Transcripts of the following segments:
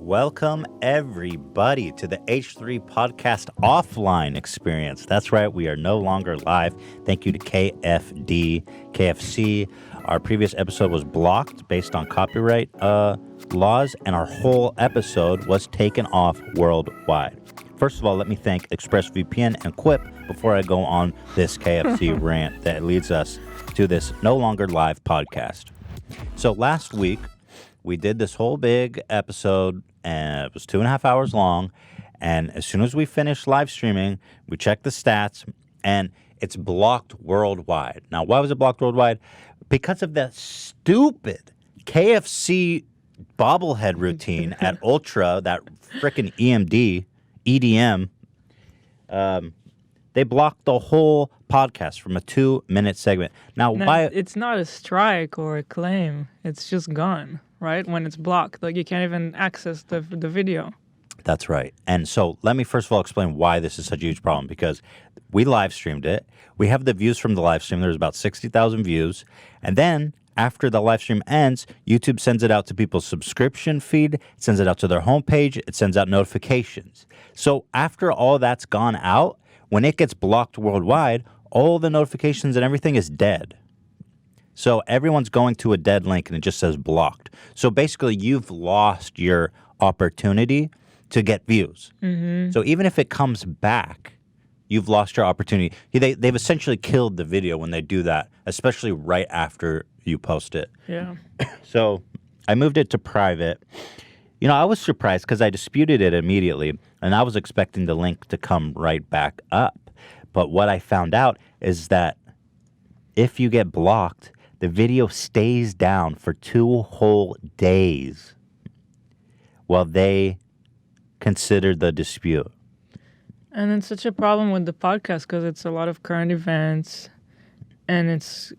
Welcome, everybody, to the H3 Podcast offline experience. That's right, we are no longer live. Thank you to KFC. Our previous episode was blocked based on copyright laws, and our whole episode was taken off worldwide. First of all, let me thank ExpressVPN and Quip before I go on this KFC rant that leads us to this no longer live podcast. So last week, we did this whole big episode, and it was 2.5 hours long. And as soon as we finished live streaming, we checked the stats, and it's blocked worldwide. Now, why was it blocked worldwide? Because of that stupid KFC bobblehead routine at Ultra, that frickin' EDM. They blocked the whole podcast from a 2-minute segment. Now, why? It's not a strike or a claim. It's just gone, right? When it's blocked, like you can't even access the video. That's right. And so let me first of all explain why this is such a huge problem, because we live streamed it. We have the views from the live stream. There's about 60,000 views. And then after the live stream ends, YouTube sends it out to people's subscription feed, sends it out to their homepage, it sends out notifications. So after all that's gone out, when it gets blocked worldwide, all the notifications and everything is dead. So everyone's going to a dead link and it just says blocked. So basically you've lost your opportunity to get views. Mm-hmm. So even if it comes back, you've lost your opportunity. They've essentially killed the video when they do that, especially right after you post it. Yeah. So I moved it to private. You know, I was surprised because I disputed it immediately, and I was expecting the link to come right back up. But what I found out is that if you get blocked, the video stays down for 2 whole days while they consider the dispute. And it's such a problem with the podcast because it's a lot of current events, and it's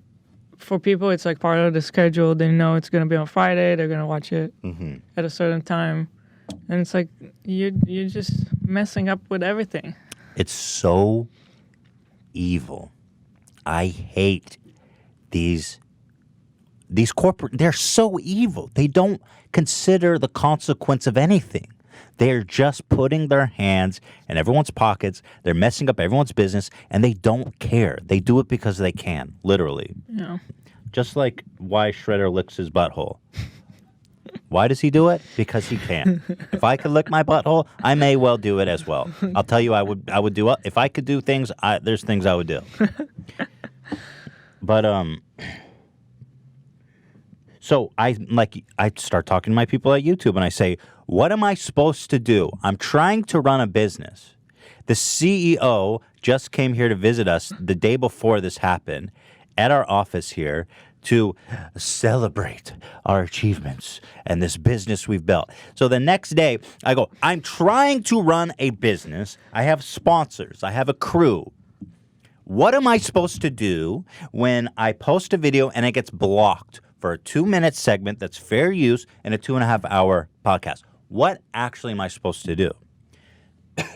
for people, it's like part of the schedule. They know it's going to be on Friday. They're going to watch it at a certain time. And it's like you're just messing up with everything. It's so evil. I hate these corporate. They're so evil. They don't consider the consequence of anything. They're just putting their hands in everyone's pockets. They're messing up everyone's business, and they don't care. They do it because they can, literally. Yeah. Just like why Shredder licks his butthole. Why does he do it? Because he can. If I could lick my butthole, I may well do it as well. I'll tell you, I would do it. If I could do things, there's things I would do. But so I start talking to my people at YouTube, and I say, what am I supposed to do? I'm trying to run a business. The CEO just came here to visit us the day before this happened at our office here to celebrate our achievements and this business we've built. So the next day, I go, I'm trying to run a business. I have sponsors. I have a crew. What am I supposed to do when I post a video and it gets blocked for a 2-minute segment that's fair use in a 2.5-hour podcast? What actually am I supposed to do?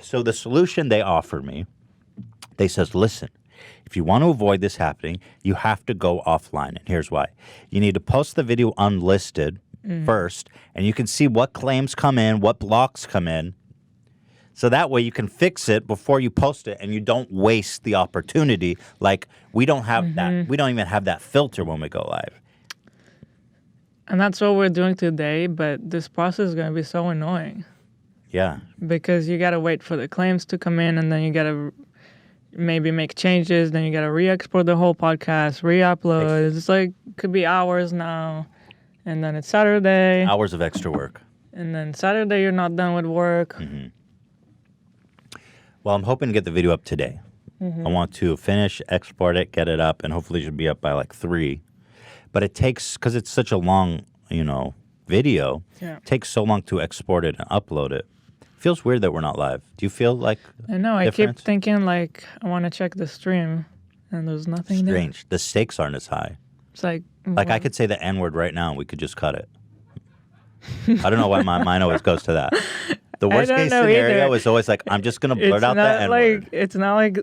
So the solution they offer me, they says, listen, if you want to avoid this happening, you have to go offline. And here's why. You need to post the video unlisted first, and you can see what claims come in, what blocks come in. So that way you can fix it before you post it, and you don't waste the opportunity. Like, we don't have that. We don't even have that filter when we go live. And that's what we're doing today, but this process is going to be so annoying. Yeah. Because you got to wait for the claims to come in, and then you got to maybe make changes, then you got to re-export the whole podcast, re-upload. It's like, could be hours now, and then it's Saturday. Hours of extra work. And then Saturday you're not done with work. Mm-hmm. Well, I'm hoping to get the video up today. I want to finish, export it, get it up, and hopefully it should be up by like 3. But it takes, because it's such a long, video, it takes so long to export it and upload it. Feels weird that we're not live. Do you feel like I know. difference? I keep thinking, like, I want to check the stream, and there's nothing there. Strange. The stakes aren't as high. It's like... I could say the N-word right now, and we could just cut it. I don't know why my mind always goes to that. The worst case scenario is always like, I'm just going to blurt out the N-word. It's not like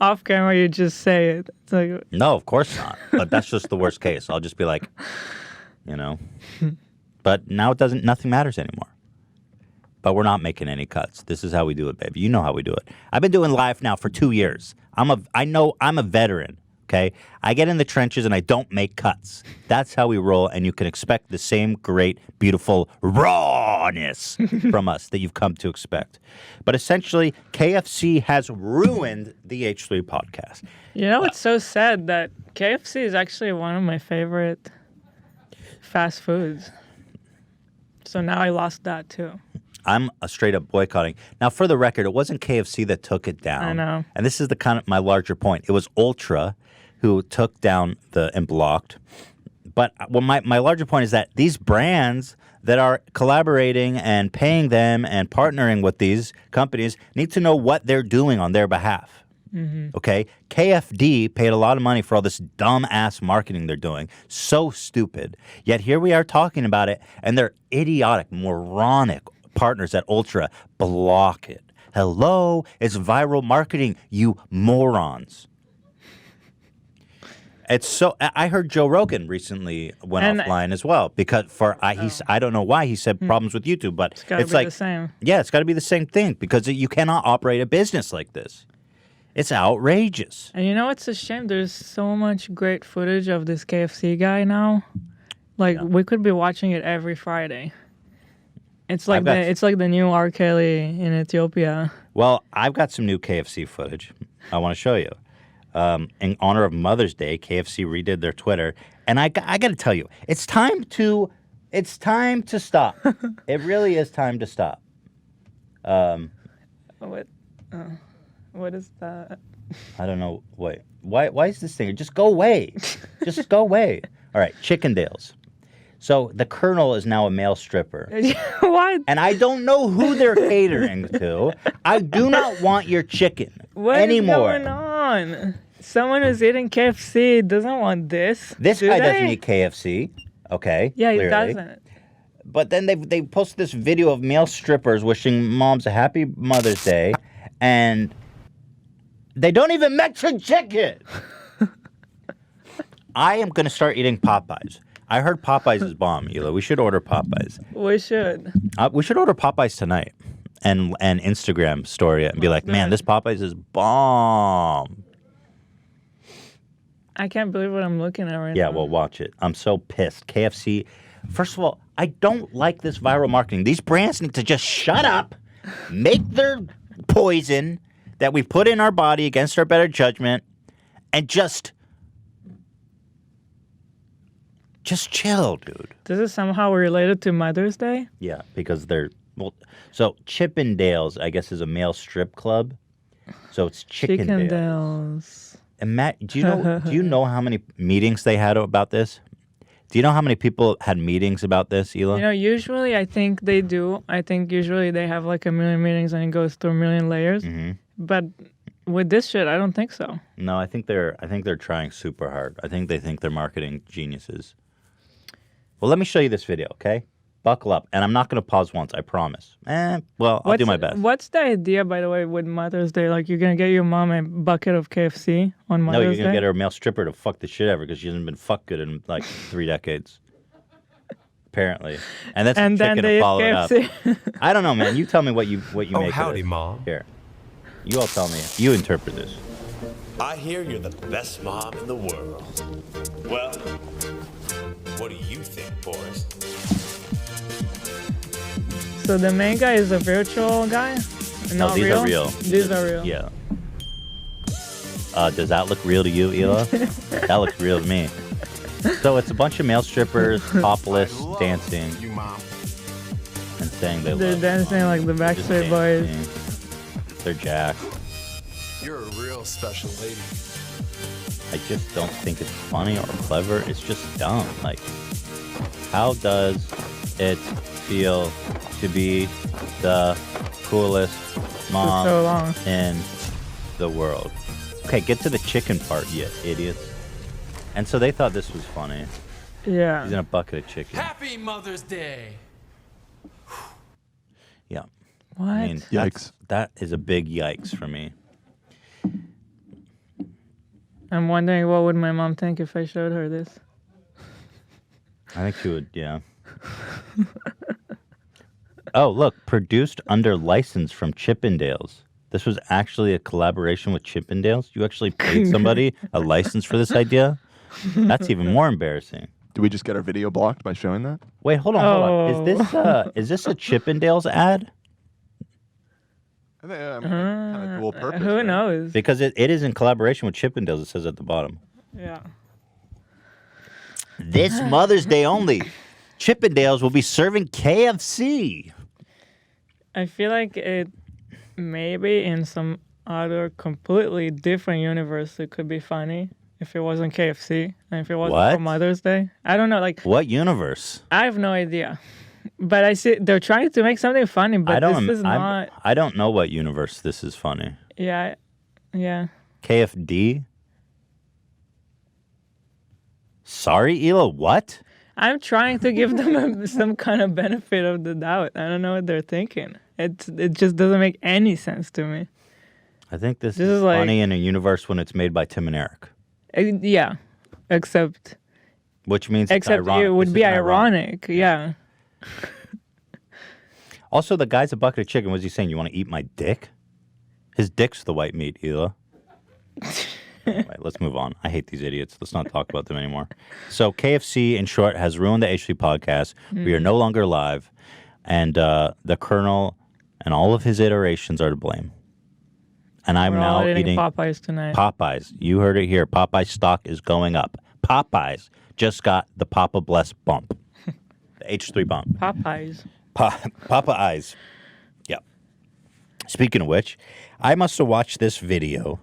off camera you just say it. It's like... No, of course not. But that's just the worst case. I'll just be like, But now nothing matters anymore. but we're not making any cuts. This is how we do it, baby. You know how we do it. I've been doing live now for 2 years. I know I'm a veteran. Okay, I get in the trenches and I don't make cuts. That's how we roll, and you can expect the same great, beautiful rawness from us that you've come to expect. But essentially, KFC has ruined the H3 podcast. You know, it's so sad that KFC is actually one of my favorite fast foods. So now I lost that too. I'm a straight up boycotting. Now, for the record, it wasn't KFC that took it down. I know. And this is the kind of my larger point. It was Ultra who took down and blocked. But my larger point is that these brands that are collaborating and paying them and partnering with these companies need to know what they're doing on their behalf. Mm-hmm. Okay? KFD paid a lot of money for all this dumb-ass marketing they're doing. So stupid. Yet here we are talking about it, and their idiotic, moronic partners at Ultra block it. Hello? It's viral marketing, you morons. It's so. I heard Joe Rogan recently went offline as well because I don't know why he said problems with YouTube, but it's like the same. Yeah, it's got to be the same thing because you cannot operate a business like this. It's outrageous. And you know, it's a shame. There's so much great footage of this KFC guy now. Like we could be watching it every Friday. It's like the new R. Kelly in Ethiopia. Well, I've got some new KFC footage I want to show you. In honor of Mother's Day, KFC redid their Twitter, and I got to tell you, it's time to stop. It really is time to stop. What is that? I don't know. Wait, why is this thing? Just go away. Just go away. All right, Chickendales. So the Colonel is now a male stripper. What? And I don't know who they're catering to. I do not want your chicken anymore. What is going on? Someone who's eating KFC doesn't want this. This guy doesn't eat KFC. Okay. Yeah, clearly. he doesn't. But then they posted this video of male strippers wishing moms a happy Mother's Day, and they don't even mention chicken. I am going to start eating Popeyes. I heard Popeyes is bomb, Hila. We should order Popeyes. We should. We should order Popeyes tonight and Instagram story it and be like, man, this Popeyes is bomb. I can't believe what I'm looking at right now. Yeah, well, watch it. I'm so pissed. KFC, first of all, I don't like this viral marketing. These brands need to just shut up, make their poison that we put in our body against our better judgment, and just chill, dude. This is somehow related to Mother's Day? Yeah, because so Chippendales, I guess, is a male strip club. So it's Chickendales. And Matt, do you know how many meetings they had about this? Do you know how many people had meetings about this, Hila? You know, usually I think they do. I think usually they have like 1 million meetings and it goes through 1 million layers. Mm-hmm. But with this shit, I don't think so. No, I think they're trying super hard. I think they think they're marketing geniuses. Well, let me show you this video, okay? Buckle up. And I'm not going to pause once, I promise. Well, I'll do my best. What's the idea, by the way, with Mother's Day? Like, you're going to get your mom a bucket of KFC on Mother's Day? No, you're going to get her a male stripper to fuck the shit out of her because she hasn't been fucked good in like 3 decades. Apparently. And that's and chicken to follow KFC. it up. I don't know, man. You tell me what you make of howdy, this. Mom. Here. You all tell me. You interpret this. I hear you're the best mom in the world. Well, what do you think, Boris? So the main guy is a virtual guy? No, these are real. These are real. Yeah. Does that look real to you, Hila? That looks real to me. So it's a bunch of male strippers, topless, dancing, and saying they They're love dancing mom. like the Backstreet Boys. They're jacked. You're a real special lady. I just don't think it's funny or clever. It's just dumb. Like, how does it feel to be the coolest mom so long. in the world? Okay, get to the chicken part, you idiots. And so they thought this was funny. Yeah. He's in a bucket of chicken. Happy Mother's Day. Yeah. What? I mean, Yikes. that is a big yikes for me. I'm wondering what would my mom think if I showed her this. I think she would, yeah. Oh, look, produced under license from Chippendales. This was actually a collaboration with Chippendales? You actually paid somebody a license for this idea? That's even more embarrassing. Do we just get our video blocked by showing that? Wait, hold on. Is this a Chippendales ad? I think kind of dual purpose. Who right? knows? Because it is in collaboration with Chippendales, it says at the bottom. Yeah. This Mother's Day only, Chippendales will be serving KFC. I feel like it maybe in some other completely different universe it could be funny if it wasn't KFC and if it wasn't for Mother's Day. I don't know, like what universe? I have no idea. But I see they're trying to make something funny, but this is not. I don't know what universe this is funny. Yeah. KFD? Sorry, Ela, what? I'm trying to give them some kind of benefit of the doubt. I don't know what they're thinking. It just doesn't make any sense to me. I think this is funny in a universe when it's made by Tim and Eric. Yeah, except. Which means except it would be ironic. Yeah. Also, the guy's a bucket of chicken. Was he saying, you want to eat my dick? His dick's the white meat, Ela. Anyway, let's move on. I hate these idiots. Let's not talk about them anymore. So KFC, in short, has ruined the H3 podcast. We are no longer live. And the Colonel and all of his iterations are to blame. And I'm now eating Popeyes tonight. Popeyes. You heard it here. Popeyes stock is going up. Popeyes just got the Papa Bless bump. The H3 bump. Popeyes. Popeyes. Yeah. Speaking of which, I must have watched this video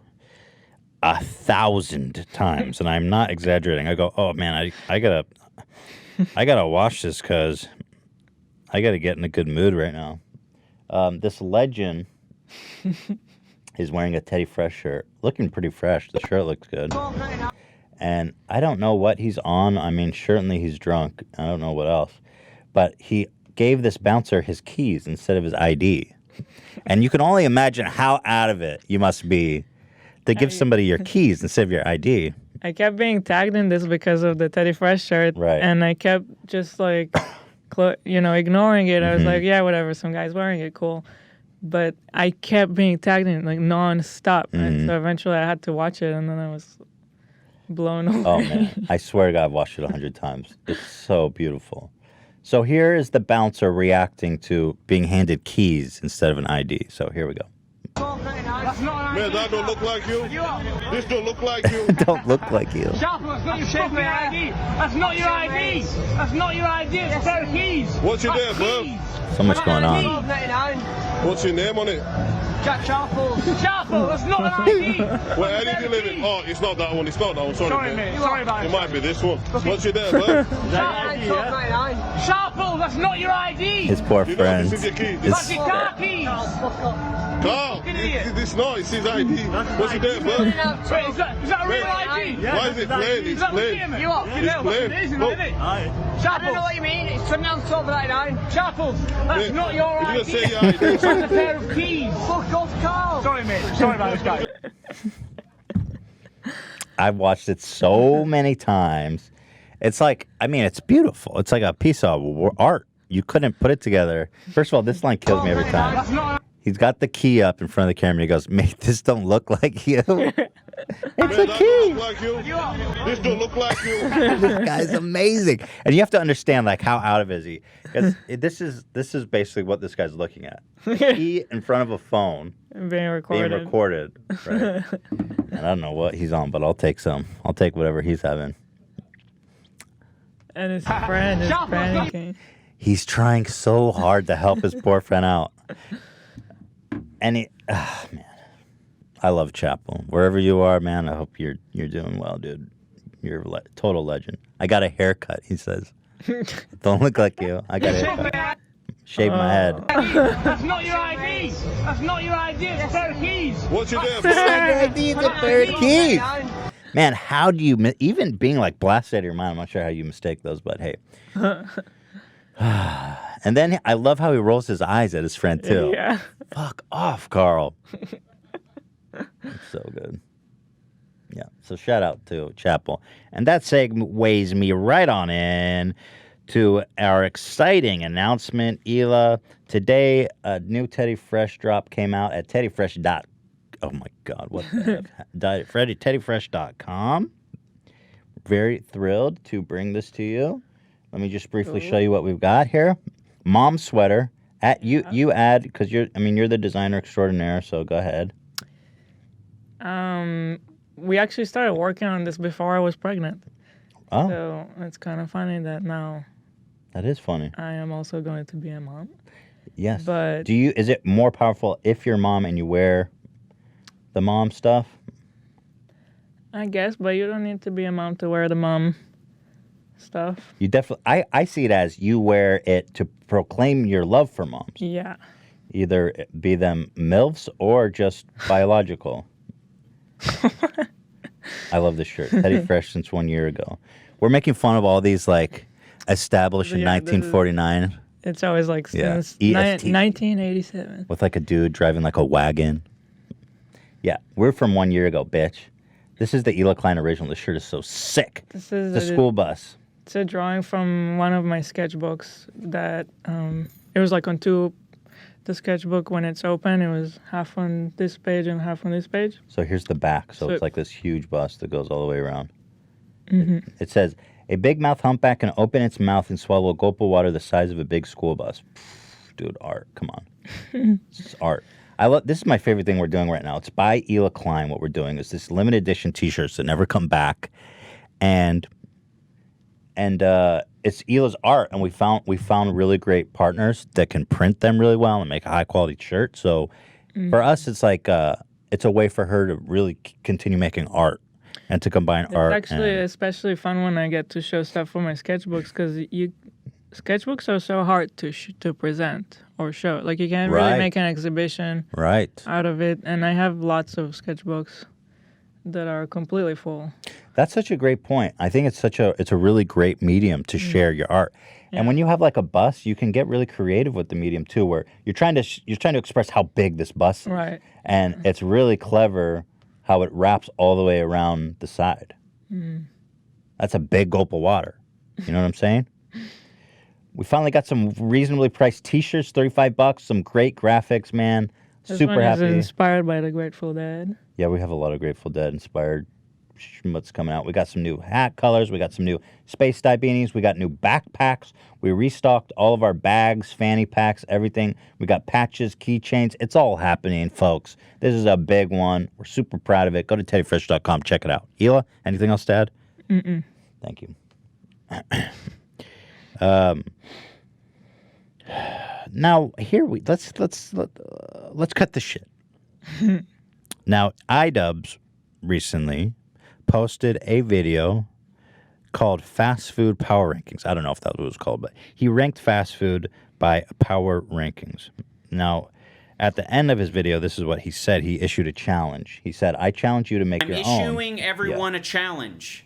1,000 times, and I'm not exaggerating. I go, oh man, I gotta watch this because I gotta get in a good mood right now. This legend is wearing a Teddy Fresh shirt, looking pretty fresh. The shirt looks good, and I don't know what he's on. I mean, certainly he's drunk. I don't know what else, but he gave this bouncer his keys instead of his ID, and you can only imagine how out of it you must be to give somebody your keys instead of your ID. I kept being tagged in this because of the Teddy Fresh shirt. Right. And I kept just like, ignoring it. I was like, yeah, whatever. Some guy's wearing it. Cool. But I kept being tagged in like nonstop. And so eventually I had to watch it and then I was blown away. Oh, man. I swear to God, I've watched it 100 times. It's so beautiful. So here is the bouncer reacting to being handed keys instead of an ID. So here we go. Man, that don't look like you. This don't look like you. Don't look like you. Sharp, that's not your fucking ID. That's not your ID. That's not your ID. It's a pair of keys. What's your name, bro? So much going on. What's your name on it? Jack Sharple. Sharple, that's not an ID. Where are you living? Oh, it's not that one. It's not that one. Sorry, mate. Sorry about it. It might be this one. What's your name, bro? Sharple, that's not your ID. His poor You know friend. this is your keys. That's your car keys. Carl, it's not. It's his ID. What's your name, bro? Wait, is that a real ID? Why is it plain? It's plain. You are. It's plain. It isn't, is it? I don't know what you mean. It's pronounced 1299. Sharples, that's not your ID. If you say your ID. That's a pair of keys. Fuck off, Carl. Sorry, mate. Sorry about this guy. I've watched it so many times. It's like, I mean, it's beautiful. It's like a piece of art. You couldn't put it together. First of all, this line kills me every time. He's got the key up in front of the camera. He goes, mate, this don't look like you. It's a key. Look like you. This don't look like you. This guy's amazing. And you have to understand, like, how out of it is he? Because this is basically what this guy's looking at. Key in front of a phone. Being recorded. Right? And I don't know what he's on, but I'll take some. I'll take whatever he's having. And his friend is panicking. He's trying so hard to help his poor friend out. And man, I love Chapel. Wherever you are, man, I hope you're doing well, dude. You're a total legend. I got a haircut, he says. Don't look like you. I got a haircut. Shave my head. That's not your ID. That's not your ID. It's a pair of keys. What's your name, Your bro? ID is a pair of keys. Man, how do you, even being like blasted out of your mind, I'm not sure how you mistake those, but hey. And then I love how he rolls his eyes at his friend, too. Yeah. Fuck off, Carl. It's so good. Yeah, so shout out to Chapel. And that segues me right on in to our exciting announcement, Hila. Today, a new Teddy Fresh drop came out at TeddyFresh. Oh my God, what the heck? TeddyFresh.com. Very thrilled to bring this to you. Let me just briefly show you what we've got here. Mom sweater. You add, because you're the designer extraordinaire, so go ahead. We actually started working on this before I was pregnant. Oh. So it's kind of funny that now That is funny. I am also going to be a mom. Yes. But Is it more powerful if you're a mom and you wear the mom stuff? I guess, but you don't need to be a mom to wear the mom stuff. You definitely. I see it as you wear it to proclaim your love for moms. Yeah. Either be them MILFs or just biological. I love this shirt. Teddy Fresh since 1 year ago. We're making fun of all these like established in 1949. It's always like since EST. 1987. With like a dude driving like a wagon. Yeah, we're from 1 year ago, bitch. This is the Hila Klein original. This shirt is so sick. This is the school bus. It's a drawing from one of my sketchbooks that it was like on the sketchbook when it's open. It was half on this page and half on this page. So here's the back. So it's like this huge bus that goes all the way around. Mm-hmm. It says, a big mouth humpback can open its mouth and swallow a gulp of water the size of a big school bus. Dude, art. Come on. This is art. This is my favorite thing we're doing right now. It's by Hila Klein. What we're doing is this limited edition T-shirts that never come back, and it's Hila's art. And we found really great partners that can print them really well and make a high quality shirt. So for us, it's like it's a way for her to really continue making art and to combine art. It's actually especially fun when I get to show stuff for my sketchbooks because sketchbooks are so hard to present or show. Like you can't really make an exhibition out of it. And I have lots of sketchbooks that are completely full. That's such a great point. I think it's a really great medium to share your art. Yeah. And when you have like a bus, you can get really creative with the medium too, where you're trying to express how big this bus is. Right. And it's really clever how it wraps all the way around the side. Mm. That's a big gulp of water. You know what I'm saying? We finally got some reasonably priced T-shirts, $35. Some great graphics, man. This Super one happy. Is inspired by the Grateful Dead. Yeah, we have a lot of Grateful Dead inspired schmutz coming out. We got some new hat colors. We got some new space dye beanies. We got new backpacks. We restocked all of our bags, fanny packs, everything. We got patches, keychains. It's all happening, folks. This is a big one. We're super proud of it. Go to teddyfresh.com. Check it out. Hila, anything else to add? Mm-mm. Thank you. Now here let's cut the shit. Now iDubbbz recently posted a video called Fast Food Power Rankings. I don't know if that's what it was called, but he ranked fast food by power rankings. Now, at the end of his video, this is what he said. He issued a challenge. He said, I challenge you to make your own. I'm issuing everyone a challenge.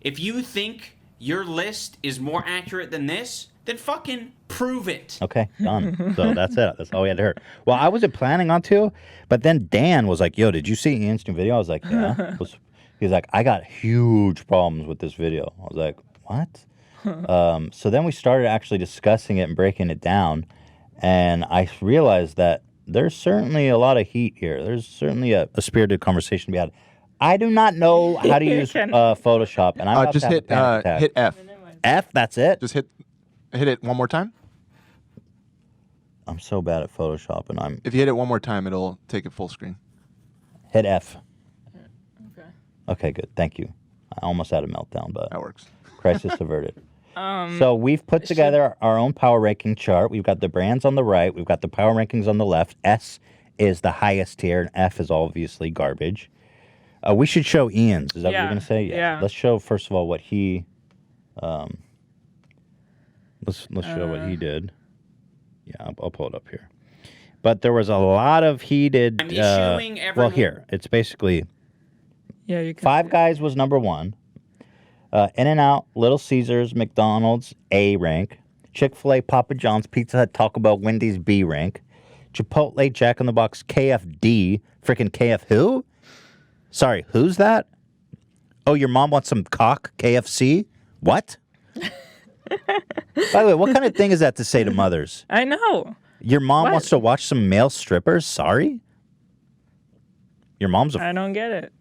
If you think your list is more accurate than this, then fucking prove it. Okay, done. So that's it. That's all we had to hear. Well, I wasn't planning on to, but then Dan was like, yo, did you see Ian's new video? I was like, yeah. He's like, I got huge problems with this video. I was like, what? So then we started actually discussing it and breaking it down, and I realized that there's certainly a lot of heat here. There's certainly a spirited conversation to be had. I do not know how to use Photoshop, and I'm about just to have a panic attack. hit F. F, that's it? Just hit it one more time. I'm so bad at Photoshop, and If you hit it one more time, it'll take it full screen. Hit F. Okay. Okay, good. Thank you. I almost had a meltdown, but That works. crisis averted. So we've put together our own power ranking chart. We've got the brands on the right. We've got the power rankings on the left. S is the highest tier, and F is obviously garbage. We should show Ian's. Is that what you're going to say? Yeah. Let's show, first of all, what he... Let's show what he did. Yeah, I'll pull it up here. But there was a lot of heated... I'm issuing everyone... Well, here. It's basically... Yeah, you can. Five Guys was number one. In-N-Out, Little Caesars, McDonald's, A rank. Chick-fil-A, Papa John's, Pizza Hut, Taco Bell, Wendy's, B rank. Chipotle, Jack in the Box, KFD. Freaking KF who? Sorry, who's that? Oh, your mom wants some cock? KFC? What? By the way, what kind of thing is that to say to mothers? I know. Your mom What? wants to watch some male strippers? Sorry? Your mom's I don't get it.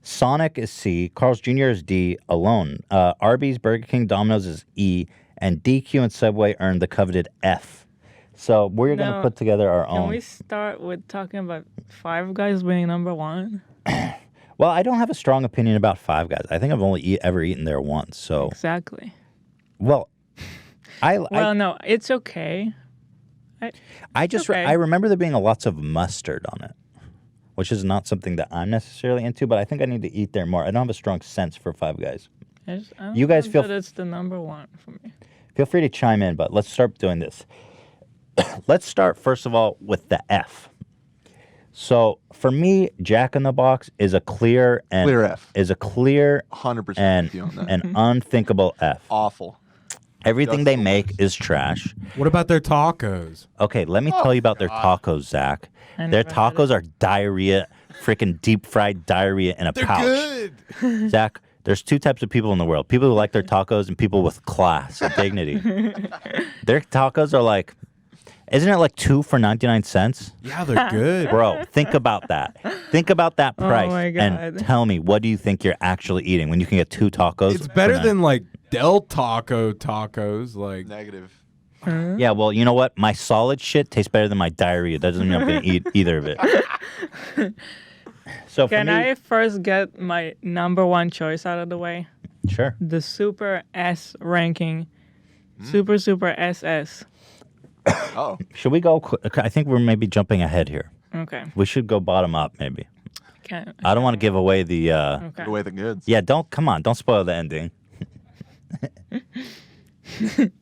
Sonic is C, Carl's Jr. is D, alone. Arby's, Burger King, Domino's is E, and DQ and Subway earned the coveted F. So we're going to No, put together our Can own. we start with talking about Five Guys being number one? Well, I don't have a strong opinion about Five Guys. I think I've only ever eaten there once. So, Exactly. well, Well, no, it's okay. I just okay. I remember there being lots of mustard on it, which is not something that I'm necessarily into. But I think I need to eat there more. I don't have a strong sense for Five Guys. I don't You guys think feel that it's the number one for me. Feel free to chime in, but let's start doing this. Let's start first of all with the F. So for me, Jack in the Box is a clear F. Is a clear 100% and with you on that. an unthinkable F. Awful. Everything Just they the make worst. is trash. What about their tacos? Okay, let me tell you about their tacos, Zach. I Their never had tacos are diarrhea, freaking deep fried diarrhea in a pouch. Good. Zach, there's two types of people in the world: people who like their tacos and people with class and dignity. Their tacos are like, isn't it like 2 for 99 cents? Yeah, they're good. Bro, think about that. Think about that price my and God. tell me, what do you think you're actually eating when you can get 2 tacos? It's for better nine- than like Del Taco tacos. Like, Negative. Yeah, well, you know what? My solid shit tastes better than my diarrhea. That doesn't mean I'm going to eat either of it. So for Can me, I first get my number one choice out of the way? sure. The Super S ranking. Super SS. Oh. Should we go? I think we're maybe jumping ahead here. Okay. We should go bottom up, maybe. Can, I don't want to give away the. okay. Give away the goods. Yeah, come on, don't spoil the ending.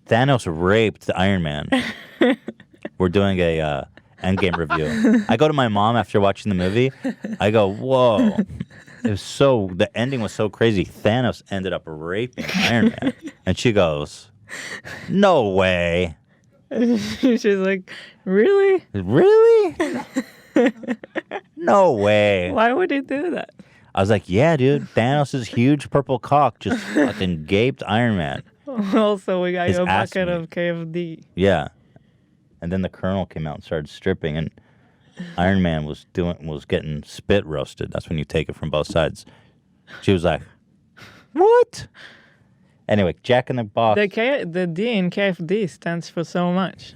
Thanos raped Iron Man. We're doing a Endgame review. I go to my mom after watching the movie. I go, whoa. It was so, the ending was so crazy. Thanos ended up raping Iron Man. And she goes, no way. She's like, really? Really? No way. Why would he do that? I was like, yeah, dude. Thanos' huge purple cock just fucking gaped Iron Man. Also, we got His you a ass bucket meat. of KFD. Yeah. And then the Colonel came out and started stripping, and Iron Man was getting spit roasted. That's when you take it from both sides. She was like, what? Anyway, Jack in the Box. The D in KFD stands for so much.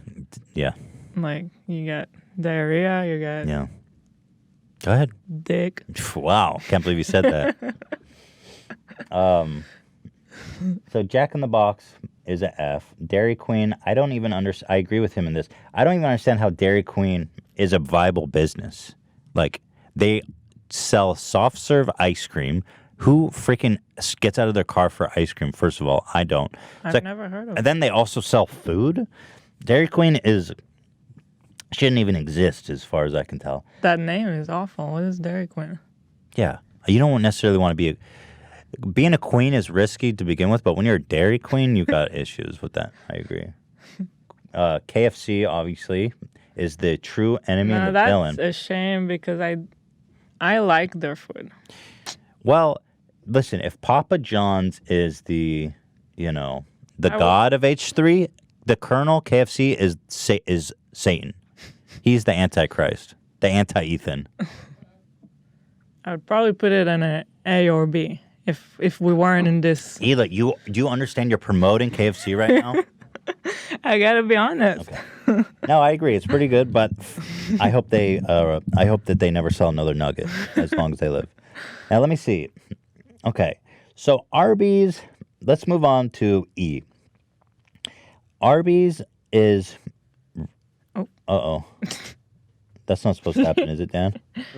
Yeah. Like, you got diarrhea, you got Yeah. Go ahead. dick. Wow. Can't believe you said that. So Jack in the Box is a F. Dairy Queen, I don't even understand. I agree with him in this. I don't even understand how Dairy Queen is a viable business. Like, they sell soft serve ice cream. Who freaking gets out of their car for ice cream? First of all, I don't. It's I've never heard of And it. then they also sell food. Dairy Queen shouldn't even exist as far as I can tell. That name is awful. What is Dairy Queen? Yeah. You don't necessarily want to be being a queen is risky to begin with, but when you're a Dairy Queen, you got issues with that. I agree. KFC, obviously, is the true enemy and the that's villain. a shame because I like their food. Well, listen, if Papa John's is the god of H3, the Colonel KFC is Satan. He's the Antichrist, the anti-Ethan. I would probably put it in an A or B if we weren't in this. Hila, do you understand you're promoting KFC right now? I gotta be honest. Okay. No, I agree. It's pretty good, but I hope that they never sell another nugget as long as they live. Now, let me see. Okay, so Arby's. Let's move on to E. Arby's is. Oh. That's not supposed to happen, is it, Dan?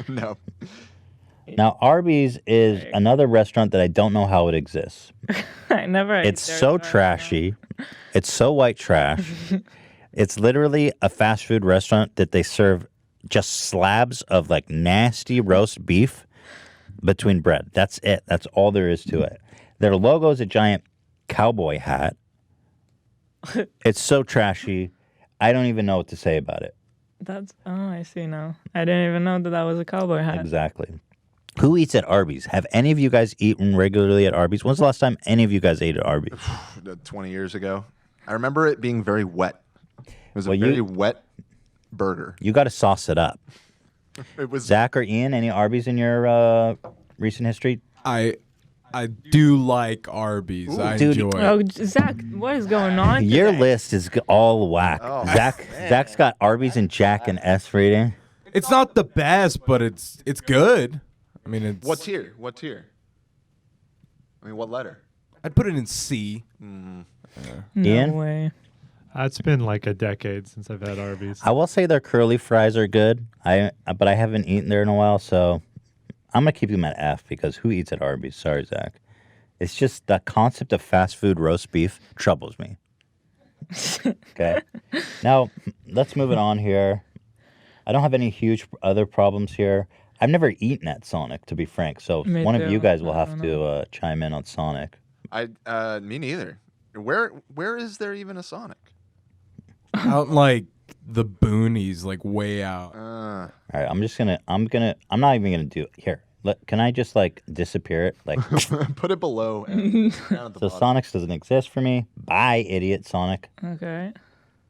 No. Now, Arby's is another restaurant that I don't know how it exists. I never. ate It's there, so I don't know. trashy. It's so white trash. It's literally a fast food restaurant that they serve just slabs of like nasty roast beef between bread. That's it. That's all there is to it. Their logo is a giant cowboy hat. It's so trashy. I don't even know what to say about it. I see now. I didn't even know that was a cowboy hat. Exactly. Who eats at Arby's? Have any of you guys eaten regularly at Arby's? When's the last time any of you guys ate at Arby's? 20 years ago. I remember it being very wet. It was a very wet burger. You got to sauce it up. It was Zach or Ian, any Arby's in your recent history? I do like Arby's. I dude. enjoy it. Oh, Zach, what is going on? Your today? list is all whack. Oh, Zach's got Arby's and Jack and S rating. It's not the best, but it's good. I mean, it's. What tier? What tier? I mean, what letter? I'd put it in C. No Ian? way. It's been like a decade since I've had Arby's. I will say their curly fries are good. But I haven't eaten there in a while, so I'm gonna keep them at F because who eats at Arby's? Sorry, Zach. It's just the concept of fast food roast beef troubles me. Okay. Now let's move it on here. I don't have any huge other problems here. I've never eaten at Sonic, to be frank. So Me one of too. you guys will I have don't to chime in on Sonic. Me neither. Where is there even a Sonic? Out in, like the boonies, like way out. All right, I'm not even gonna do it here. Can I just like disappear it? Like Put it below. Down at the so bottom. Sonic's doesn't exist for me. Bye, idiot Sonic. Okay.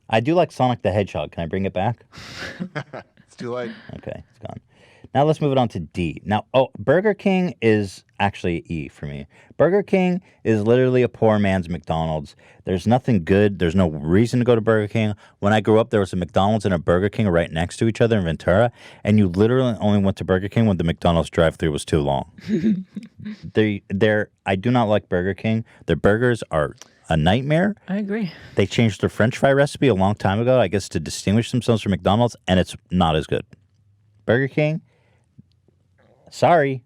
I do like Sonic the Hedgehog. Can I bring it back? It's too late. Okay, it's gone. Now let's move it on to D. Now, Burger King is actually E for me. Burger King is literally a poor man's McDonald's. There's nothing good. There's no reason to go to Burger King. When I grew up, there was a McDonald's and a Burger King right next to each other in Ventura, and you literally only went to Burger King when the McDonald's drive-thru was too long. I do not like Burger King. Their burgers are a nightmare. I agree. They changed their French fry recipe a long time ago, I guess, to distinguish themselves from McDonald's, and it's not as good. Burger King, sorry,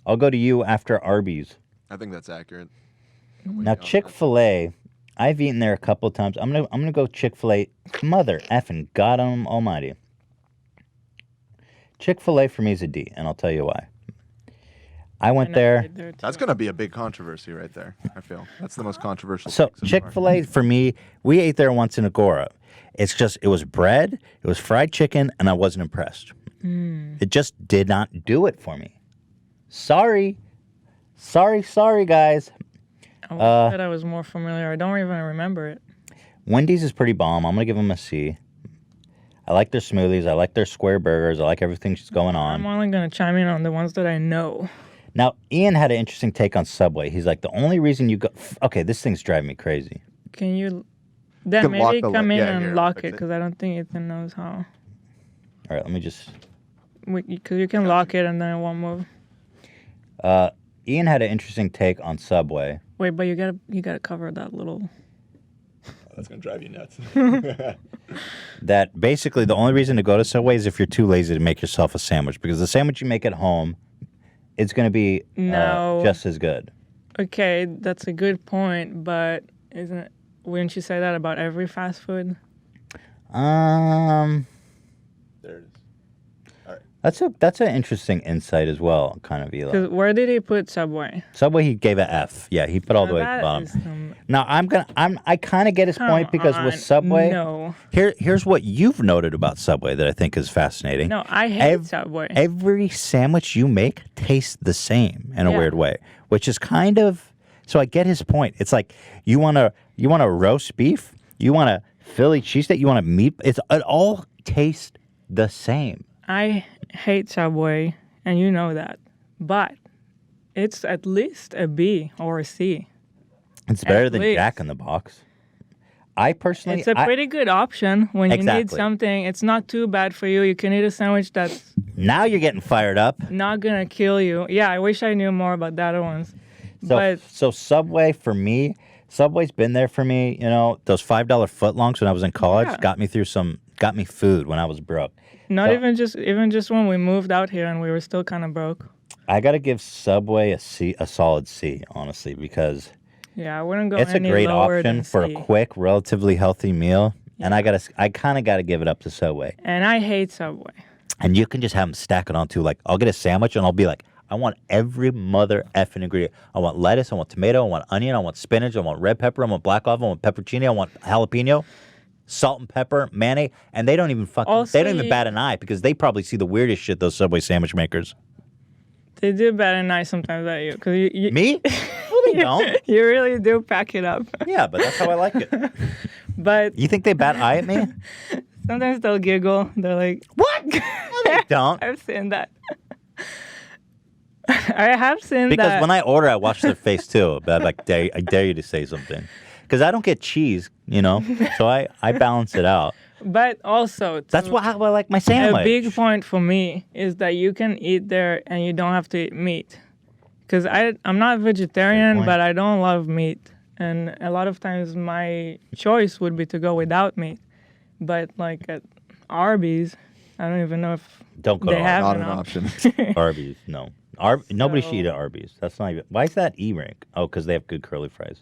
I'll go to you after Arby's. I think that's accurate. Now Chick-fil-A, I've eaten there a couple of times. I'm gonna go Chick-fil-A. Mother effing God Almighty. Chick-fil-A for me is a D, and I'll tell you why. I went there. That's going to be a big controversy right there, I feel. That's the most controversial. So pick far. Chick-fil-A for me, we ate there once in Agora. It's just, it was bread, it was fried chicken, and I wasn't impressed. It just did not do it for me. Sorry, guys. I wish that I was more familiar. I don't even remember it. Wendy's is pretty bomb. I'm going to give them a C. I like their smoothies. I like their square burgers. I like everything that's going on. I'm only going to chime in on the ones that I know. Now, Ian had an interesting take on Subway. He's like, the only reason you go... Okay, this thing's driving me crazy. Can you... can lock maybe the come in yeah, and here, lock fix it, it. because I don't think Ethan knows how. All right, let me just... Because you can lock it and then it won't move. Ian had an interesting take on Subway. Wait, but you gotta cover that little... That's going to drive you nuts. That basically the only reason to go to Subway is if you're too lazy to make yourself a sandwich, because the sandwich you make at home, it's going to be No. just as good. Okay, that's a good point, but wouldn't you say that about every fast food? Um, There it is. that's an interesting insight as well, kind of Eli. Because where did he put Subway? Subway, he gave a F. Yeah, he put all the way at the bottom. Now I kind of get his point because with Subway, No. here's what you've noted about Subway that I think is fascinating. No, I hate Subway. Every sandwich you make tastes the same in a Yeah. weird way, which is kind of, so I get his point. It's like you want a roast beef, you want a Philly cheesesteak, you want a meat. It all tastes the same. I hate Subway, and you know that. But it's at least a B or a C. It's better At than least. Jack in the Box. I personally, It's a pretty good option when you need Exactly. something. It's not too bad for you. You can eat a sandwich that's now you're getting fired up. not gonna kill you. Yeah, I wish I knew more about the other ones. So Subway for me, Subway's been there for me. You know, those $5 footlongs when I was in college Yeah. got me food when I was broke. Not So- even just when we moved out here and we were still kind of broke. I got to give Subway a solid C, honestly, because Yeah, I wouldn't go it's a any great lower option than for C. a quick, relatively healthy meal. And I kind of got to give it up to Subway. And I hate Subway. And you can just have them stack it onto, like, I'll get a sandwich and I'll be like, I want every mother effing ingredient. I want lettuce, I want tomato, I want onion, I want spinach, I want red pepper, I want black olive, I want pepperoni, I want jalapeno, salt and pepper, mayonnaise, and they don't even Also, bat an eye because they probably see the weirdest shit, those Subway sandwich makers. They do better nice sometimes at you. Cause you Me? No, they don't. You really do pack it up. Yeah, but that's how I like it. But You think they bat eye at me? sometimes they'll giggle. They're like, What? No, they don't. I've seen that. I have seen Because that. when I order, I watch their face too. But I'm like, I dare you to say something. Because I don't get cheese, so I balance it out. But also, That's how I like my sandwich. a big point for me is that you can eat there and you don't have to eat meat. Because I'm not vegetarian, but I don't love meat. And a lot of times my choice would be to go without meat. But like at Arby's, I don't even know if Don't go they to have Not an an option. Arby's. No. Nobody should eat at Arby's. That's not even. Why is that E rank? Oh, because they have good curly fries.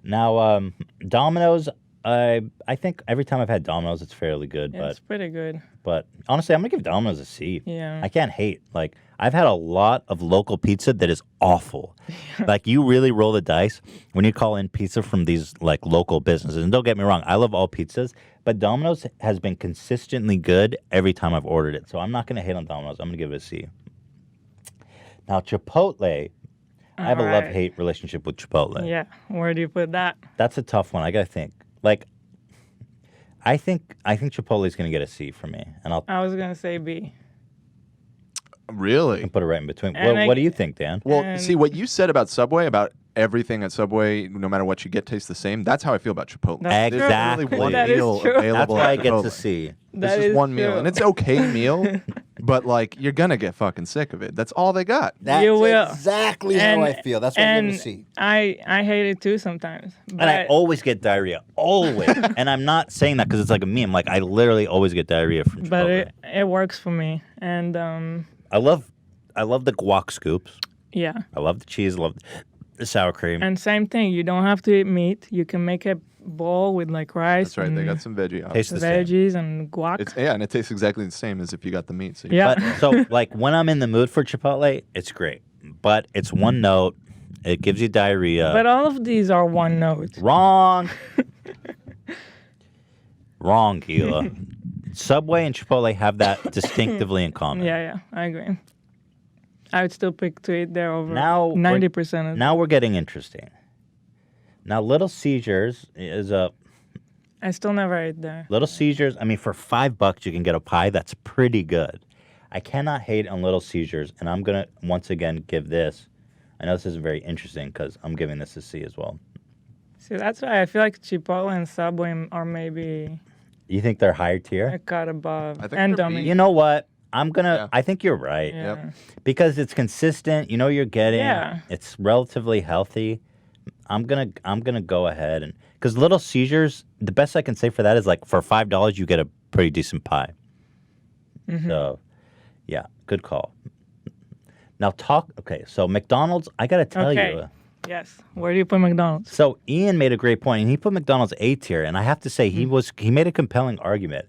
Now, Domino's. I think every time I've had Domino's, it's fairly good. Yeah, it's pretty good. But honestly, I'm gonna give Domino's a C. Yeah. I can't hate. Like I've had a lot of local pizza that is awful. Like you really roll the dice when you call in pizza from these like local businesses. And don't get me wrong, I love all pizzas, but Domino's has been consistently good every time I've ordered it. So I'm not gonna hate on Domino's. I'm gonna give it a C. Now Chipotle, I have a Alright. love-hate relationship with Chipotle. Yeah. Where do you put that? That's a tough one. I gotta think. Like, I think Chipotle's gonna get a C for me, and I'll I was going to say B. Really? put it right in between. And What do you think, Dan? Well, And- see what you said about Subway, about everything at Subway, no matter what you get, tastes the same. That's how I feel about Chipotle. That's There's Exactly. literally one That is meal true. That's available why at it gets Chipotle. a C. This That is one meal, true. and it's okay meal, but like you're gonna get fucking sick of it. That's all they got. That's You will. exactly And- how I feel. That's why I give it a and C. I hate it too sometimes. But And I always get diarrhea. Always. And I'm not saying that because it's like a meme. Like, I literally always get diarrhea from Chipotle. but it works for me. And I love the guac scoops. yeah. I love the cheese. I love the sour cream. And same thing. You don't have to eat meat. You can make a bowl with like rice That's right. and They got some veggie options. Tastes the same. veggies and guac. And it tastes exactly the same as if you got the meat. So Yeah. But so, like, when I'm in the mood for Chipotle, it's great. But it's one note. It gives you diarrhea. But all of these are one note. Wrong. Wrong, Gila. Subway and Chipotle have that distinctively in common. Yeah, I agree. I would still pick to eat there over Now 90% of Now we're getting interesting. Now, Little Caesars is a I still never ate there. Little Caesars. I mean, for $5 you can get a pie that's pretty good. I cannot hate on Little Caesars, and I'm gonna once again give this. I know this isn't very interesting because I'm giving this a C as well. See, that's why I feel like Chipotle and Subway are maybe You think they're higher a tier? cut above. I think And they're B. Domino's. You know what? I'm gonna. Yeah. I think you're right. Yeah. Yep. Because it's consistent. You know you're getting. Yeah. It's relatively healthy. I'm gonna go ahead and because Little Caesars, the best I can say for that is like for $5 you get a pretty decent pie. So, yeah, good call. Now Okay, so McDonald's, I gotta tell Okay. you. Yes. Where do you put McDonald's? So Ian made a great point, and he put McDonald's A tier, and I have to say he made a compelling argument.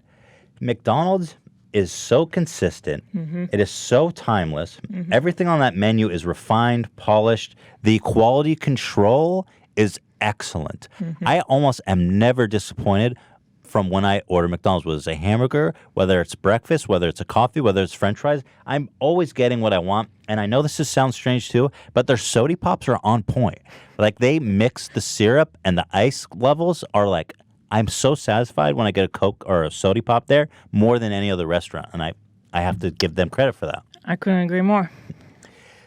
McDonald's is so consistent. It is so timeless. Everything on that menu is refined, polished. The quality control is excellent. I almost am never disappointed from when I order McDonald's, whether it's a hamburger, whether it's breakfast, whether it's a coffee, whether it's french fries. I'm always getting what I want. And I know this sounds strange too, but their soda pops are on point. Like they mix the syrup and the ice levels are like, I'm so satisfied when I get a Coke or a soda pop there more than any other restaurant. And I have to give them credit for that. I couldn't agree more.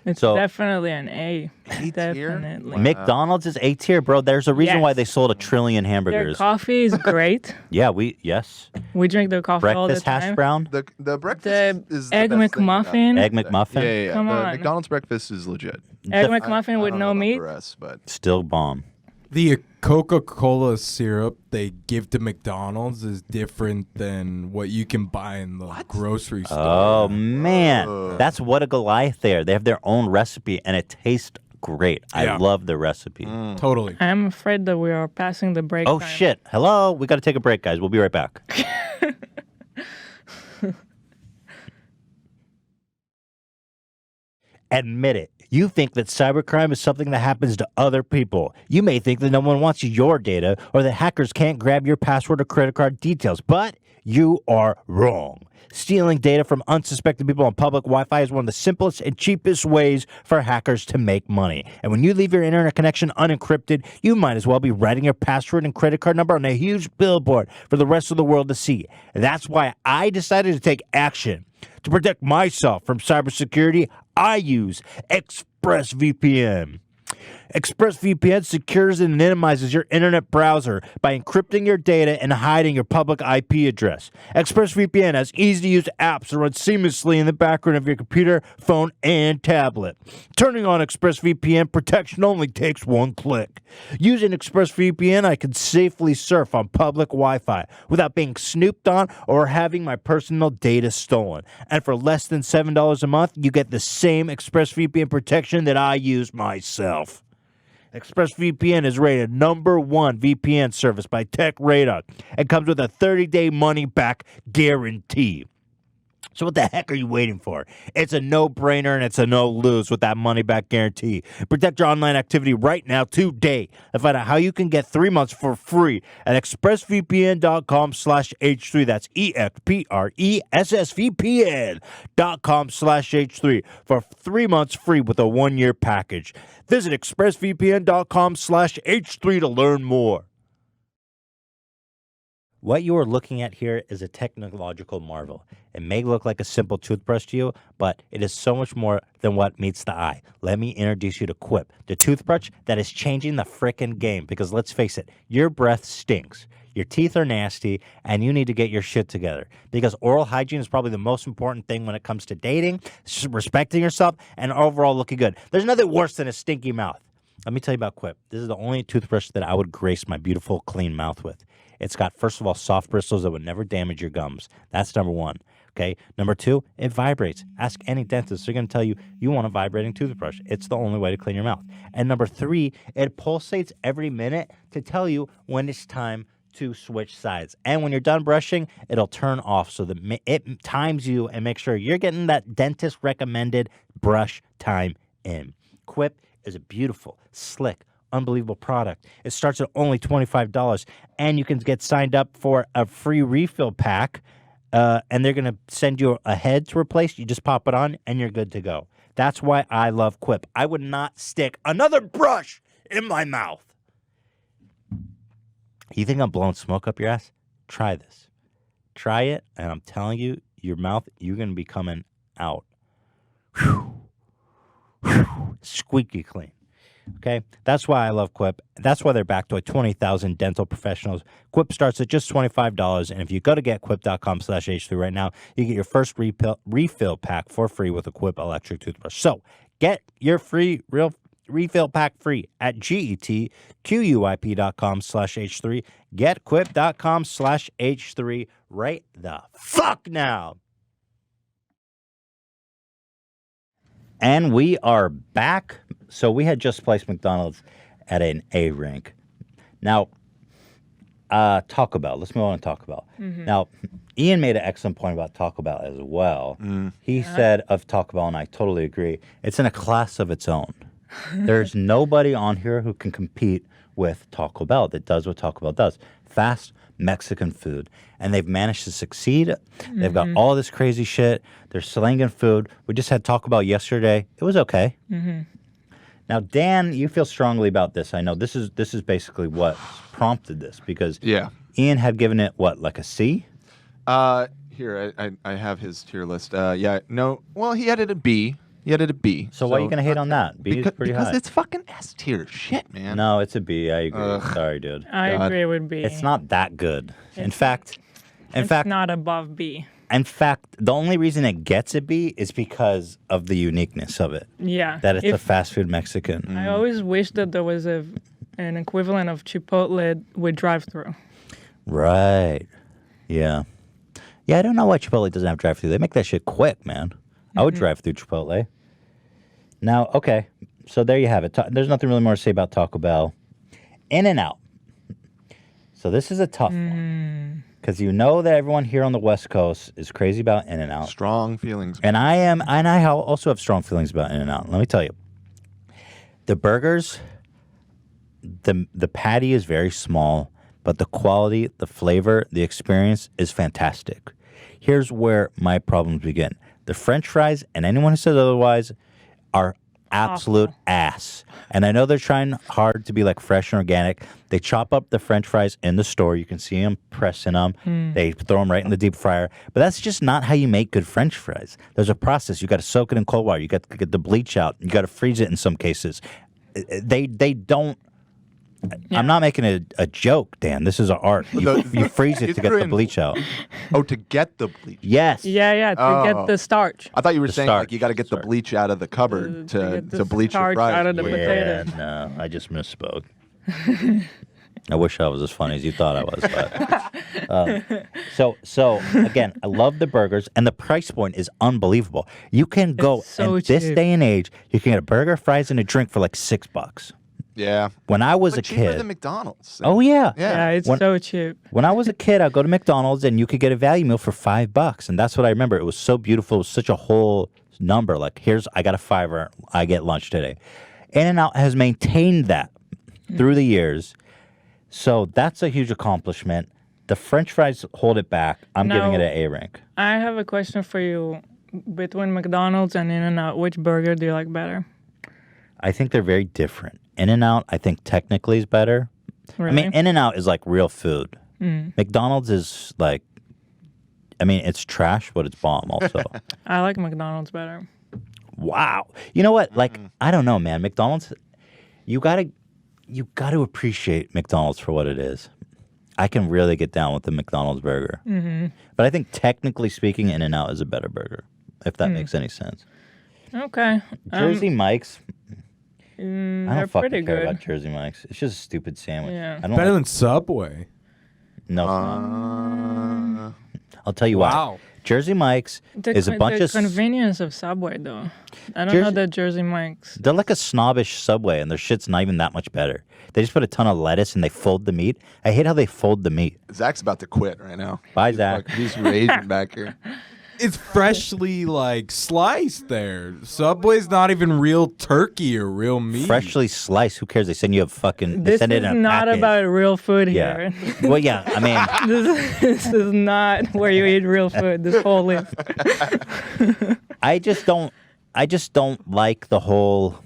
It's So- definitely an A. tier? Definitely. McDonald's is A tier, bro. There's a reason why Yes. they sold 1 trillion Their hamburgers. coffee is great. Yeah, yes. We drink their coffee all the Breakfast time. hash brown, The breakfast The is the egg best thing about it. McMuffin. egg McMuffin, Yeah. Come The on. McDonald's breakfast is legit. Egg The- McMuffin I with don't no know about meat. the rest, but still bomb. The Coca-Cola syrup they give to McDonald's is different than what you can buy in the grocery store. Oh man, that's what a Goliath there. They have their own recipe, and it tastes great. I Yeah. love the recipe. Totally. I'm afraid that we are passing the break Oh time. shit! Hello, we got to take a break, guys. We'll be right back. Admit it. You think that cybercrime is something that happens to other people. You may think that no one wants your data or that hackers can't grab your password or credit card details, but you are wrong. Stealing data from unsuspecting people on public Wi-Fi is one of the simplest and cheapest ways for hackers to make money. And when you leave your internet connection unencrypted, you might as well be writing your password and credit card number on a huge billboard for the rest of the world to see. That's why I decided to take action. To protect myself from cybersecurity, I use ExpressVPN. ExpressVPN secures and minimizes your internet browser by encrypting your data and hiding your public IP address. ExpressVPN has easy-to-use apps that run seamlessly in the background of your computer, phone, and tablet. Turning on ExpressVPN protection only takes one click. Using ExpressVPN, I can safely surf on public Wi-Fi without being snooped on or having my personal data stolen. And for less than $7 a month, you get the same ExpressVPN protection that I use myself. ExpressVPN is rated #1 VPN service by TechRadar and comes with a 30-day money-back guarantee. So what the heck are you waiting for? It's a no-brainer and it's a no-lose with that money-back guarantee. Protect your online activity right now today and find out how you can get 3 months for free at expressvpn.com/H3. That's EXPRESSVPN.com/H3 for 3 months free with a 1-year package. Visit expressvpn.com/H3 to learn more. What you are looking at here is a technological marvel. It may look like a simple toothbrush to you, but it is so much more than what meets the eye. Let me introduce you to Quip, the toothbrush that is changing the frickin' game. Because let's face it, your breath stinks, your teeth are nasty, and you need to get your shit together. Because oral hygiene is probably the most important thing when it comes to dating, respecting yourself, and overall looking good. There's nothing worse than a stinky mouth. Let me tell you about Quip. This is the only toothbrush that I would grace my beautiful, clean mouth with. It's got, first of all, soft bristles that would never damage your gums. That's number one. Okay. Number two, it vibrates. Ask any dentist. They're going to tell you, you want a vibrating toothbrush. It's the only way to clean your mouth. And number three, it pulsates every minute to tell you when it's time to switch sides. And when you're done brushing, it'll turn off so that it times you and makes sure you're getting that dentist recommended brush time in. Quip is a beautiful, slick, unbelievable product. It starts at only $25, and you can get signed up for a free refill pack, and they're going to send you a head to replace. You just pop it on, and you're good to go. That's why I love Quip. I would not stick another brush in my mouth. You think I'm blowing smoke up your ass? Try this. Try it, and I'm telling you, your mouth, you're going to be coming out. Whew. Whew. Squeaky clean. Okay, that's why I love Quip. That's why they're backed by 20,000 dental professionals. Quip starts at just $25, and if you go to getquip.com/H3 right now, you get your first refill pack for free with a Quip electric toothbrush. So get your free refill pack free at getquip.com/H3. Getquip.com/H3 right the fuck now. And we are back. So we had just placed McDonald's at an A rank. Now, Taco Bell. Let's move on to Taco Bell. Mm-hmm. Now, Ian made an excellent point about Taco Bell as well. He said of Taco Bell, and I totally agree, it's in a class of its own. There's nobody on here who can compete with Taco Bell that does what Taco Bell does. Fast Mexican food. And they've managed to succeed. They've got all this crazy shit. They're slinging food. We just had Taco Bell yesterday. It was okay. Mm-hmm. Now, Dan, you feel strongly about this. I know this is basically what prompted this because Ian had given it, what, like a C? Here, I have his tier list. He had it a B. So why are you going to hate on that? B is pretty high. Because it's fucking S tier shit, man. No, it's a B. I agree. Sorry, dude. I agree with B. It's not that good. In fact, it's not above B. In fact, the only reason it gets a B is because of the uniqueness of it. Yeah. That it's a fast food Mexican. I always wish that there was an equivalent of Chipotle with drive-thru. Right. Yeah. Yeah, I don't know why Chipotle doesn't have drive-thru. They make that shit quick, man. I would drive through Chipotle. Now, okay, so there you have it. There's nothing really more to say about Taco Bell. In-N-Out. So this is a tough one. Because you know that everyone here on the West Coast is crazy about In-N-Out. Strong feelings. And I also have strong feelings about In-N-Out. Let me tell you. The burgers, the patty is very small, but the quality, the flavor, the experience is fantastic. Here's where my problems begin. The French fries, and anyone who says otherwise, are absolute ass. And I know they're trying hard to be like fresh and organic. They chop up the French fries in the store. You can see them pressing them. They throw them right in the deep fryer. But that's just not how you make good French fries. There's a process. You got to soak it in cold water. You got to get the bleach out. You got to freeze it in some cases. They don't. Yeah. I'm not making a joke, Dan. This is an art. You freeze it to get the bleach out. Oh, to get the bleach. Yes. Yeah, to get the starch. I thought you were saying like you got to get the bleach out of the cupboard to bleach your fries. Out of the potato. No, I just misspoke. I wish I was as funny as you thought I was. But so again, I love the burgers, and the price point is unbelievable. You can go in this day and age. You can get a burger, fries, and a drink for like $6. Yeah. When I was a cheaper kid, than McDonald's. Oh yeah. Yeah, it's so cheap. When I was a kid, I'd go to McDonald's and you could get a value meal for $5, and that's what I remember. It was so beautiful. It was such a whole number. Like, I got a $5, I get lunch today. In-N-Out has maintained that through the years, so that's a huge accomplishment. The French fries hold it back. I'm giving it an A rank. I have a question for you. Between McDonald's and In-N-Out, which burger do you like better? I think they're very different. In-N-Out, I think technically is better. Really? I mean, In-N-Out is like real food. McDonald's is like, I mean, it's trash, but it's bomb also. I like McDonald's better. Wow. You know what? Like, I don't know, man. McDonald's, you gotta appreciate McDonald's for what it is. I can really get down with the McDonald's burger. But I think technically speaking, In-N-Out is a better burger, if that makes any sense. Okay. Jersey Mike's. I don't fucking care good. about Jersey Mike's. It's just a stupid sandwich. Yeah. I don't Better than Subway. No, it's not. I'll tell you why. Jersey Mike's is a bunch of convenience of Subway, though. I don't know that Jersey Mike's. They're like a snobbish Subway, and their shit's not even that much better. They just put a ton of lettuce and they fold the meat. I hate how they fold the meat. Zach's about to quit right now. Bye, Zach. He's raging back here. It's freshly sliced there. Subway's not even real turkey or real meat. Freshly sliced. Who cares? They send you a fucking. This send is it in a not package. about real food here. Yeah. Well, yeah. I mean, this is not where you eat real food. This whole list. I just don't like the whole.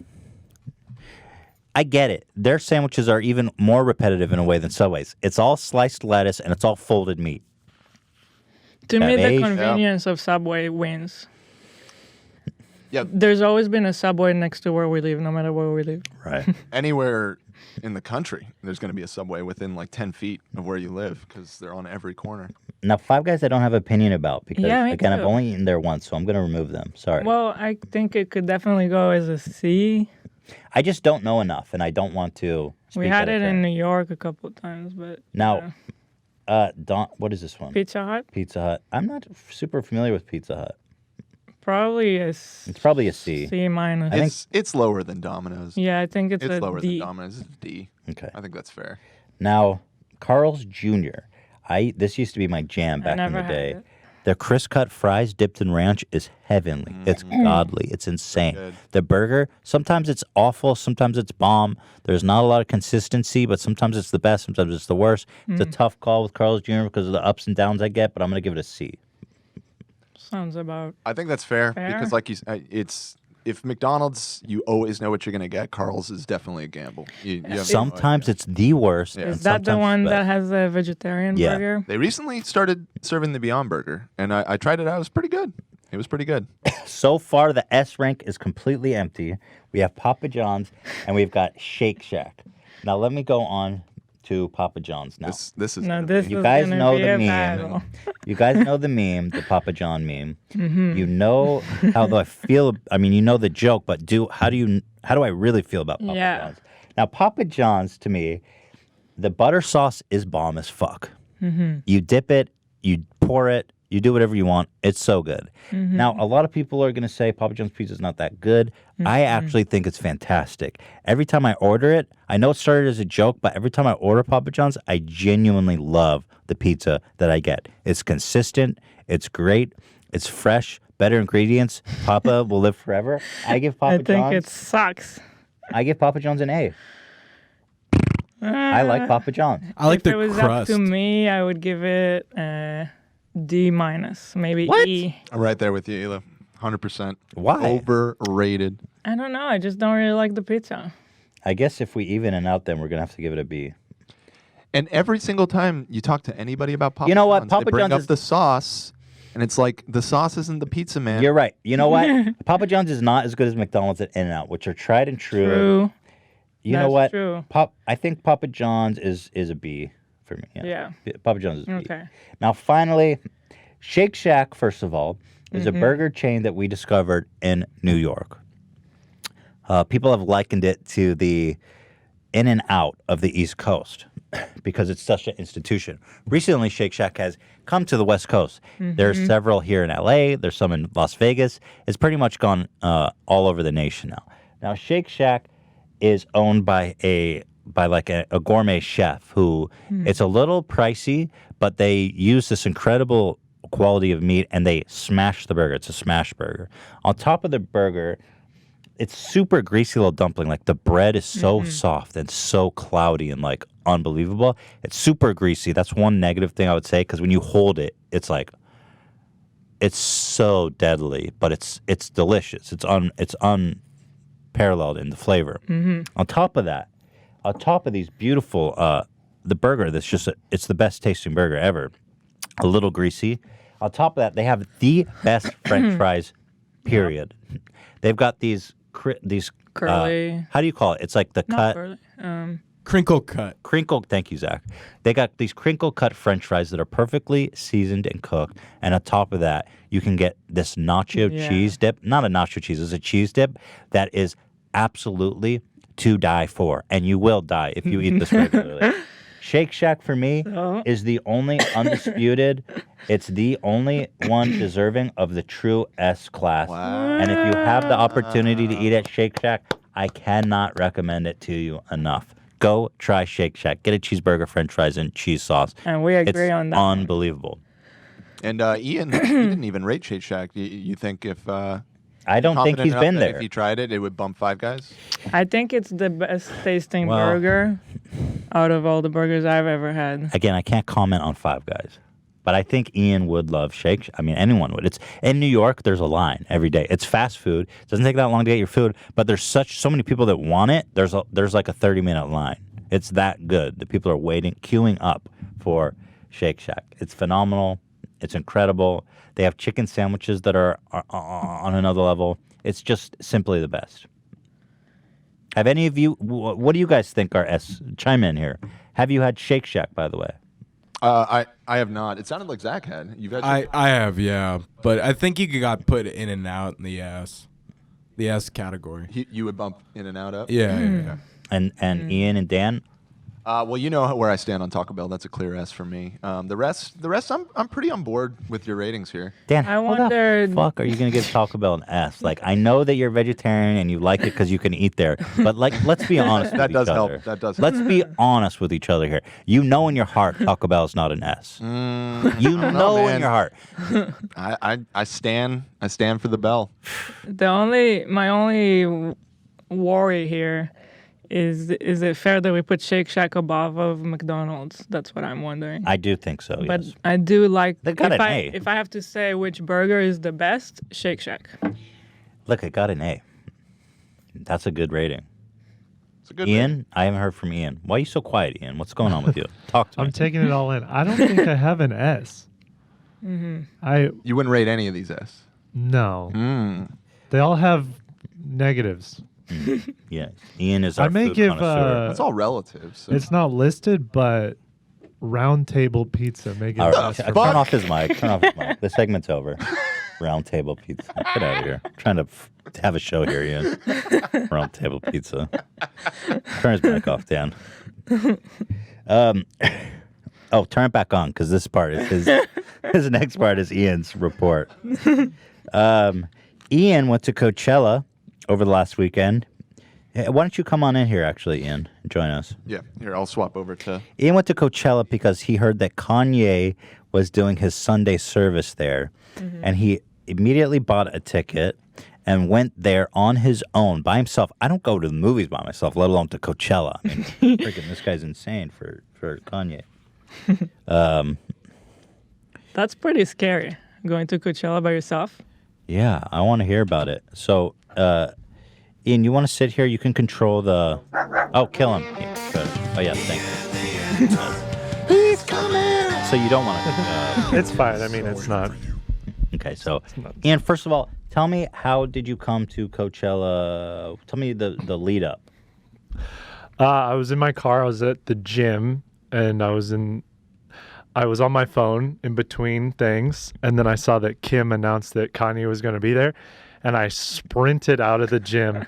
I get it. Their sandwiches are even more repetitive in a way than Subway's. It's all sliced lettuce and it's all folded meat. To me, the convenience of Subway wins. Yeah. There's always been a Subway next to where we live, no matter where we live. Right. Anywhere in the country, there's going to be a Subway within like 10 feet of where you live because they're on every corner. Now, Five Guys I don't have an opinion about because, me again, too. I've only eaten there once, so I'm going to remove them. Sorry. Well, I think it could definitely go as a C. I just don't know enough, and I don't want to speak We had out of it in turn. New York a couple of times, but... Now, what is this one? Pizza Hut? Pizza Hut. I'm not super familiar with Pizza Hut. Probably It's probably a C. C minus. It's lower than Domino's. Yeah, I think it's a lower D. than Domino's. It's a D. Okay. I think that's fair. Now, Carl's Jr. This used to be my jam back in the day. Had it. The crisp cut fries dipped in ranch is heavenly. It's godly. It's insane. Good. The burger, sometimes it's awful, sometimes it's bomb. There's not a lot of consistency, but sometimes it's the best, sometimes it's the worst. It's a tough call with Carl's Jr. because of the ups and downs I get, but I'm going to give it a C. Sounds about... I think that's fair because, like if McDonald's, you always know what you're going to get. Carl's is definitely a gamble. You have Sometimes it's the worst. Yeah. Is that the one that has a vegetarian Yeah. burger? They recently started serving the Beyond Burger, and I tried it out. It was pretty good. It was pretty good. So far, the S rank is completely empty. We have Papa John's, and we've got Shake Shack. Now, let me go on to Papa John's now. This is No, this You is guys gonna know be the a meme. battle. You guys know the meme, the Papa John meme. You know how I feel. I mean, you know the joke, but how do I really feel about Papa John's? Now, Papa John's to me, the butter sauce is bomb as fuck. You dip it, you pour it, you do whatever you want. It's so good. Now, a lot of people are going to say Papa John's pizza is not that good. I actually think it's fantastic. Every time I order it, I know it started as a joke, but every time I order Papa John's, I genuinely love the pizza that I get. It's consistent. It's great. It's fresh. Better ingredients. Papa will live forever. I give Papa I think John's. it sucks. I give Papa John's an A. I like Papa John's. I like if the it was crust. up to me, I would give it D minus, maybe What? E. I'm right there with you, Ela. 100%. Why? Overrated. I don't know. I just don't really like the pizza. I guess if we even it out, then we're gonna have to give it a B. And every single time you talk to anybody about Papa You know what? John's, Papa they bring John's up is- the sauce, and it's like, the sauce isn't the pizza, man. You're right. You know what? Papa John's is not as good as McDonald's and In-N-Out, which are tried and true. True. You know That's what? true. I think Papa John's is a B for me. Yeah. Papa John's is a B. Okay. Now, finally, Shake Shack, first of all, is Mm-hmm. a burger chain that we discovered in New York. People have likened it to the In-N-Out of the East Coast because it's such an institution. Recently, Shake Shack has come to the West Coast. There's several here in LA. There's some in Las Vegas. It's pretty much gone all over the nation now. Now, Shake Shack is owned by a gourmet chef who it's a little pricey, but they use this incredible quality of meat and they smash the burger. It's a smash burger. On top of the burger, it's super greasy little dumpling. Like the bread is so soft and so cloudy and like unbelievable. It's super greasy. That's one negative thing I would say because when you hold it, it's like it's so deadly, but it's delicious. It's unparalleled in the flavor. On top of that, on top of these beautiful the burger that's just it's the best tasting burger ever. A little greasy. On top of that, they have the best French fries. Period. They've got these Curly. how do you call it? It's like the Not cut curly. Crinkle cut. crinkle. Thank you, Zach. They got these crinkle cut French fries that are perfectly seasoned and cooked. And on top of that, you can get this nacho Yeah. cheese dip. Not a nacho cheese. It's a cheese dip that is absolutely to die for, and you will die if you eat this regularly. Shake Shack for me is the only undisputed. It's the only one deserving of the true S class. Wow. And if you have the opportunity to eat at Shake Shack, I cannot recommend it to you enough. Go try Shake Shack. Get a cheeseburger, French fries, and cheese sauce. And we agree It's on that. unbelievable. And Ian, you didn't even rate Shake Shack. You think if I don't think confident he's enough been that there. if he tried it, it would bump Five Guys? I think it's the best tasting Well- burger out of all the burgers I've ever had. Again, I can't comment on Five Guys, but I think Ian would love Shake Shack. I mean, anyone would. It's in New York. There's a line every day. It's fast food. It doesn't take that long to get your food, but there's so many people that want it. There's like a 30-minute line. It's that good. The people are queuing up for Shake Shack. It's phenomenal. It's incredible. They have chicken sandwiches that are on another level. It's just simply the best. Have any of you? What do you guys think are S? Chime in here. Have you had Shake Shack, by the way? I have not. It sounded like Zach had. You've had. I have, yeah. But I think you got put in and out in the S category. You would bump in and out up. Yeah, yeah. And Ian and Dan? Well, you know where I stand on Taco Bell. That's a clear S for me. The rest, I'm pretty on board with your ratings here. Dan, I how the wondered- fuck are you gonna give Taco Bell an S? Like, I know that you're vegetarian and you like it because you can eat there, but like, let's be honest with That each does help. other. That does help. Let's be honest with each other here. You know in your heart Taco Bell is not an S. You know, know in man. your heart. I stand for the bell. My only worry here is it fair that we put Shake Shack above of McDonald's? That's what I'm wondering. I do think so. But Yes. I do like They got if an I A. if I have to say which burger is the best, Shake Shack. Look, it got an A. That's a good rating. It's a good Ian, I haven't heard from Ian. Why are you so quiet, Ian? What's going on with you? Talk to me. I'm taking it all in. I don't think I have an S. You wouldn't rate any of these S. No. They all have negatives. Yes, Ian is our I may food give. connoisseur. It's all relative. So. It's not listed, but Round Table Pizza may get All an right, S turn for fuck? off his mic. Turn off his mic. The segment's over. Round Table Pizza. Get out of here. I'm trying to have a show here, Ian. Round Table Pizza. Turn his mic off, Dan. Turn it back on because this part is his. His next part is Ian's report. Ian went to Coachella over the last weekend. Hey, why don't you come on in here, actually, Ian, and join us? Yeah. Here, I'll swap over to. Ian went to Coachella because he heard that Kanye was doing his Sunday service there, and he immediately bought a ticket. and went there on his own by himself. I don't go to the movies by myself, let alone to Coachella. I mean, freaking this guy's insane for Kanye. That's pretty scary. Going to Coachella by yourself. Yeah, I want to hear about it. So, Ian, you want to sit here? You can control the. Oh, kill him. Yeah, good. Oh yeah, thank you. He's coming. So you don't want to. It's fine. I mean, it's not. Okay, so Ian, first of all, tell me, how did you come to Coachella? Tell me the lead up. I was in my car. I was at the gym, and I was on my phone in between things, and then I saw that Kim announced that Kanye was going to be there, and I sprinted out of the gym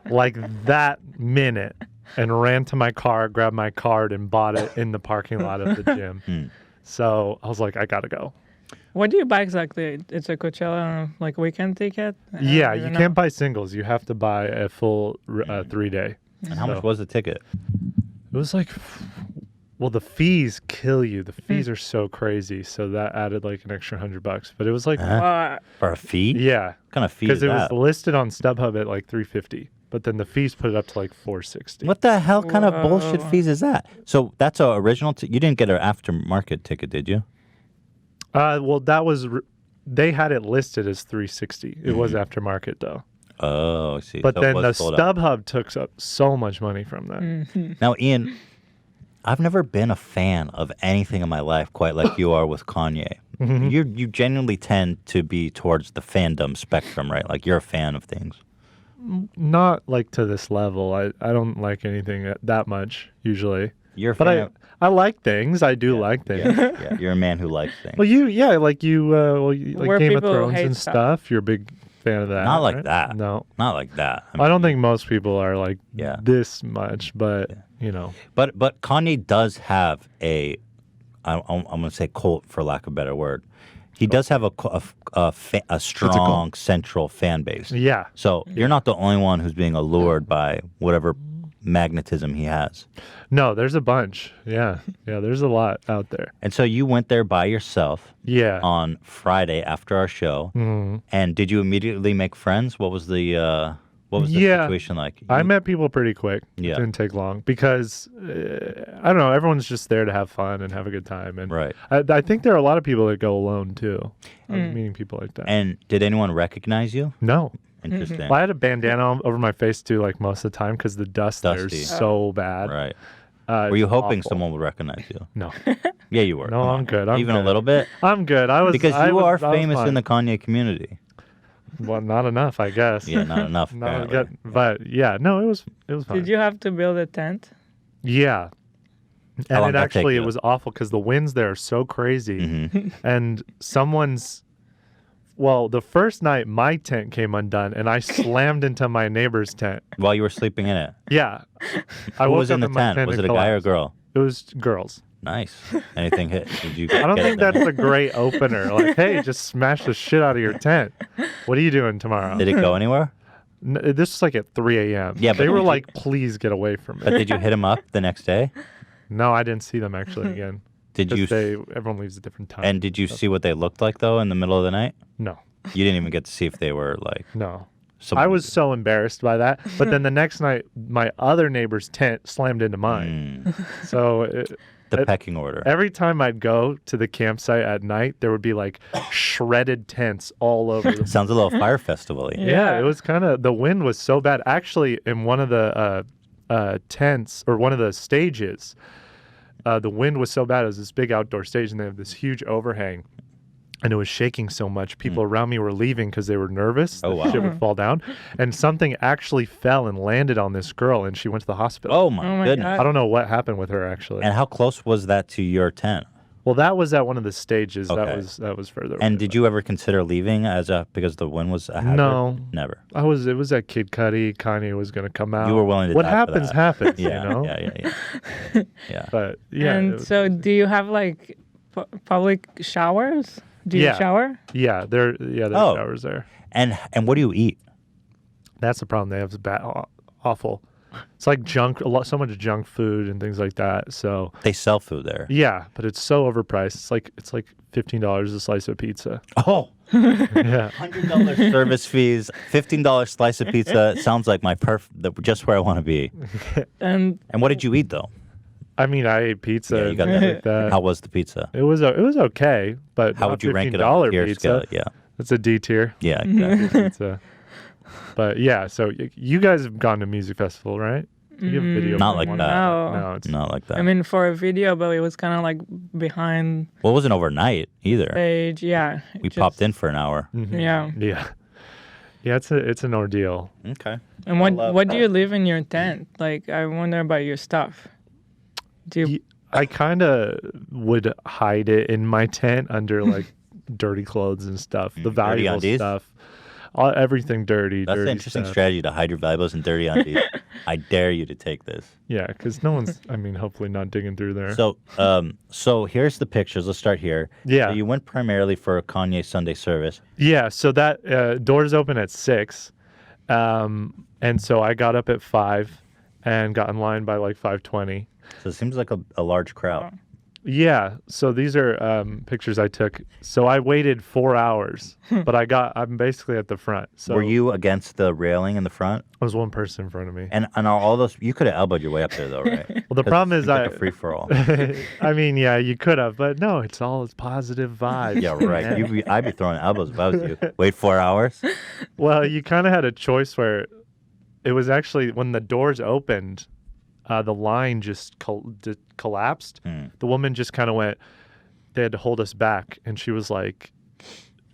like that minute and ran to my car, grabbed my card, and bought it in the parking lot of the gym. So I was like, I got to go. What do you buy exactly? It's a Coachella like weekend ticket? Yeah, you can't buy singles. You have to buy a full 3-day. And how much was the ticket? It was like, well, the fees kill you. The fees are so crazy. So that added like an extra $100. But it was like for a fee? Yeah. What kind of fee is Because it that? was listed on StubHub at like $350, but then the fees put it up to like $460. What the hell kind of bullshit fees is that? So that's a original. You didn't get an aftermarket ticket, did you? Well, that was they had it listed as $360. It was aftermarket though. Oh, I see. But So it then was the sold out. StubHub took up so much money from that. Now, Ian, I've never been a fan of anything in my life quite like you are with Kanye. You genuinely tend to be towards the fandom spectrum, right? Like you're a fan of things. Not like to this level. I don't like anything that much usually. You're a But fan I like things. I do like things. yeah, you're a man who likes things. Well, you like Game of people Thrones hate and stuff. stuff. You're a big fan of that. Not like right? that. No, Not like that. I don't think most people are like Yeah. this much, but you know. But Kanye does have I'm going to say cult for lack of a better word. He does have a strong central fan base. Yeah. So you're not the only one who's being allured by whatever magnetism he has. No, there's a bunch. Yeah, there's a lot out there. And so you went there by yourself Yeah. on Friday after our show. And did you immediately make friends? What was the situation like? I met people pretty quick. Yeah. It didn't take long because I don't know. Everyone's just there to have fun and have a good time. And Right. I think there are a lot of people that go alone too. I'm meeting people like that. And did anyone recognize you? No. Interesting. Well, I had a bandana over my face too, like most of the time, because the dust there Dusty. is so bad. Right. It's Were you hoping awful. someone would recognize you? No. Yeah, you were. No, Come I'm on. good. I'm Even good. a little bit? I'm good. Because I you was- are I was famous in fine. the Kanye community. Well, not enough, I guess. Yeah, not enough. Not apparently. good. But yeah, no, it was fine. Did you have to build a tent? Yeah. How long And did that take it you? was awful because the winds there are so crazy. Mm-hmm. And the first night my tent came undone and I slammed into my neighbor's tent. While you were sleeping in it. Yeah. I Who woke was in up the and my tent? Was it had a guy or a collapsed. girl? It was girls. Nice. Anything hit? Did you? I don't get think it? that's a great opener. Like, hey, just smash the shit out of your tent. What are you doing tomorrow? Did it go anywhere? This was like at 3 a.m. Yeah, but they were did you- like, please get away from But me. did you hit him up the next day? No, I didn't see them actually again. Did you? 'Cause everyone leaves at different times. And did you see what they looked like though in the middle of the night? No, You didn't even get to see if they were like. no. Some, I was so embarrassed by that. But then the next night, my other neighbor's tent slammed into mine. So the pecking order. every time I'd go to the campsite at night, there would be like shredded tents all over the Sounds a little fire festival-y. Yeah, it was kind of, the wind was so bad. Actually, in one of the tents or one of the stages, the wind was so bad. It was this big outdoor stage and they have this huge overhang. And it was shaking so much. People around me were leaving because they were nervous. Oh, that wow. shit would fall down. And something actually fell and landed on this girl, and she went to the hospital. Oh my goodness! God. I don't know what happened with her actually. And how close was that to your tent? Well, that was at one of the stages. Okay. That was further. And away, did but- you ever consider leaving because the wind was a hazard? No. Never. It was at Kid Cudi. Kanye was going to come out. You were willing to What die for happens, that. happens. Yeah, You know. yeah. Yeah. But yeah. it And was- so, do you have like public showers? Do you Yeah. shower? Yeah, there's showers there. And what do you eat? That's the problem. They have awful. It's like junk, so much junk food and things like that. So They sell food there. yeah, but it's so overpriced. It's like $15 a slice of pizza. Oh, Yeah. $100 service fees, $15 slice of pizza. Sounds like just where I want to be. And And what did you eat though? I mean, I ate pizza. Yeah, you and got things that. like that. How was the pizza? It was okay, but How not would you rank it on $15 the tier pizza. scale? Yeah, It's a D tier yeah, exactly. pizza. But yeah, so you guys have gone to music festival, right? You have video. Not from like one- that. No. it's Not like that. I mean, for a video, but it was kind of like behind well, it wasn't overnight either. stage. Yeah. We popped in for an hour. Yeah. yeah, it's an ordeal. Okay. And what do you leave in your tent? Like, I wonder about your stuff. Do you? I kind of would hide it in my tent under like dirty clothes and stuff, the valuable undies? stuff, everything dirty. That's an dirty interesting stuff. strategy to hide your valuables in dirty undies. I dare you to take this. Yeah, because no one's. I mean, hopefully not digging through there. So here's the pictures. Let's start here. Yeah. So you went primarily for a Kanye Sunday service. Yeah, so that doors open at 6, and so I got up at 5 and got in line by like 5:20. So it seems like a large crowd. Yeah, so these are pictures I took. So I waited 4 hours, but I'm basically at the front. So Were you against the railing in the front? there was one person in front of me. And all those, you could have elbowed your way up there though, right? Well, the problem is like a free for all. I mean, yeah, you could have, but no, it's positive vibes. Yeah, right. I'd be throwing elbows if I was you. Wait 4 hours. Well, you kind of had a choice where it was actually when the doors opened, the line just collapsed. The woman just kind of went, they had to hold us back. And she was like,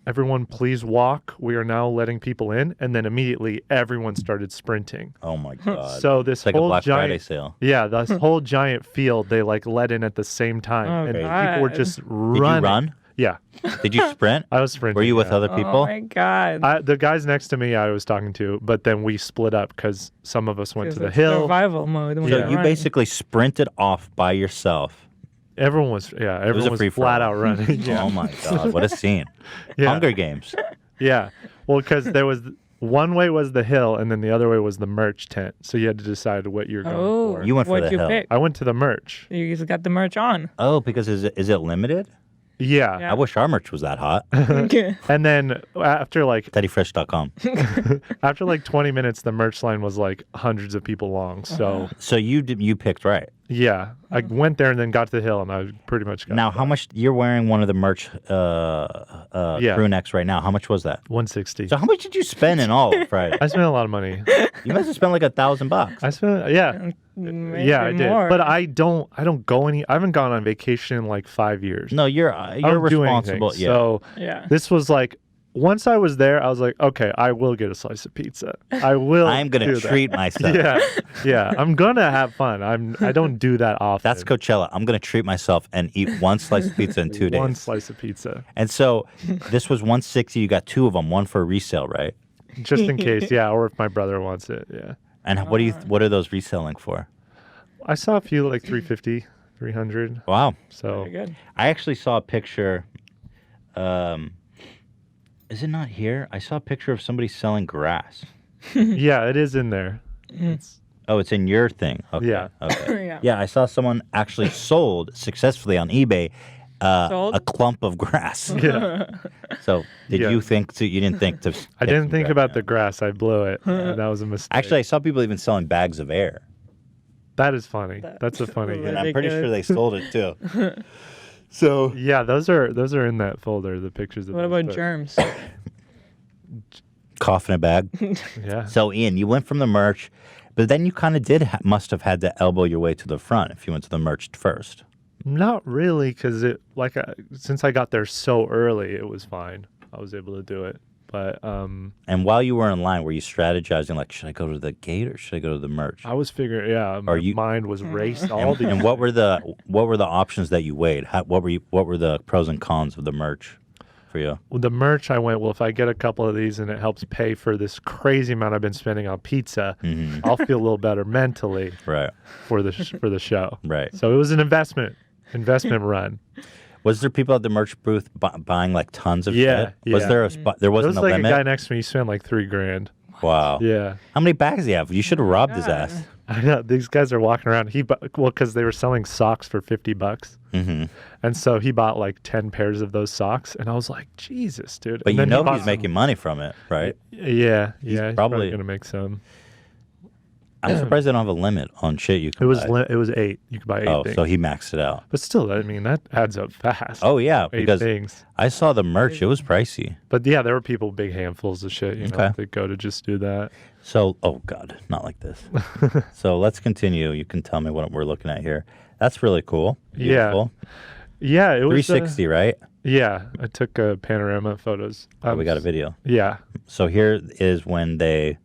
everyone, please walk. We are now letting people in. And then immediately everyone started sprinting. Oh my god. So this it's like a whole Black Friday giant, sale. yeah, this whole giant field, they like let in at the same time. Oh, and God. people were just Did running. you run? Yeah. Did you sprint? I was sprinting. Were you with yeah. other people? Oh my God. The guys next to me I was talking to, but then we split up because some of us went to the It's hill. survival mode. when So you're you running. basically sprinted off by yourself. Everyone was free-for-all. flat out running. Yeah. Oh my god, what a scene. Yeah. Hunger Games. Yeah. Well, because there was one way was the hill and then the other way was the merch tent. So you had to decide what you're going Oh, for. You went for what'd the you hill. pick? I went to the merch. You just got the merch on. Oh, because is it limited? Yeah. Yeah. I wish our merch was that hot. And then after like TeddyFresh.com. after 20 minutes, the merch line was like hundreds of people long. So So you picked right. yeah, I went there and then got to the hill and I pretty much got Now, how much you're wearing one of the merch crew necks right now? How much was that? 160. So how much did you spend in all of Friday? I spent a lot of money. You must have spent like $1,000. I spent yeah. Maybe Yeah, I did. more. But I don't go I haven't gone on vacation in like 5 years. No, you're I don't do anything. responsible. Yeah. So Yeah. this was like once I was there, I was like, okay, I will get a slice of pizza. I will. I'm gonna do that. treat myself. Yeah. I'm gonna have fun. I don't do that often. That's Coachella. I'm gonna treat myself and eat one slice of pizza in 2 days. One slice of pizza, And so this was 160. You got two of them, one for resale, right? just in case. Yeah, or if my brother wants it. Yeah. And what are those reselling for? I saw a few like 350, 300. Wow. So Very good. I actually saw a picture. Is it not here? I saw a picture of somebody selling grass. yeah, it is in there. It's, Oh, it's in your thing. Okay. Yeah. Okay. Yeah. Yeah, I saw someone actually sold successfully on eBay Sold? a clump of grass. yeah. So did Yeah. you think to? You didn't think to? I get didn't some think grass? about the grass. I blew it. That was a mistake. Actually, I saw people even selling bags of air, that is funny. That's a funny. and game. I'm pretty sure they Ridiculous. sold it too. So Yeah, those are in that folder. The pictures. Of What those, about but- germs? cough in a bag. Yeah. So Ian, you went from the merch, but then you kind of must have had to elbow your way to the front if you went to the merch first. Not really, because since I got there so early, it was fine. I was able to do it. But And while you were in line, were you strategizing like, should I go to the gate or should I go to the merch? I was figuring, yeah, my mind was raced. All And, the and what were the options that you weighed? What were the pros and cons of the merch for you? With the merch, I went, well, if I get a couple of these and it helps pay for this crazy amount I've been spending on pizza, I'll feel a little better mentally Right. for the show. Right. So it was an investment run. Was there people at the merch booth buying like tons of Yeah, shit? Was yeah. there a spot? There There wasn't was a like limit. a guy next to me, he spent like $3,000. Wow. Yeah. How many bags do you have? You should have robbed his God. ass. I know these guys are walking around. Because they were selling socks for $50, Mm-hmm. and so he bought like 10 pairs of those socks, and I was like, Jesus, dude. But and you then he know bought he's making money from it, right? Yeah, he's probably- probably gonna make some. I'm surprised they don't have a limit on shit you can buy. It was 8. You could buy 8 Oh, things. so he maxed it out. But still, I mean, that adds up fast. Oh, yeah, 8 because things. I saw the merch. It was pricey. But yeah, there were people big handfuls of shit. You know, Okay. that go to just do that. So, oh, God, not like this. So let's continue. You can tell me what we're looking at here. That's really cool. Beautiful. Yeah, it was 360, right? Yeah, I took panorama photos. Oh, we got a video. Yeah. So here is when they.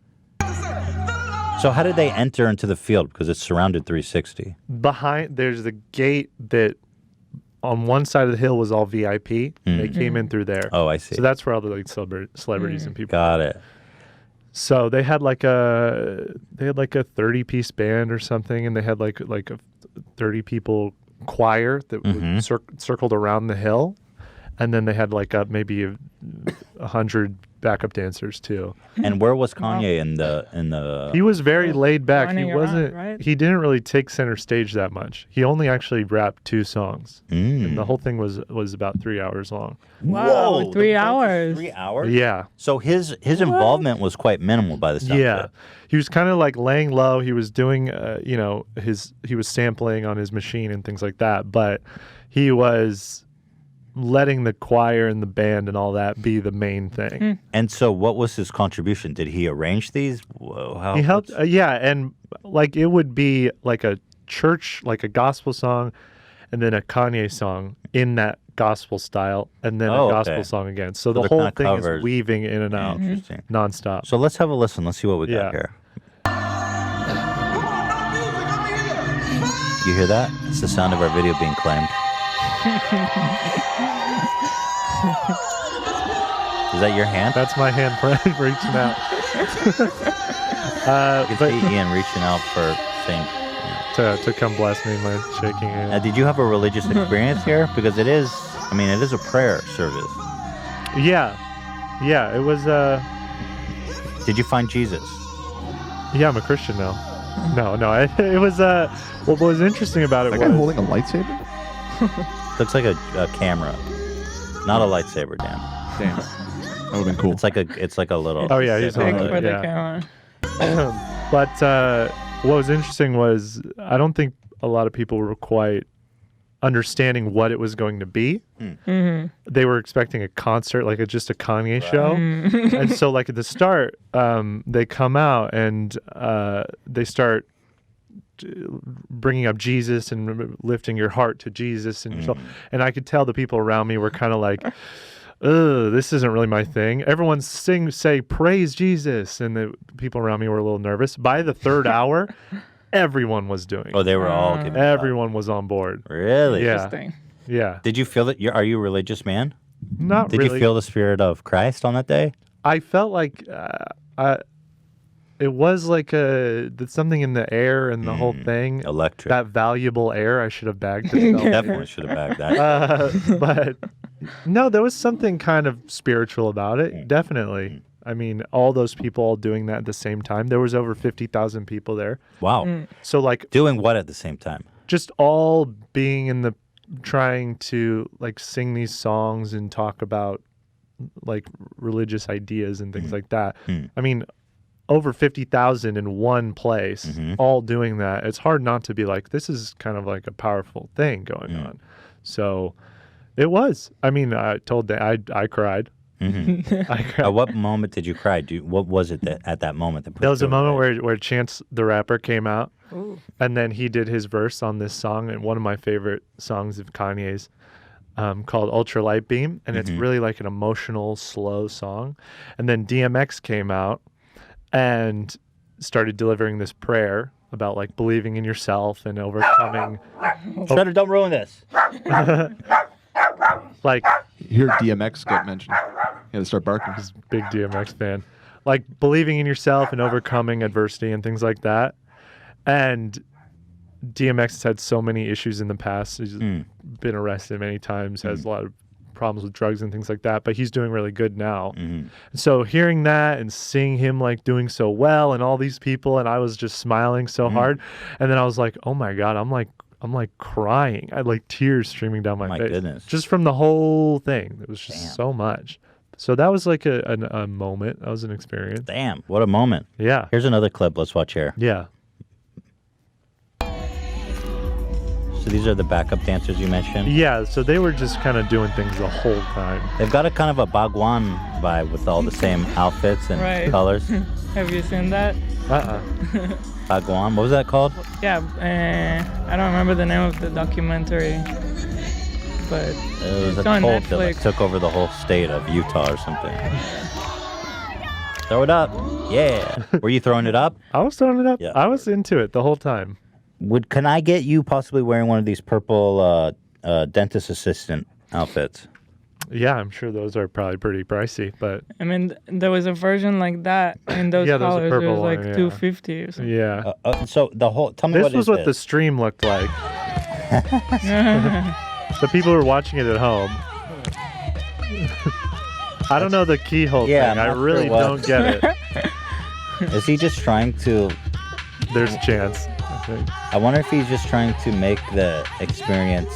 So how did they enter into the field? Because it's surrounded 360. There's the gate that on one side of the hill was all VIP. They came in through there. Oh, I see. So that's where all the like celebrities and people. Got it. So they had like a 30-piece band or something, and they had like a 30 people choir that would circled around the hill, and then they had like maybe 100 backup dancers too. And where was Kanye in the? He was very laid back. running He around, wasn't. right? He didn't really take center stage that much. He only actually rapped 2 songs, and the whole thing was about 3 hours long. Wow, Whoa, 3 the bunch is hours. 3 hours. Yeah. So his involvement was quite minimal by the sound. Yeah, of it. he was kind of like laying low. He was doing, he was sampling on his machine and things like that. But he was letting the choir and the band and all that be the main thing. And so, what was his contribution? Did he arrange these? How, He helped, and like it would be like a church, like a gospel song, and then a Kanye song in that gospel style, and then Oh, a gospel okay. song again. So they're the whole kinda thing covers. is weaving in and out, Interesting. nonstop. So let's have a listen. Let's see what we got Yeah. here. You hear that? It's the sound of our video being claimed. Is that your hand? That's my hand reaching out. You can see Ian reaching out for saying. to come bless me by shaking hand. Did you have a religious experience here? Because it is a prayer service. Yeah, it was. Did you find Jesus? Yeah, I'm a Christian now. No, it was. What was interesting about it That was guy holding a lightsaber? Looks like a camera, not a lightsaber. Damn. Damn. That would have been cool. It's like a little. Oh, yeah, he's Big on for the yeah. camera. But what was interesting was I don't think a lot of people were quite understanding what it was going to be. They were expecting a concert, like just a Kanye show. And so like at the start, they come out and they start bringing up Jesus and lifting your heart to Jesus. And so, and I could tell the people around me were kind of like, ugh, this isn't really my thing. Everyone say praise Jesus, and the people around me were a little nervous. By the third hour, everyone was doing it. Oh, they were all giving it up. Everyone was on board. Really? Yeah. Interesting. Yeah. Did you feel that? Are you a religious man? Not Did really. you feel the spirit of Christ on that day? I felt like it was like something in the air and the whole thing. Electric. That valuable air, I should have bagged it. Definitely should have bagged that. But no, there was something kind of spiritual about it. Definitely. I mean, all those people all doing that at the same time. There was over 50,000 people there. Wow. So like Doing what at the same time? just all being in the trying to like sing these songs and talk about like religious ideas and things like that. I mean, over 50,000 in one place, all doing that. It's hard not to be like, this is kind of like a powerful thing going on. So it was. I mean, I told Dan, I cried. I cried. At what moment did you cry? What was it that at that moment that? There was a moment where Chance the Rapper came out, and then he did his verse on this song, and one of my favorite songs of Kanye's, called Ultra Light Beam, and it's really like an emotional, slow song. And then DMX came out and started delivering this prayer about like believing in yourself and overcoming. Shredder, don't ruin this. Like, You hear DMX get mentioned. You had to start barking. he's a big DMX fan. Like believing in yourself and overcoming adversity and things like that. And DMX has had so many issues in the past. He's been arrested many times, has a lot of problems with drugs and things like that, but he's doing really good now. Mm-hmm. So hearing that and seeing him like doing so well and all these people, and I was just smiling so hard, and then I was like, oh my God, I'm like crying. I had like tears streaming down my face. Goodness. Just from the whole thing. It was just so much. So that was like a moment. That was an experience. Damn, what a moment. Yeah. Here's another clip. Let's watch here. Yeah. So these are the backup dancers you mentioned? Yeah, so they were just kind of doing things the whole time. They've got a kind of a Bhagwan vibe with all the same outfits and Right. colors. Have you seen that? Bhagwan, what was that called? Yeah, I don't remember the name of the documentary, but It was it's a on cult that like, Netflix. took over the whole state of Utah or something. Throw it up. Yeah. Were you throwing it up? I was throwing it up. Yeah. I was into it the whole time. Can I get you possibly wearing one of these purple dentist assistant outfits? Yeah, I'm sure those are probably pretty pricey, but I mean, there was a version like that in those Yeah, there's a colors. It purple was like one, yeah. $250 or something. yeah. So the whole tell me This what was is what the this? stream looked like. The people who were watching it at home. I don't know the keyhole Yeah, thing. I'm I not really sure what- don't get it. Is he just trying to? There's a chance, I think. I wonder if he's just trying to make the experience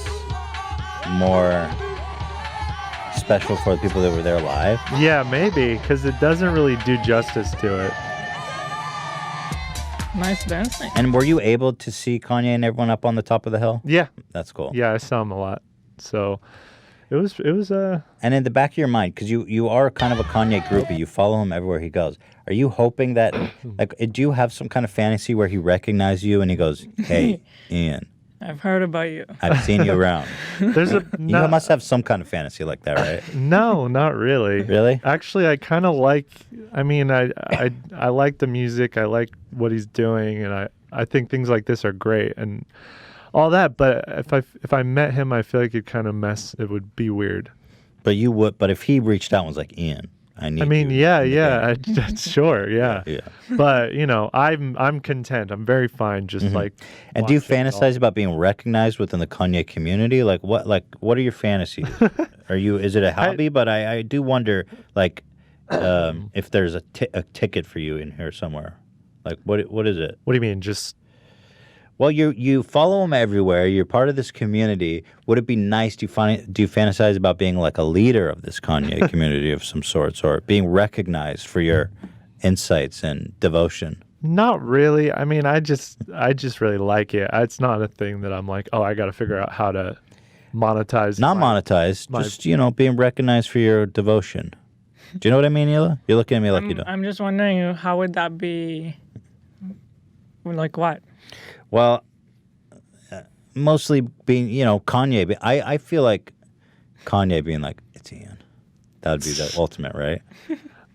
more special for the people that were there live. Yeah, maybe, because it doesn't really do justice to it. Nice dancing. And were you able to see Kanye and everyone up on the top of the hill? Yeah. That's cool. Yeah, I saw him a lot. So it was And in the back of your mind, because you are kind of a Kanye groupie, you follow him everywhere he goes. Are you hoping that, like, do you have some kind of fantasy where he recognizes you and he goes, "Hey, Ian, I've heard about you. I've seen you around." there's a You must have some kind of fantasy like that, right? No, not really. Really? Actually, I kind of like. I mean, I like the music. I like what he's doing, and I think things like this are great and all that. But if I met him, I feel like it kind of It would be weird. But you would. But if he reached out and was like, "Ian, I need." I mean, you yeah, in the yeah, band." sure, yeah. Yeah. But I'm content. I'm very fine. Just like. And do you watching it all. fantasize about being recognized within the Kanye community? Like what are your fantasies? Is it a hobby? But I do wonder, like, if there's a ticket for you in here somewhere. Like what is it? What do you mean? Just Well, you follow him everywhere. You're part of this community. Would it be nice? Do you fantasize about being like a leader of this Kanye community of some sorts, or being recognized for your insights and devotion? not really. I mean, I just really like it. It's not a thing that I'm like, oh, I got to figure out how to monetize. Not monetized, just being recognized for your devotion. Do you know what I mean, Hila? You're looking at me like you don't. I'm just wondering, how would that be? Like what? Well, mostly being, Kanye. I feel like Kanye being like, it's Ian. That would be the ultimate, right?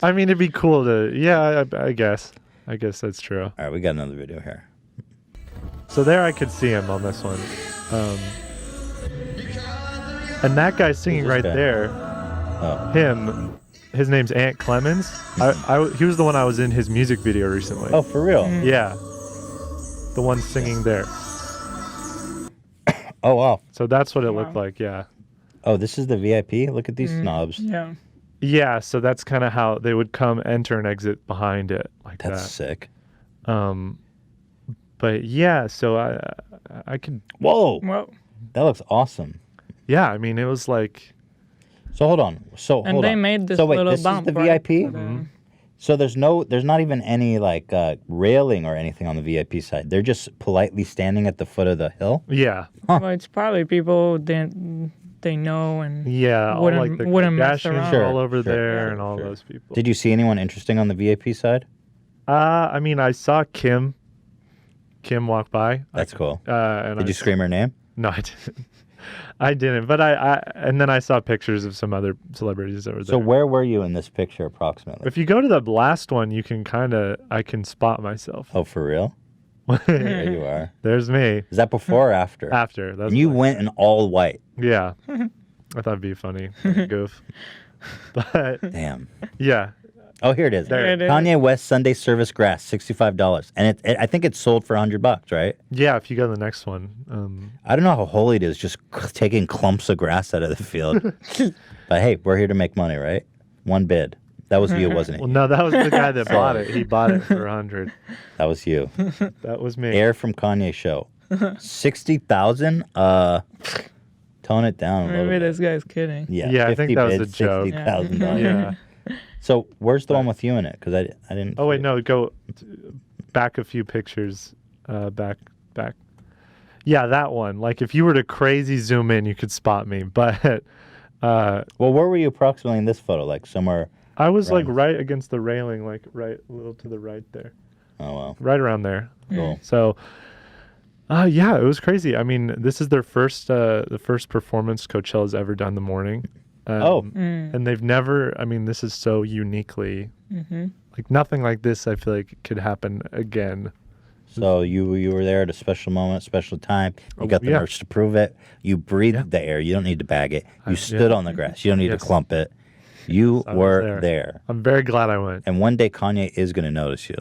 I mean, it'd be cool to, yeah, I guess. I guess that's true. All right, we got another video here. So there I could see him on this one. And that guy singing right guy? there, his name's Ant Clemens. He was the one I was in his music video recently. Oh, for real? Yeah. The one singing there. Oh, wow. So that's what it looked like, yeah. Oh, this is the VIP? Look at these snobs. Yeah. Yeah, so that's kind of how they would come, enter, and exit behind it like That's that. sick. But yeah, so I could. Whoa. Well, That looks awesome. Yeah, I mean, it was like. So hold on. and they made this wait, little this bump, is the right? VIP? So there's not even any like railing or anything on the VIP side. They're just politely standing at the foot of the hill. Yeah. Well, it's probably people they know and Yeah, all wouldn't like the mess Kardashians around. all over there and all those people. Did you see anyone interesting on the VIP side? I mean, I saw Kim walk by. That's cool. And Did you scream her name? No, I didn't. I didn't. But and then I saw pictures of some other celebrities that were there. So where were you in this picture approximately? If you go to the last one, you can I can spot myself. Oh, for real? There you are. There's me. Is that before or after? After. That's And you went in all white. Yeah. I thought it'd be funny. Goof. But Damn. yeah. Oh, here it is. There it is. Kanye West Sunday service grass, $65, and I think it's sold for $100, right? Yeah, if you go to the next one. I don't know how holy it is, just taking clumps of grass out of the field. But hey, we're here to make money, right? One bid. That was you, wasn't it? Well, no, that was the guy that bought it. He bought it for 100. That was you. That was me. Air from Kanye show. 60,000. Tone it down a little Maybe bit. this guy's kidding. Yeah, I think that was a bids, joke. $60,000. Yeah. So where's the one with you in it? Because I didn't. Oh wait, no, go back a few pictures. Back. Yeah, that one. Like if you were to crazy zoom in, you could spot me. But well, where were you approximately in this photo? Like somewhere. I was like right against the railing, like right a little to the right there. Oh wow. Right around there. Cool. So. Yeah, it was crazy. I mean, this is their the first performance Coachella's ever done in the morning. And they've never. I mean, this is so uniquely like nothing like this. I feel like could happen again. So you were there at a special moment, special time. You got the merch to prove it. You breathed the air. You don't need to bag it. You stood on the grass. You don't need to clump it. You were there. I'm very glad I went. And one day Kanye is going to notice you.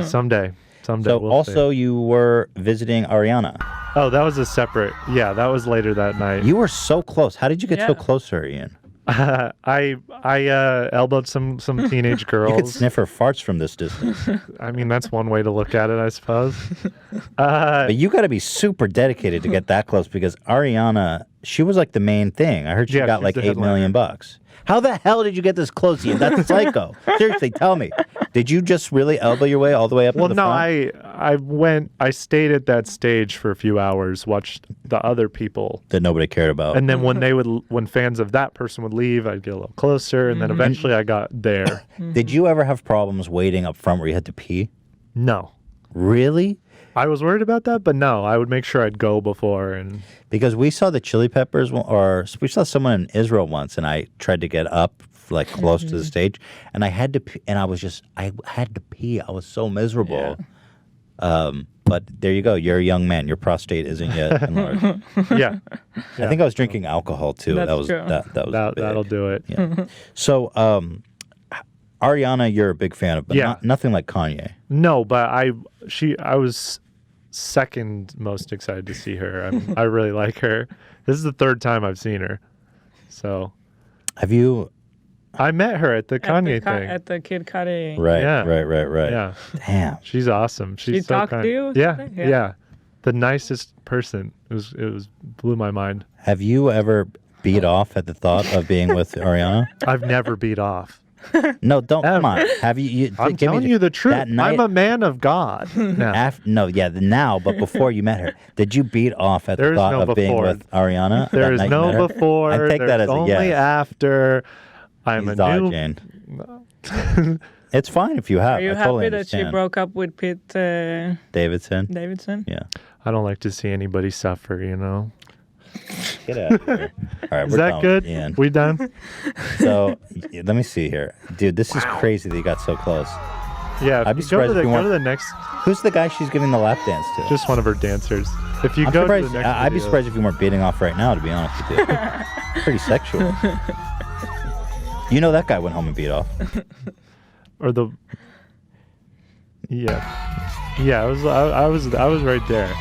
Someday. So we'll also see. you were visiting Ariana. Oh, that was a separate. Yeah, that was later that night. You were so close. How did you get so close to her, Ian? I elbowed some teenage girls. You could sniff her farts from this distance. I mean, that's one way to look at it, I suppose. But you got to be super dedicated to get that close because Ariana, she was like the main thing. I heard she got like $8 million. How the hell did you get this close, Ian? That's psycho. Seriously, tell me. Did you just really elbow your way all the way up to the front? I stayed at that stage for a few hours, watched the other people that nobody cared about. And then when fans of that person would leave, I'd get a little closer, and then eventually I got there. Did you ever have problems waiting up front where you had to pee? No. Really? I was worried about that, but no, I would make sure I'd go before. Because we saw the Chili Peppers, or we saw someone in Israel once, and I tried to get up like close to the stage, and I had to pee, and I had to pee. I was so miserable. But there you go. You're a young man. Your prostate isn't yet enlarged. Yeah. I think I was drinking alcohol too. That's that was true. that was big. That'll do it. Yeah. So Ariana, you're a big fan of, but nothing like Kanye. No, but I was second most excited to see her. I really like her. This is the third time I've seen her. So, have you? I met her at the Kanye thing. At the Kid Cudi. Right. Yeah. Right. Yeah. Damn. She's awesome. She's she so talked kind. to you? Yeah. The nicest person. It blew my mind. Have you ever beat off at the thought of being with Ariana? I've never beat off. No, don't. Come on. Have you? I'm telling you the truth. I'm a man of God. Now, but before you met her, did you beat off at the thought of being with Ariana? There is no before. I take that as only a yes. after. I'm He's a new. dodging. It's fine if you have. Are you I happy totally that she understand. broke up with Pete Davidson? Yeah. I don't like to see anybody suffer. Get out of here. All right, Is we're that done, good? Ian. We done? So let me see here, dude. This is crazy that you got so close. Yeah. I'd be go surprised to the, if you go weren't. to the next. Who's the guy she's giving the lap dance to? Just one of her dancers. If you I'm go surprised, to the next. I'd be video- surprised if you weren't beating off right now. To be honest with you, pretty sexual. You know that guy went home and beat off. Or the. Yeah. I was right there.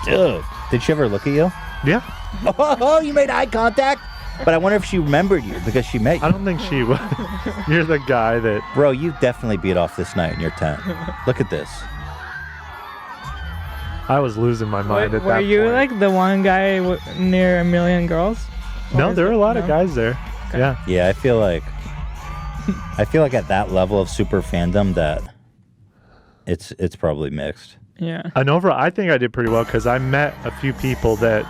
Dude, did she ever look at you? Yeah. Oh, you made eye contact? But I wonder if she remembered you because she met you. I don't think she was. You're the guy that. Bro, you definitely beat off this night in your tent. Look at this. I was losing my mind at that Were you point. like the one guy near a million girls? No, there were a lot of guys there. Okay. Yeah. Yeah, I feel like at that level of super fandom that it's probably mixed. Yeah. And overall, I think I did pretty well because I met a few people that.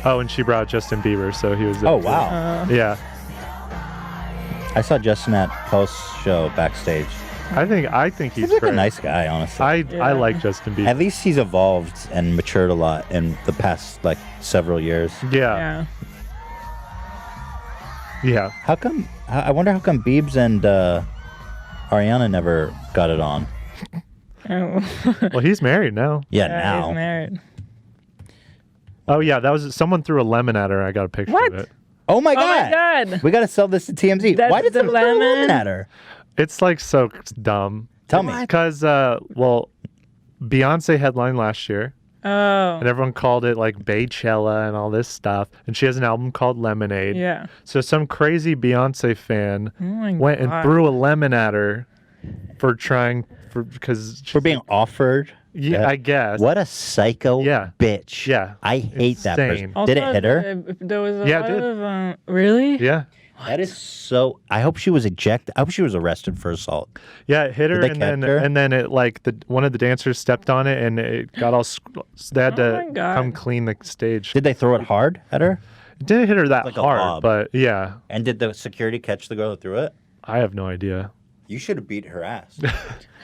Oh, and she brought Justin Bieber, so he was there. Oh, too. wow. Yeah. I saw Justin at post show backstage. I think he's He's like great. a nice guy, honestly. I like Justin Bieber. At least he's evolved and matured a lot in the past like several years. Yeah. Yeah. How come? I wonder how come Biebs and Ariana never got it on. Oh. Well, he's married now. Yeah, now. He's married. Oh yeah, that was someone threw a lemon at her. I got a picture of it. Oh my Oh my god! God. We got to sell this to TMZ. That's Why did the someone throw a lemon lemon? at her? It's like so dumb. Tell me. Because, well, Beyonce headlined last year. Oh. And everyone called it like Baychella and all this stuff. And she has an album called Lemonade. Yeah. So some crazy Beyonce fan went and God. threw a lemon at her for being offered. Yeah, that? I guess. What a psycho bitch. Yeah. I hate that Insane. person. Did it hit her? There was a Yeah, lot it did. of really. Yeah. That is so. I hope she was ejected. I hope she was arrested for assault. Yeah, it hit her, Did they and catch then her? and then it like one of the dancers stepped on it, and it got all. They had Oh my to God. come clean the stage. Did they throw it hard at her? It didn't hit her that Like a hard, lob. but yeah, And did the security catch the girl that threw it? I have no idea. You should have beat her ass.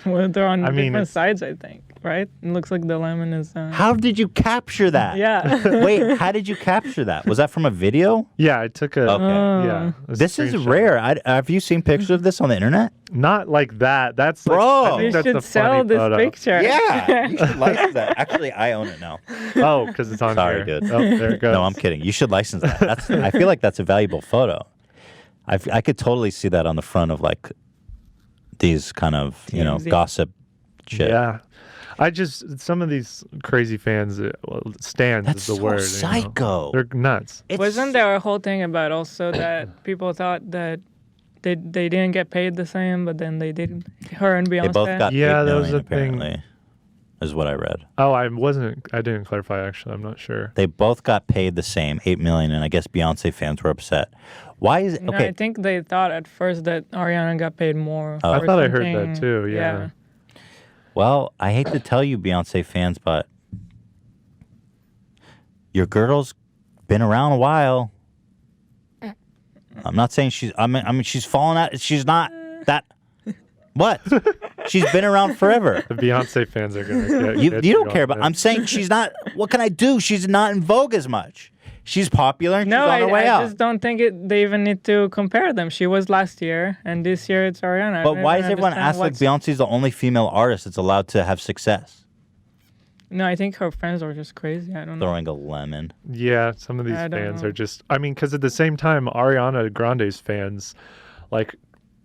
Well, they're on I mean, different sides, I think. Right? It looks like the lemon is. How did you capture that? Yeah. Wait, how did you capture that? Was that from a video? Yeah, I took a. Okay. Yeah, a This is screenshot. rare. Have you seen pictures of this on the internet? Not like that. That's like, Bro. I think You that's should a sell funny this photo. picture. Yeah, you should license that. Actually, I own it now. Oh, because it's on Sorry, here. dude. Oh, there it goes. No, I'm kidding. You should license that. I feel like that's a valuable photo. I could totally see that on the front of like these kind of TMZ. gossip shit. Yeah. Some of these crazy fans, stands That's is the so word. psycho. They're nuts. Wasn't there a whole thing about also that people thought that they didn't get paid the same, but then they did. Her and Beyonce. They both got Yeah, 8 that was million, a thing. apparently, is what I read. Oh, I didn't clarify, actually. I'm not sure. They both got paid the same, 8 million, and I guess Beyonce fans were upset. Why is it No, okay? I think they thought at first that Ariana got paid more. Oh. I or thought I heard that something. too, yeah. Well, I hate to tell you, Beyonce fans, but your girl's been around a while. I'm not saying she's. I mean, she's fallen out. She's not that. What? She's been around forever. The Beyonce fans are going to You don't care about. I'm saying she's not. What can I do? She's not in vogue as much. She's popular and No, she's on her way I out. just don't think they even need to compare them. She was last year, and this year it's Ariana. But why does everyone act like Beyonce's the only female artist that's allowed to have success? No, I think her friends are just crazy. I don't know. Throwing a lemon. Yeah, some of these I don't fans know. are just. I mean, because at the same time, Ariana Grande's fans, like,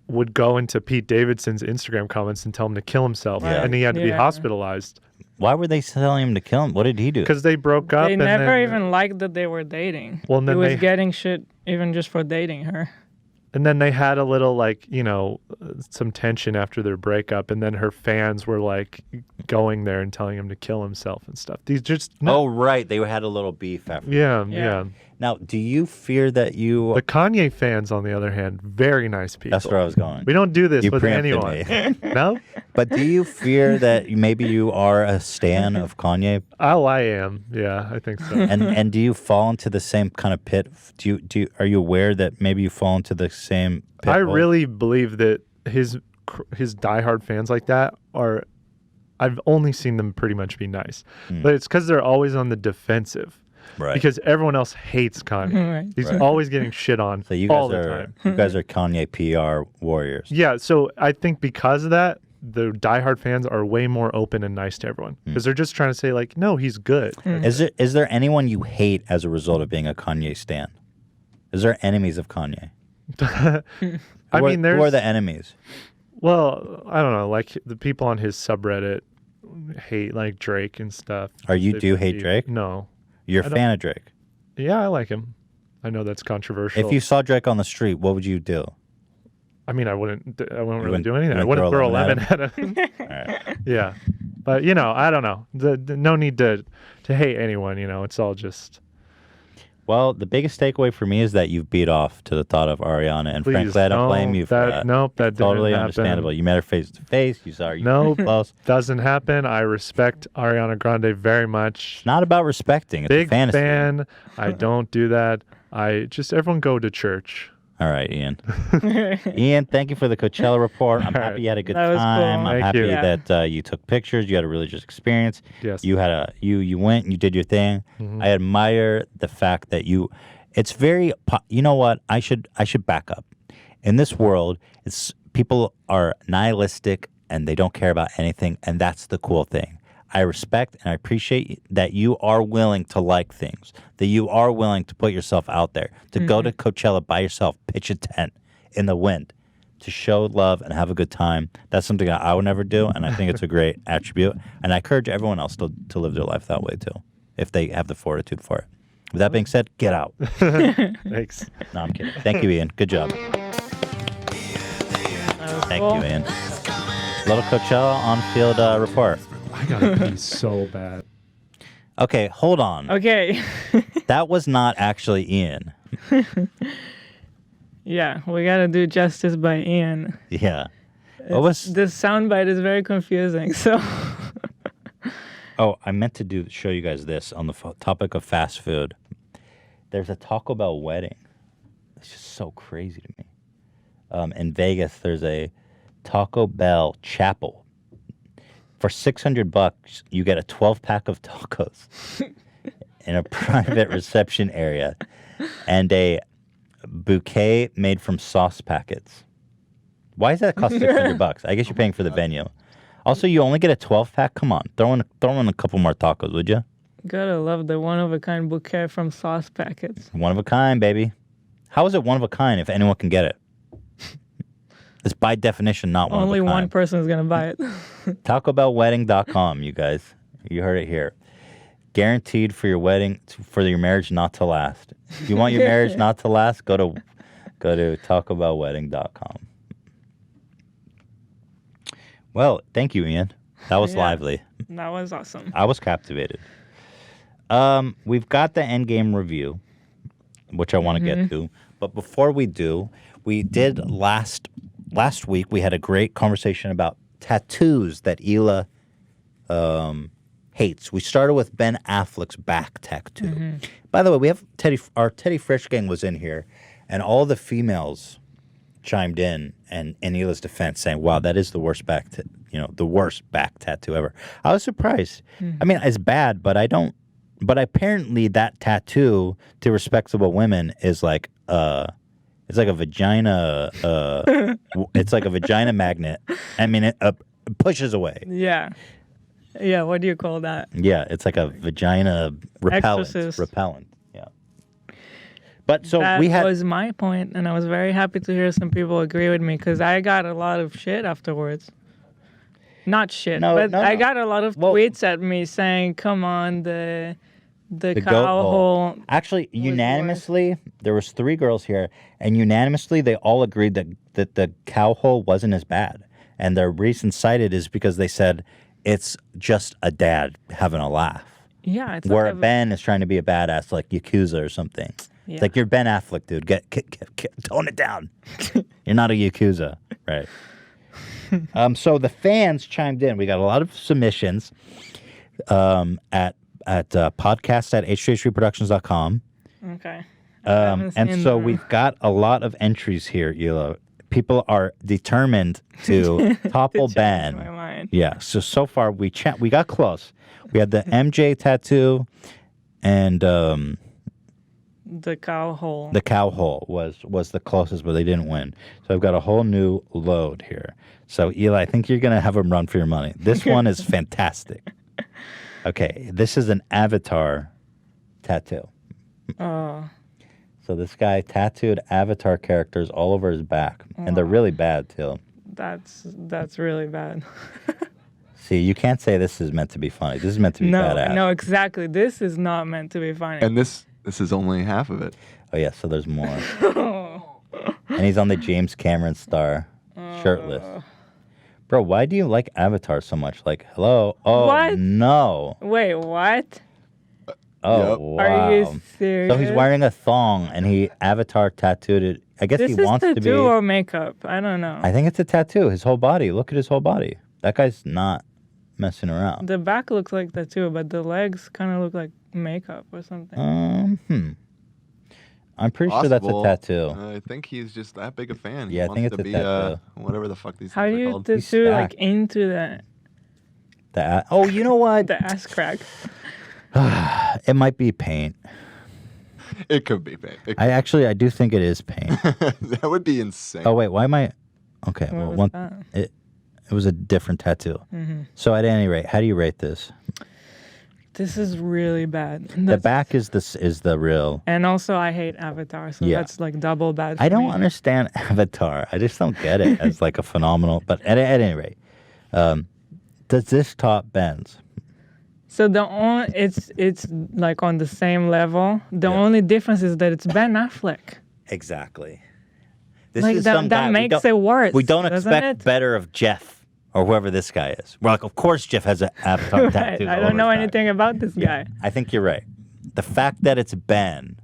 would go into Pete Davidson's Instagram comments and tell him to kill himself, Yeah. and he had to be Yeah. hospitalized Why were they telling him to kill him? What did he do? because they broke up. They and never then, even liked that they were dating. Well, and he then was they- getting shit even just for dating her. And then they had a little, like, some tension after their breakup, and then her fans were like going there and telling him to kill himself and stuff. These just Oh, right. They had a little beef after. yeah. Yeah. Now, do you fear that you... The Kanye fans, on the other hand, very nice people. That's where I was going. We don't do this You with preempted anyone. me. No? But do you fear that maybe you are a stan of Kanye? Oh, I am. Yeah, I think so. And do you fall into the same kind of pit? Are you aware that maybe you fall into the same pit? I hole? really believe that his diehard fans like that are. I've only seen them pretty much be nice, but it's because they're always on the defensive. Right. Because everyone else hates Kanye. Right. He's Right. always getting shit on So you all guys the are time. you guys are Kanye PR warriors. Yeah, so I think because of that, the diehard fans are way more open and nice to everyone because they're just trying to say like, no, he's good. Is there anyone you hate as a result of being a Kanye stan? Is there enemies of Kanye? I Who mean, who are there's the enemies? well, I don't know, like the people on his subreddit hate like Drake and stuff. Do you They hate believe- Drake? No. You're a I don't- fan of Drake. Yeah, I like him. I know that's controversial. If you saw Drake on the street, what would you do? I mean, I wouldn't really wouldn't- do anything. you I wouldn't wouldn't throw a lemon at at him. All right. Yeah, but I don't know. No need to hate anyone. It's all just. Well, the biggest takeaway for me is that you've beat off to the thought of Ariana, and Please, frankly, I don't blame you for that. Nope, that Totally didn't understandable. happen. You met her face to face. You saw her. You Nope, pretty close. doesn't happen. I respect Ariana Grande very much. It's not about respecting. It's Big a fantasy. fan. I don't do that. Everyone go to church. All right, Ian. Ian, thank you for the Coachella report. I'm happy you had a good That was cool. time. I'm Thank happy you. that you took pictures. You had a religious experience. Yes. You had you went and you did your thing. I admire the fact that it's very you know what? I should back up. In this world, people are nihilistic and they don't care about anything, and that's the cool thing. I respect and I appreciate that you are willing to like things, that you are willing to put yourself out there, to go to Coachella by yourself, pitch a tent in the wind, to show love and have a good time. That's something I would never do, and I think it's a great attribute. And I encourage everyone else to live their life that way too, if they have the fortitude for it. With that being said, get out. Thanks. No, I'm kidding. Thank you, Ian. Good job. Thank you, Ian. Little Coachella on-field report. I gotta pee so bad. Okay, hold on. Okay. That was not actually Ian. Yeah, we gotta do justice by Ian. Yeah. What was this soundbite is very confusing. So. Oh, I meant to show you guys this on the topic of fast food. There's a Taco Bell wedding. It's just so crazy to me. In Vegas, there's a Taco Bell chapel. For $600, you get a 12-pack of tacos in a private reception area and a bouquet made from sauce packets. Why does that cost $600? I guess you're paying for the venue. Also, you only get a 12-pack? Come on. Throw in a couple more tacos, would you? Gotta love the one-of-a-kind bouquet from sauce packets. One of a kind, baby. How is it one of a kind if anyone can get it? It's by definition not one Only of a kind. one person is gonna buy it. TacoBellWedding.com, you guys. You heard it here. Guaranteed for your wedding, for your marriage not to last. If you want your marriage not to last, go to TacoBellWedding.com. Well, thank you, Ian. That was lively. That was awesome. I was captivated. We've got the Endgame review, which I want to get to. But before we do, we did last week, we had a great conversation about tattoos that Hila hates. We started with Ben Affleck's back tattoo. By the way, we have our Teddy Fresh gang was in here, and all the females chimed in and in Hila's defense saying, wow, that is the worst the worst back tattoo ever. I was surprised. I mean, it's bad, but but apparently that tattoo to respectable women is like it's like a vagina it's like a vagina magnet. I mean, it pushes away. Yeah. Yeah, what do you call that? Yeah, it's like a vagina repellent. Exorcist. Repellent. Yeah. But so that we had was my point, and I was very happy to hear some people agree with me because I got a lot of shit afterwards. Not shit, but I got a lot of tweets at me saying, "Come on, the cow hole." Actually, unanimously, there was 3 girls here, and unanimously they all agreed that the cow hole wasn't as bad. And their reason cited is because they said it's just a dad having a laugh. Yeah, it's where like Ben is trying to be a badass like Yakuza or something. Yeah. It's like you're Ben Affleck, dude. Get tone it down. You're not a Yakuza, right? So the fans chimed in. We got a lot of submissions at podcast@h3productions.com. Okay. And so we've got a lot of entries here, Hila. People are determined to topple Ben. My mind. Yeah. So far we got close. We had the MJ tattoo, and the cow hole. The cow hole was the closest, but they didn't win. So I've got a whole new load here. So Eli, I think you're gonna have them run for your money. This one is fantastic. Okay, this is an Avatar tattoo. Oh. So this guy tattooed Avatar characters all over his back, and they're really bad too. That's really bad. See, you can't say this is meant to be funny. This is meant to be badass. No, exactly. This is not meant to be funny. And this is only half of it. Oh yeah, so there's more. And he's on the James Cameron star, shirtless. Bro, why do you like Avatar so much? Like, hello? Oh, what? No. Wait, what? Oh, Yep. wow. Are you serious? So he's wearing a thong, and he Avatar tattooed it. I guess he wants to be. This is tattoo or makeup? I don't know. I think it's a tattoo. His whole body. Look at his whole body. That guy's not messing around. The back looks like tattoo, but the legs kind of look like makeup or something. I'm pretty sure that's a tattoo. I think he's just that big a fan. Yeah, I think it's a tattoo. Whatever the fuck these How things do are you called. tattoo like into that? Oh, you know what? The ass crack. It might be paint. It could be paint. I do think it is paint. That would be insane. Oh wait, why am I? Okay, What well, was it was a different tattoo. Mm-hmm. So at any rate, how do you rate this? This is really bad. The back is the real. And also, I hate Avatar, so Yeah. that's like double bad. I for don't me. understand Avatar. I just don't get it as like a phenomenal. But at any rate, does this top Ben's? So it's like on the same level. The only difference is that it's Ben Affleck. Exactly. This Like is that, some guy. that makes it worse. We don't doesn't expect it? better of Jeff or whoever this guy is. We're like, of course Jeff has an Avatar Right. tattoo. I all don't know over his back. anything about this guy. I think you're right. The fact that it's Ben.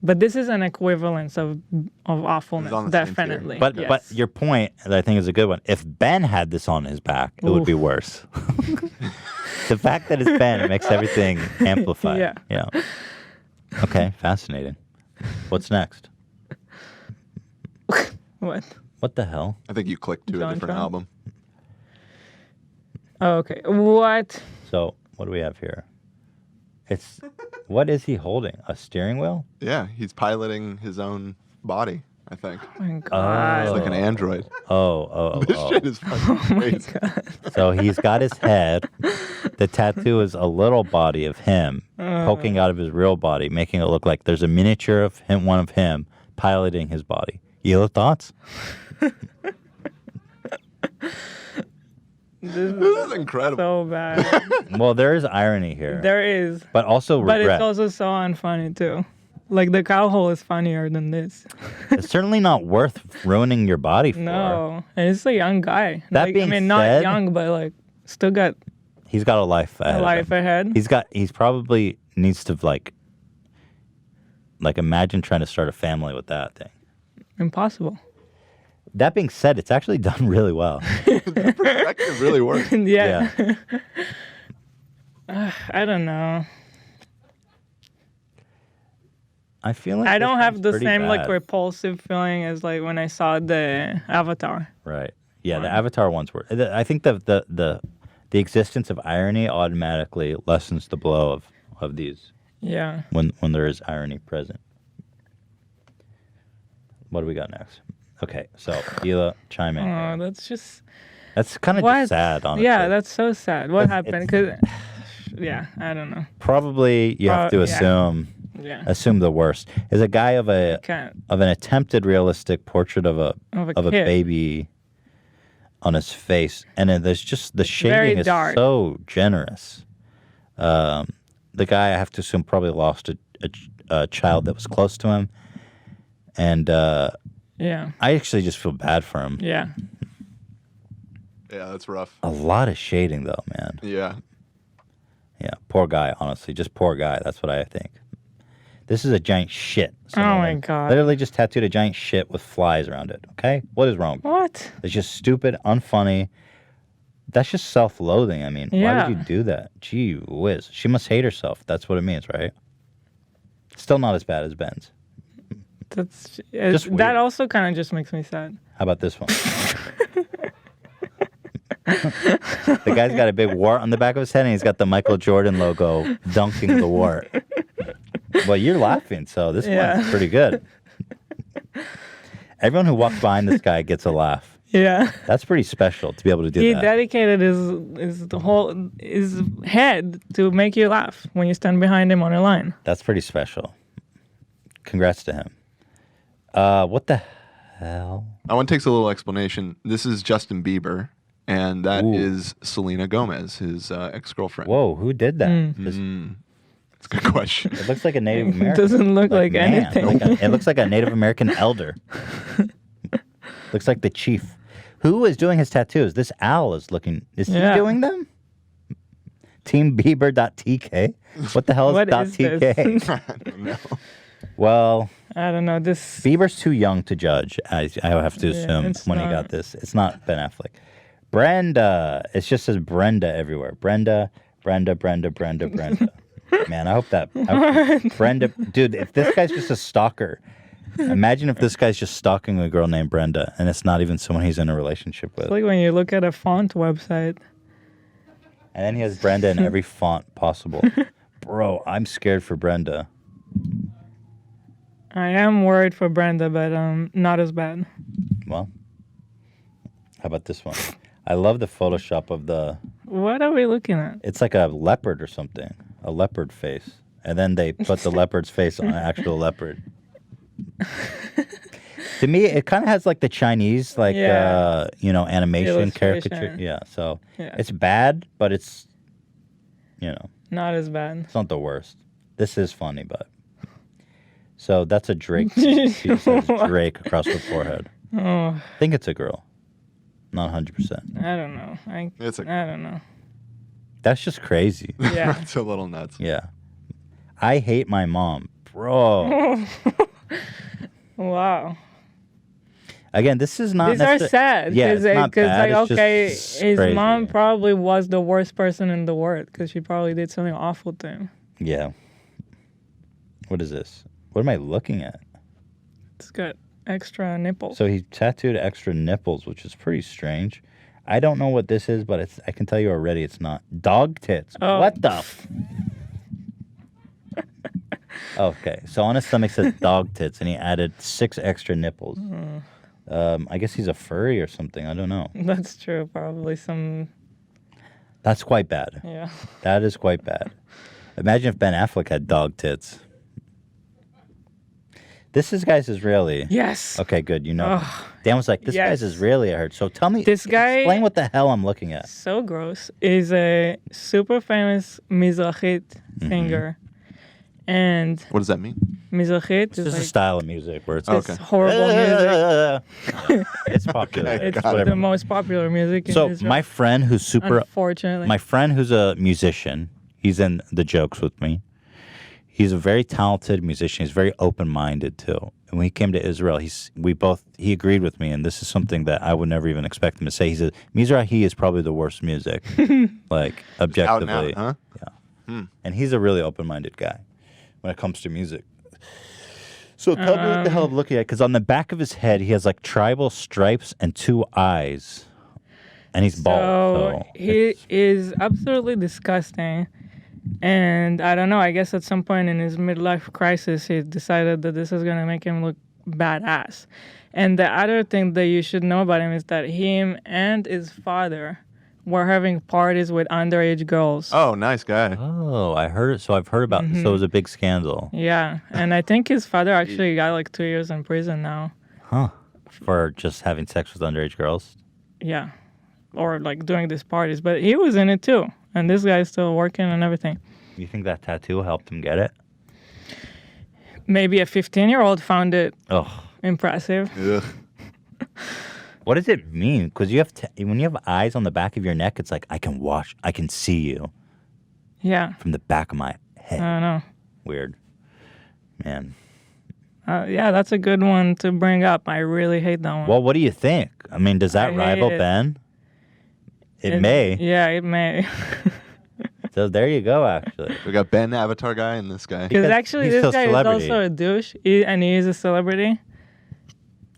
But this is an equivalence of awfulness, on the same tier. definitely. But yes. but your point that I think is a good one. If Ben had this on his back, it would be worse. The fact that it's Ben, it makes everything amplified. Yeah. You know. Okay, fascinating. What's next? What? What the hell? I think you clicked to a Donald different Trump? album. Oh, okay. What? So what do we have here? It's what is he holding? A steering wheel? Yeah, he's piloting his own body, I think. Oh my God. It's like an android. Oh. This shit is fucking crazy. So he's got his head. The tattoo is a little body of him poking out of his real body, making it look like there's a miniature of him, one of him, piloting his body. Yellow thoughts? This This is incredible. so bad. Well, there is irony here. There is. But also But regret. it's also so unfunny, too. Like, the cow hole is funnier than this. It's certainly not worth ruining your body for. No. And it's a young guy. That like, being I mean, not said- young, but, like, still got He's got a life ahead. a of life him. ahead. He's probably needs to like imagine trying to start a family with that thing. Impossible. That being said, it's actually done really well. Perspective really works. Yeah. I don't know. I feel like I this don't have one's the pretty same like bad. repulsive feeling as like when I saw the Avatar. Right. Yeah, the Avatar ones were. I think the existence of irony automatically lessens the blow of these Yeah. when there is irony present. What do we got next? Okay, so Hila, chime in. Oh, that's kind of what? just sad, honestly. Yeah, that's so sad. What It's- happened? Cause yeah, I don't know. Probably you have to yeah. assume Yeah. assume the worst. Is a guy of an attempted realistic portrait of a kid. baby on his face, and then there's just the Very shading is dark. so generous. The guy, I have to assume, probably lost a child that was close to him, and Yeah. I actually just feel bad for him. Yeah. Yeah, that's rough. A lot of shading, though, man. Yeah. Yeah, poor guy. Honestly, just poor guy. That's what I think. This is a giant shit. Oh my Someone God. Literally just tattooed a giant shit with flies around it. Okay, what is wrong? What? It's just stupid, unfunny. That's just self-loathing. I mean, why Yeah. would you do that? Gee whiz, she must hate herself. That's what it means, right? Still not as bad as Ben's. That's Just weird. that also kind of just makes me sad. How about this one? The guy's got a big wart on the back of his head, and he's got the Michael Jordan logo dunking the wart. Well, you're laughing, so this Yeah. one's pretty good. Everyone who walks behind this guy gets a laugh. Yeah. That's pretty special to be able to do He that. dedicated his head to make you laugh when you stand behind him on a line. That's pretty special. Congrats to him. What the hell? That one takes a little explanation. This is Justin Bieber, and that is Selena Gomez, his ex-girlfriend. Whoa, who did that? That's a good question. It looks like a Native It American. doesn't look like man. anything. It looks like a Native American elder. Looks like the chief. Who is doing his tattoos? This owl is looking. Is he Yeah. doing them? Teambieber.tk? What the hell is What dot is .tk? this? I don't know. Well, I don't know. This Bieber's too young to judge. I have to Yeah, assume it's when he not. got this. It's not Ben Affleck. Brenda. It just says Brenda everywhere. Brenda. Man, I hope Brenda. Dude, if this guy's just a stalker, imagine if this guy's just stalking a girl named Brenda, and it's not even someone he's in a relationship with. it's like when you look at a font website. And then he has Brenda in every font possible. Bro, I'm scared for Brenda. I am worried for Brenda, but not as bad. Well, how about this one? I love the Photoshop of the. What are we looking at? It's like a leopard or something. a leopard face, and then they put the leopard's face on an actual leopard. To me, it kind of has like the Chinese, like animation caricature. Yeah, so it's bad, but it's not as bad. It's not the worst. This is funny, but so that's a Drake. She says Drake across the forehead. Oh. I think it's a girl, not 100%. I don't know. I don't know. That's just crazy. Yeah, it's a little nuts. Yeah, I hate my mom, bro. Wow. Again, this is not. These are sad. Yeah, it's not bad. Like, okay, just his crazy. mom probably was the worst person in the world because she probably did something awful to him. Yeah. What is this? What am I looking at? It's got extra nipples. So he tattooed extra nipples, which is pretty strange. I don't know what this is, but I can tell you already it's not. Dog tits. Oh. What the? Okay, so on his stomach says dog tits, and he added 6 extra nipples. I guess he's a furry or something. I don't know. That's true. Probably some. That's quite bad. Yeah. That is quite bad. Imagine if Ben Affleck had dog tits. This guy's Israeli. Yes. Okay, good. Dan was like, this guy's Israeli, I heard. So tell me, explain what the hell I'm looking at. So gross. Is a super famous Mizrahit singer. And what does that mean? Mizrahit is just a style of music where it's horrible music. It's popular. It's the most popular music in Israel. My friend who's unfortunately, my friend who's a musician, he's in the jokes with me. He's a very talented musician. He's very open-minded too. And when he came to Israel, he agreed with me, and this is something that I would never even expect him to say. He said Mizrahi is probably the worst music, like objectively. Out and out, huh? Yeah. And he's a really open-minded guy when it comes to music. So tell me what the hell I'm looking at, because on the back of his head he has like tribal stripes and 2 eyes, and he's bald. So he is absolutely disgusting. And I don't know, I guess at some point in his midlife crisis, he decided that this is going to make him look badass. And the other thing that you should know about him is that him and his father were having parties with underage girls. Oh, nice guy. Oh, I heard it. So I've heard about this. So it was a big scandal. Yeah. And I think his father actually got like 2 years in prison now. Huh. For just having sex with underage girls? Yeah. Or like doing these parties. But he was in it too. And this guy's still working and everything. You think that tattoo helped him get it? Maybe a 15-year-old found it impressive. Ugh. What does it mean? Because when you have eyes on the back of your neck, it's like I can see you. Yeah. From the back of my head. I don't know. Weird. Man. Yeah, that's a good one to bring up. I really hate that one. Well, what do you think? I mean, does that rival Ben? It may. Yeah, it may. So there you go, actually. We got Ben, Avatar guy, and this guy. Because actually, this guy is also a douche, and he is a celebrity.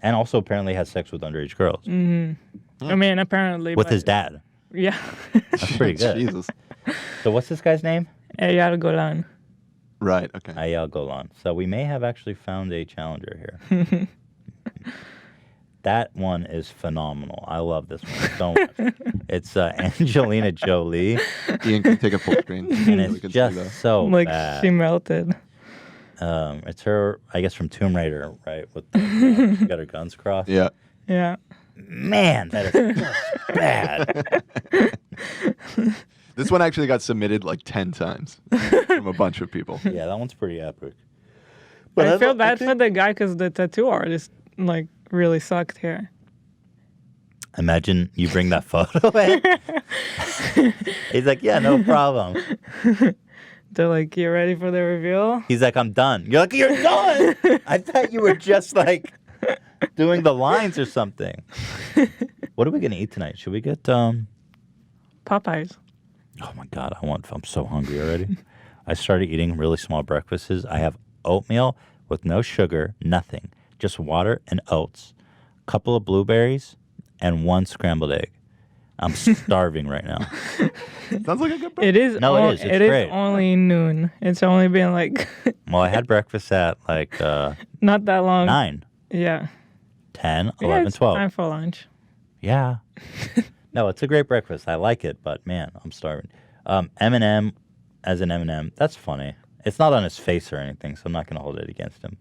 And also apparently has sex with underage girls. Mm-hmm. I mean, apparently. With his dad. Yeah. That's pretty good. Jesus. So what's this guy's name? Eyal Golan. Right, okay. Eyal Golan. So we may have actually found a challenger here. That one is phenomenal. I love this one so much. It's Angelina Jolie. Ian can take a full screen. And it's just so like bad. She melted. It's her, I guess, from Tomb Raider, right? With the, she got her guns crossed. Yeah. Yeah. Man, that is just bad. This one actually got submitted like 10 times from a bunch of people. Yeah, that one's pretty epic. But I feel bad for the guy because the tattoo artist like really sucked here. Imagine you bring that photo in. He's like, yeah, no problem. They're like, you ready for the reveal? He's like, I'm done. You're like, you're done? I thought you were just like doing the lines or something. What are we going to eat tonight? Should we get Popeyes? Oh my God, I'm so hungry already. I started eating really small breakfasts. I have oatmeal with no sugar, nothing, just water and oats, a couple of blueberries, and 1 scrambled egg. I'm starving right now. Sounds like a good breakfast. It is. No, it is. It's it great. is only noon. It's only been like. Well, I had breakfast at like not that long. 9. Yeah. 10, Yeah, 11, it's 12. time for lunch. Yeah. No, it's a great breakfast. I like it, but man, I'm starving. M&M as an M&M. That's funny. It's not on his face or anything, so I'm not going to hold it against him.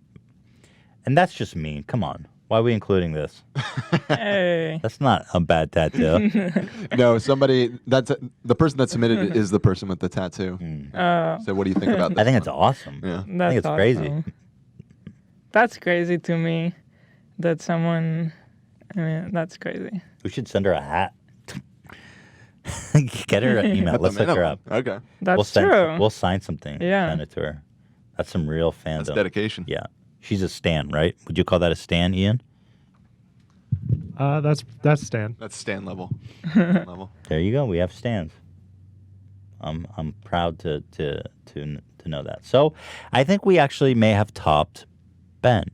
And that's just mean. Come on. Why are we including this? Hey. That's not a bad tattoo. No, the person that submitted it is the person with the tattoo. So what do you think about that? I think it's awesome. Yeah. I think it's crazy. awesome. That's crazy to me that someone, I mean, that's crazy. We should send her a hat. Get her an email. Let's look her up. Okay. That's true. We'll sign something. Yeah. Send it to her. That's some real fandom. That's dedication. Yeah. She's a stan, right? Would you call that a stan, Ian? That's Stan. That's Stan level. level. There you go. We have stans. I'm proud to know that. So I think we actually may have topped Ben.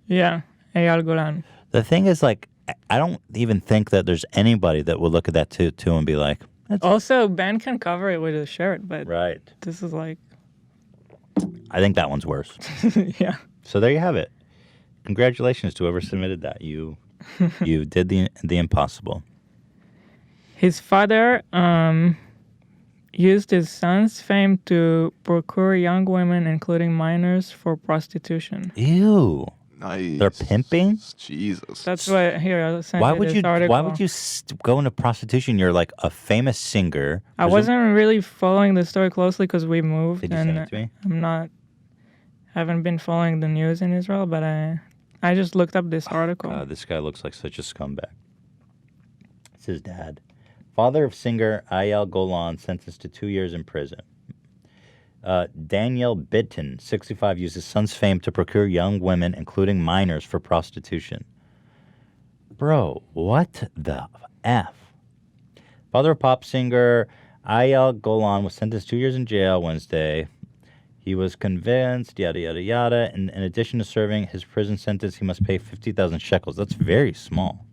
Yeah. Eyal Golan. The thing is, like, I don't even think that there's anybody that would look at that tattoo and be like, Also, Ben can cover it with a shirt, but right. this is like, I think that one's worse. yeah. So there you have it. Congratulations to whoever submitted that. You did the impossible. His father used his son's fame to procure young women, including minors, for prostitution. Ew. Nice. They're pimping? Jesus. That's what here. I sent Why you would this you? article. Why would you go into prostitution? You're like a famous singer. I wasn't really following the story closely because we moved, Did you and send it to me? I'm not. Haven't been following the news in Israel, but I just looked up this article. God, this guy looks like such a scumbag. It's his dad. Father of singer Eyal Golan sentenced to 2 years in prison. Daniel Bitton, 65, used his son's fame to procure young women, including minors, for prostitution. Bro, what the F? Father of pop singer Eyal Golan was sentenced 2 years in jail Wednesday. He was convinced, yada, yada, yada. And in addition to serving his prison sentence, he must pay 50,000 shekels. That's very small.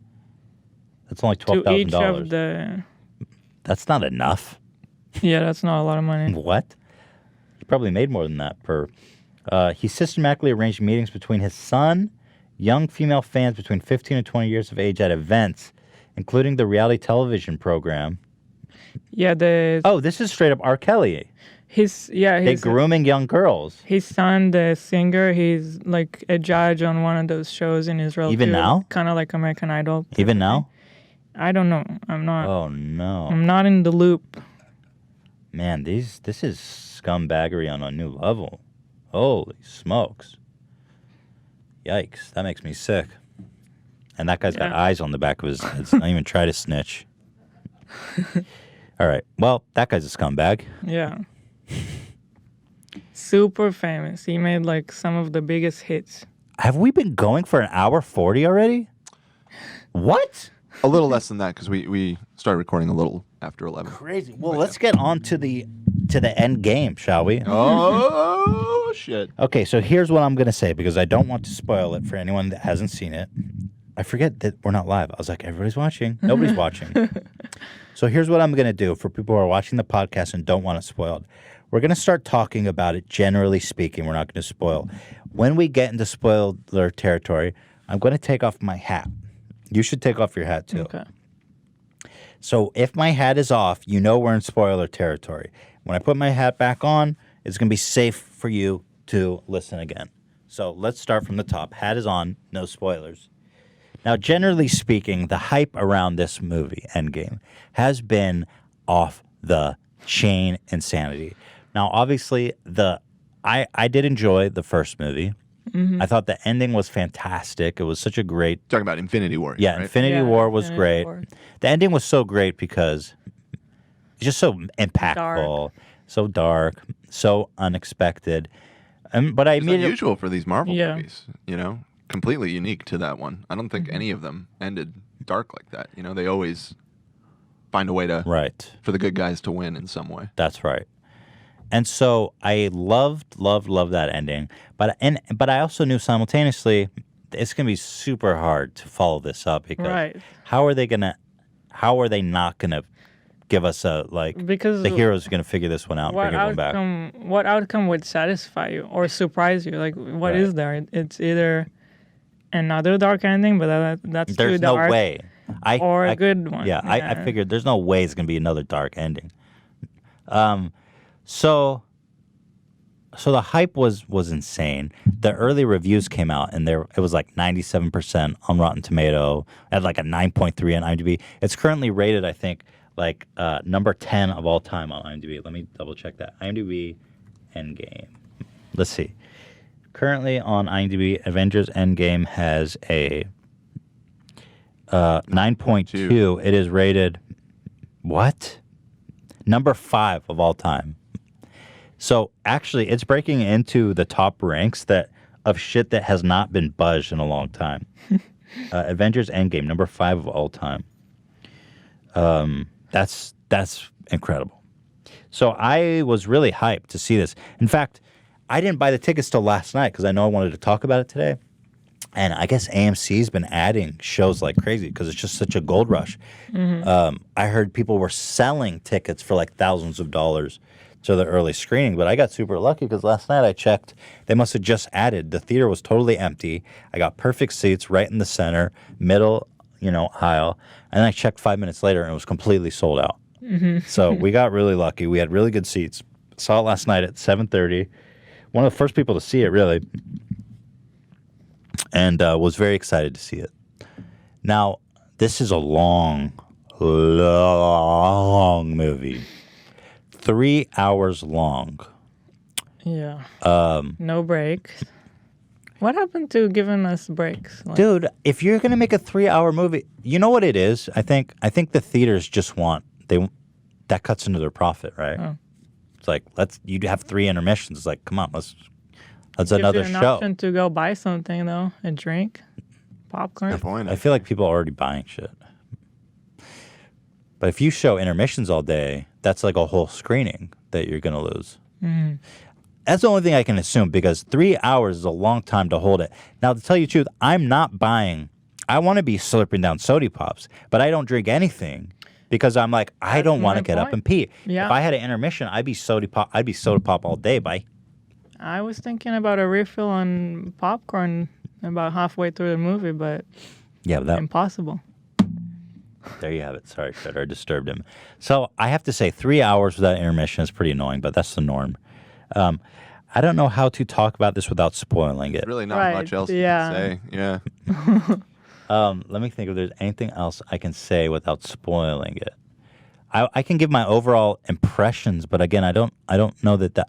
That's only $12,000. To each of the. That's not enough. Yeah, that's not a lot of money. What? He probably made more than that per. He systematically arranged meetings between his son, young female fans between 15 and 20 years of age at events, including the reality television program. Yeah, Oh, this is straight up R. Kelly. They're grooming young girls. His son, the singer, he's like a judge on one of those shows in Israel. Even now? Kind of like American Idol. Even now? I don't know. I'm not. Oh no. I'm not in the loop. Man, this is scumbaggery on a new level. Holy smokes. Yikes, that makes me sick. And that guy's got eyes on the back of his head. Don't even try to snitch. All right, well, that guy's a scumbag. Yeah. Super famous. He made like some of the biggest hits. Have we been going for an hour 40 already? What? A little less than that because we started recording a little after 11. Crazy. Well, let's get on to the end game, shall we? Oh, shit. Okay, so here's what I'm going to say because I don't want to spoil it for anyone that hasn't seen it. I forget that we're not live. I was like, everybody's watching. Nobody's watching. So here's what I'm going to do for people who are watching the podcast and don't want it spoiled. We're going to start talking about it, generally speaking. We're not going to spoil. When we get into spoiler territory, I'm going to take off my hat. You should take off your hat, too. Okay. So if my hat is off, you know we're in spoiler territory. When I put my hat back on, it's going to be safe for you to listen again. So let's start from the top. Hat is on, no spoilers. Now, generally speaking, the hype around this movie, Endgame, has been off the chain insanity. Now, obviously, I did enjoy the first movie. Mm-hmm. I thought the ending was fantastic. It was such a great... Talking about Infinity War. Yeah, right? Infinity War was Infinity great. War. The ending was so great because it's just so impactful, Dark. so dark, so unexpected. But I It's immediately... unusual for these Marvel Yeah. movies, you know? Completely unique to that one. I don't think any of them ended dark like that. You know, they always find a way to... Right. For the good guys to win in some way. That's right. And so I loved that ending. But I also knew simultaneously it's going to be super hard to follow this up because Right. how are they not going to give us Because the heroes are going to figure this one out and what bring everyone back. What outcome would satisfy you or surprise you? Like, what is there? It's either another dark ending, but that's There's too dark. no way. or a good one. Yeah, I figured there's no way it's gonna be another dark ending. So the hype was insane. The early reviews came out, and it was like 97% on Rotten Tomato, at like a 9.3 on IMDb. It's currently rated, I think, like number 10 of all time on IMDb. Let me double check that. IMDb Endgame. Let's see. Currently on IMDb, Avengers Endgame has a 9.2. It is rated what? Number 5 of all time. So actually, it's breaking into the top ranks of shit that has not been budged in a long time. Avengers Endgame, number 5 of all time. That's incredible. So I was really hyped to see this. In fact, I didn't buy the tickets till last night because I know I wanted to talk about it today. And I guess AMC's been adding shows like crazy because it's just such a gold rush. I heard people were selling tickets for like thousands of dollars to the early screening, but I got super lucky because last night I checked. They must have just added. The theater was totally empty. I got perfect seats right in the center, middle, aisle. And then I checked 5 minutes later and it was completely sold out. So we got really lucky. We had really good seats. Saw it last night at 7:30. One of the first people to see it, really. And was very excited to see it. Now, this is a long movie. 3 hours long. Yeah. No breaks. What happened to giving us breaks? Dude, if you're gonna make a 3-hour movie, you know what it is? I think the theaters just that cuts into their profit, right? Oh. It's like you have 3 intermissions. It's like, come on, let's Gives another you an show. option to go buy something though, a drink, popcorn. Good point. I feel like people are already buying shit. But if you show intermissions all day, that's like a whole screening that you're gonna lose. That's the only thing I can assume because 3 hours is a long time to hold it. Now, to tell you the truth, I'm not buying. I want to be slurping down soda pops, but I don't drink anything because I'm like, I don't want to get up and pee. Yeah. If I had an intermission, I'd be soda pop all day. Bye. I was thinking about a refill on popcorn about halfway through the movie, but Yeah, impossible. There you have it. Sorry, Shredder, I disturbed him. So I have to say 3 hours without intermission is pretty annoying, but that's the norm. I don't know how to talk about this without spoiling it. Really not much else you can say. Yeah. Let me think if there's anything else I can say without spoiling it. I can give my overall impressions, but again, I don't know that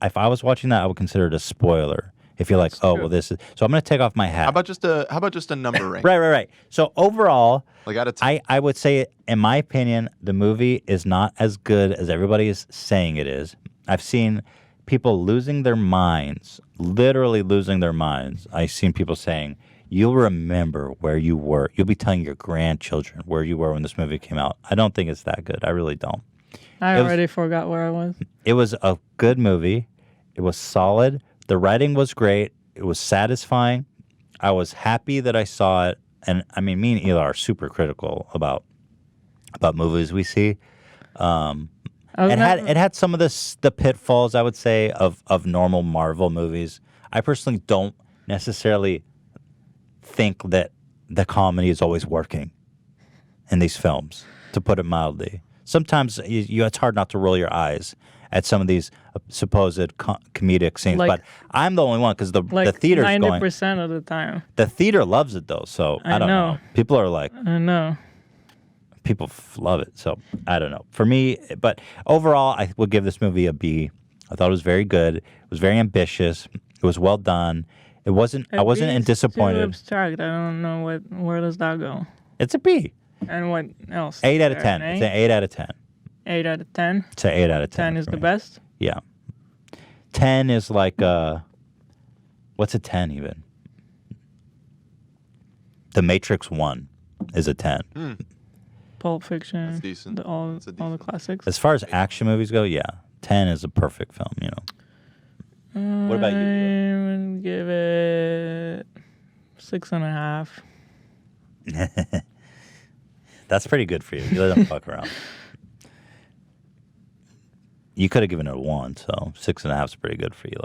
if I was watching that, I would consider it a spoiler. If you're like, this is so, I'm going to take off my hat. How about just a number rank? Right. So overall, like out of 10. I would say, in my opinion, the movie is not as good as everybody is saying it is. I've seen people losing their minds, literally losing their minds. I've seen people saying, you'll remember where you were. You'll be telling your grandchildren where you were when this movie came out. I don't think it's that good. I really don't. I already forgot where I was. It was a good movie. It was solid. The writing was great. It was satisfying. I was happy that I saw it. And I mean, me and Eli are super critical about movies we see. It had some of the pitfalls, I would say, of normal Marvel movies. I personally don't necessarily think that the comedy is always working in these films, to put it mildly. Sometimes it's hard not to roll your eyes at some of these supposed comedic scenes, but I'm the only one because the theater's 90% of the time. The theater loves it though, so I don't know. People are like, I know. People love it, so I don't know. For me, but overall, I would give this movie a B. I thought it was very good. It was very ambitious. It was well done. It wasn't. I wasn't disappointed. Too abstract. I don't know where does that go. It's a B. And what else? 8 out of 10. It's an 8 out of 10. 8 out of 10. It's an 8 out of 10. 10 is the best. Yeah. 10 is like what's a 10 even? The Matrix 1 is a 10. Pulp Fiction. That's decent. All the classics. As far as action movies go, yeah, 10 is a perfect film. What about you? I would give it 6.5. That's pretty good for you. You let them fuck around. You could have given it a 1, so 6.5 is pretty good for you.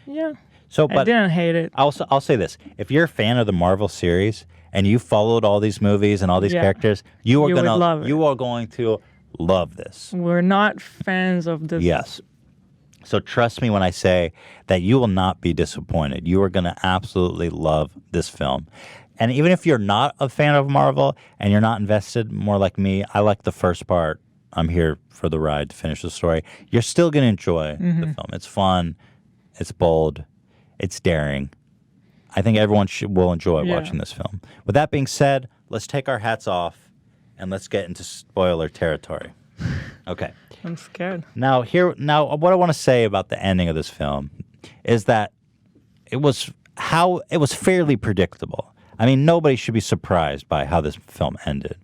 Yeah. So, but I didn't hate it. I'll say this: if you're a fan of the Marvel series and you followed all these movies and all these Yeah. characters, you are You would love it. you are going to love this. We're not fans of this. Yes. So trust me when I say that you will not be disappointed. You are going to absolutely love this film. And even if you're not a fan of Marvel and you're not invested, more like me, I like the first part. I'm here for the ride to finish the story. You're still going to enjoy the film. It's fun. It's bold. It's daring. I think everyone will enjoy watching this film. With that being said, let's take our hats off and let's get into spoiler territory. Okay. I'm scared. Now, what I want to say about the ending of this film is that it was fairly predictable. I mean, nobody should be surprised by how this film ended.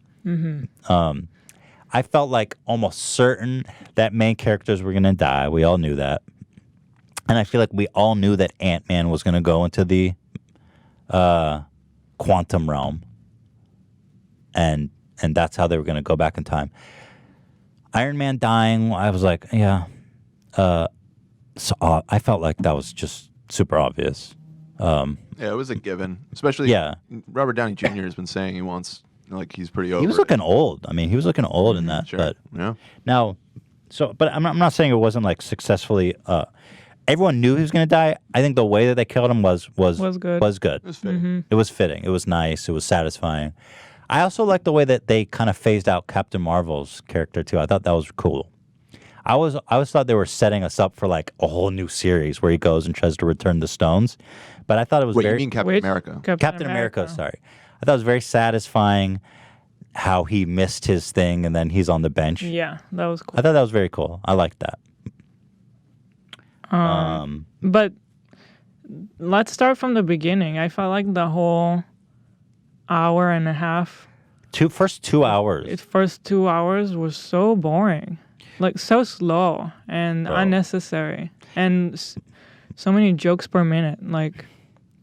I felt like almost certain that main characters were going to die. We all knew that. And I feel like we all knew that Ant-Man was going to go into the quantum realm. And that's how they were going to go back in time. Iron Man dying, I was like, yeah. So I felt like that was just super obvious. Yeah, it was a given. Especially, Robert Downey Jr. has been saying he wants, like, he's pretty over. He was looking old. I mean, he was looking old in that. Sure. But yeah. now, but I'm not saying it wasn't like successfully. Everyone knew he was going to die. I think the way that they killed him was good. Was good. It was fitting. It was fitting. It was nice. It was satisfying. I also like the way that they kind of phased out Captain Marvel's character too. I thought that was cool. I always thought they were setting us up for like a whole new series where he goes and tries to return the stones. But I thought it was Wait, very. you mean Captain America? Captain America. Sorry, I thought it was very satisfying how he missed his thing and then he's on the bench. Yeah, that was cool. I thought that was very cool. I liked that. But let's start from the beginning. I felt like the whole hour and a half. First 2 hours. Its first 2 hours was so boring, like so slow and unnecessary, and so many jokes per minute. Like,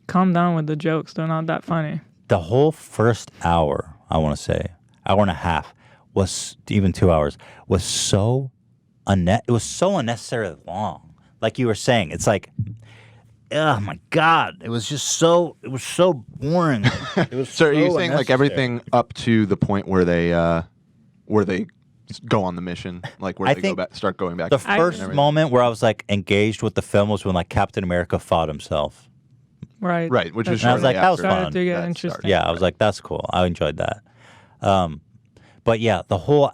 calm down with the jokes; they're not that funny. The whole first hour, I want to say, hour and a half, was even 2 hours, was so it was so unnecessarily long. Like you were saying, it's like, oh my God, it was so boring. It was So are you saying like everything up to the point where they go on the mission, like where they start going back? The first moment where I was like engaged with the film was when like Captain America fought himself. Right. Right, which was And I was like, that was started fun. to get interesting. Yeah, I was like, that's cool. I enjoyed that. But yeah, the whole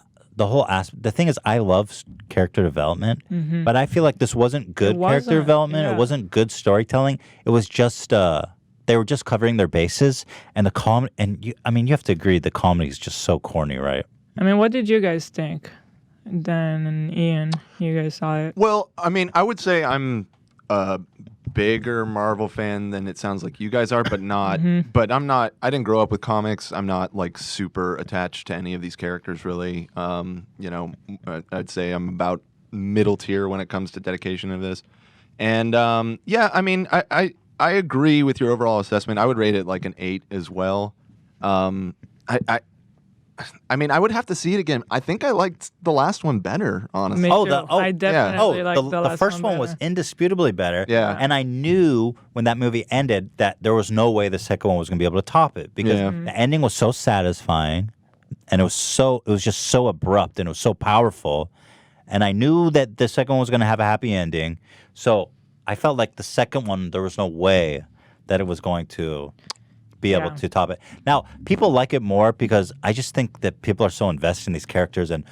aspect. The thing is, I love character development, but I feel like this wasn't good character development. yeah. It wasn't good storytelling. It was just they were just covering their bases, and the comedy. And you have to agree, the comedy is just so corny, right? I mean, what did you guys think? Dan and Ian, you guys saw it. Well, I mean, I would say I'm a bigger Marvel fan than it sounds like you guys are, but not. But I'm not. I didn't grow up with comics. I'm not like super attached to any of these characters, really. I'd say I'm about middle tier when it comes to dedication of this. And yeah, I mean, I agree with your overall assessment. I would rate it like an 8 as well. I mean, I would have to see it again. I think I liked the last one better, honestly. Me too. I definitely liked the last first one better. was indisputably better. Yeah. And I knew when that movie ended that there was no way the second one was going to be able to top it because the ending was so satisfying, and it was just so abrupt and it was so powerful, and I knew that the second one was going to have a happy ending. So I felt like the second one, there was no way that it was going to be able to top it. Now, people like it more because I just think that people are so invested in these characters and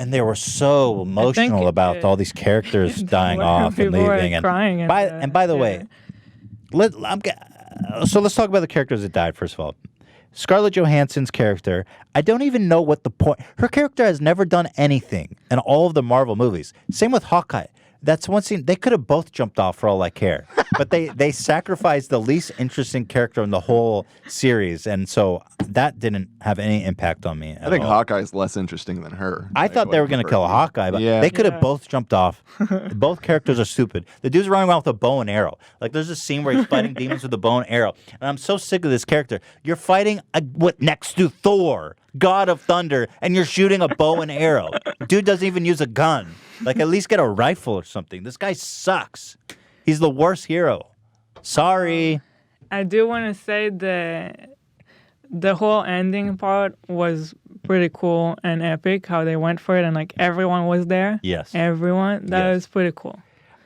they were so emotional about all these characters dying off and people were leaving. crying And by the way, let's talk about the characters that died first of all. Scarlett Johansson's character, I don't even know what the point. Her character has never done anything in all of the Marvel movies. Same with Hawkeye. That's one scene. They could have both jumped off for all I care. But they sacrificed the least interesting character in the whole series. And so that didn't have any impact on me. I think Hawkeye's less interesting than her. I thought they were going to kill Hawkeye, but they could have both jumped off. Both characters are stupid. The dude's running around with a bow and arrow. Like, there's a scene where he's fighting demons with a bow and arrow. And I'm so sick of this character. You're fighting next to Thor, God of Thunder, and you're shooting a bow and arrow. Dude doesn't even use a gun. Like, at least get a rifle or something. This guy sucks. He's the worst hero. Sorry. I do want to say that the whole ending part was pretty cool and epic. How they went for it and like everyone was there. Yes. Everyone. That Yes. was pretty cool.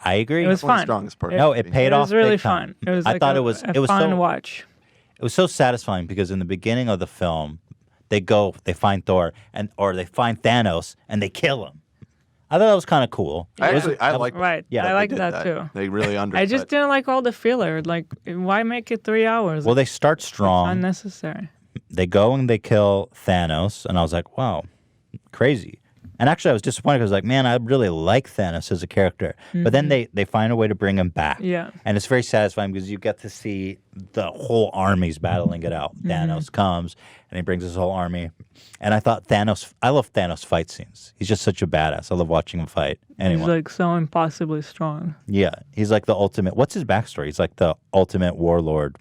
I agree. It was One of the fun. strongest parts. No, it paid It off. was really big time. fun. It was I like thought a, it was a so fun watch. it was so satisfying because in the beginning of the film, they find Thor or they find Thanos and they kill him. I thought that was kind of cool. I It was- like Right. Yeah. I They like did that too. They really undercut. I just didn't like all the filler. Like, why make it 3 hours? Well, they start strong. Unnecessary. They go and they kill Thanos, and I was like, wow, crazy. And actually, I was disappointed because I was like, man, I really like Thanos as a character. But then they find a way to bring him back. Yeah. And it's very satisfying because you get to see the whole armies battling it out. Thanos comes, and he brings his whole army. And I thought I love Thanos fight scenes. He's just such a badass. I love watching him fight. Anyone. He's like so impossibly strong. Yeah, he's like the ultimate. What's his backstory? He's like the ultimate warlord.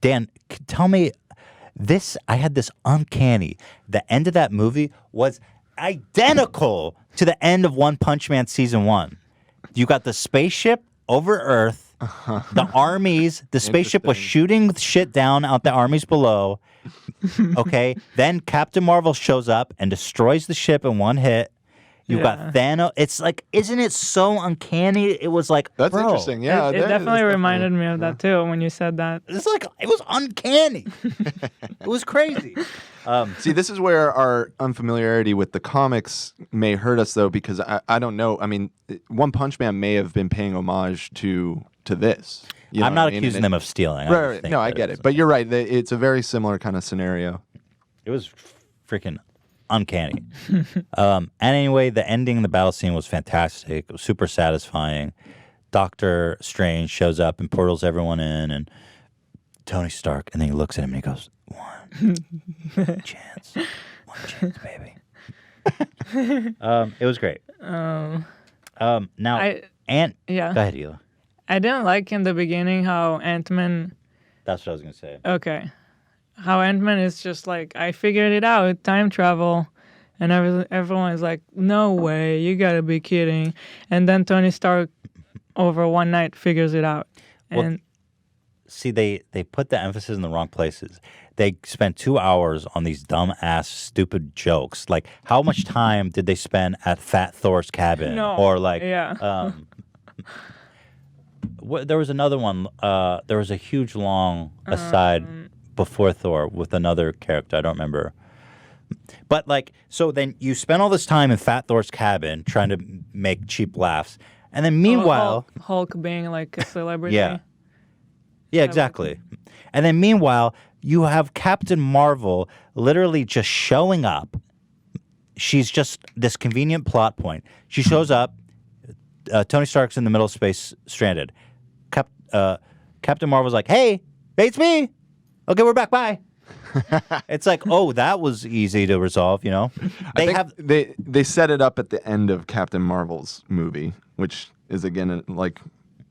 Dan, tell me this. I had this uncanny. The end of that movie was identical to the end of One Punch Man season 1. You got the spaceship over Earth, the armies. The spaceship was shooting shit down out the armies below. Okay, then Captain Marvel shows up and destroys the ship in one hit. You got Thanos. It's like, isn't it so uncanny? It was like, That's bro, interesting. Yeah, It definitely reminded me of that too when you said that. It's like it was uncanny. It was crazy. See, this is where our unfamiliarity with the comics may hurt us, though, because I don't know. I mean, One Punch Man may have been paying homage to this. You know I'm what not I mean? accusing them of stealing. Right. No, I get it. But you're right. It's a very similar kind of scenario. It was freaking uncanny. And anyway, the ending, the battle scene was fantastic. It was super satisfying. Doctor Strange shows up and portals everyone in, and Tony Stark, and then he looks at him and he goes, one chance, baby. It was great. Now, yeah. Go ahead, Hila. I didn't like in the beginning how Ant-Man. That's what I was gonna say. Okay. How Ant-Man is just like, I figured it out, time travel. And everyone is like, no way, you gotta be kidding. And then Tony Stark, over one night, figures it out. Well, And see, they put the emphasis in the wrong places. They spent 2 hours on these dumb-ass, stupid jokes. Like, how much time did they spend at Fat Thor's cabin? No. Or like, Yeah. there was another one. There was a huge, long aside before Thor with another character. I don't remember. But like, so then you spend all this time in Fat Thor's cabin trying to make cheap laughs, and then meanwhile, Hulk being like a celebrity. yeah, exactly. And then meanwhile, you have Captain Marvel literally just showing up. She's just this convenient plot point. She shows up. Tony Stark's in the middle of space, stranded. Captain Marvel's like, "Hey, it's me. Okay, we're back. Bye." It's like, oh, that was easy to resolve. You know, They set it up at the end of Captain Marvel's movie, which is again like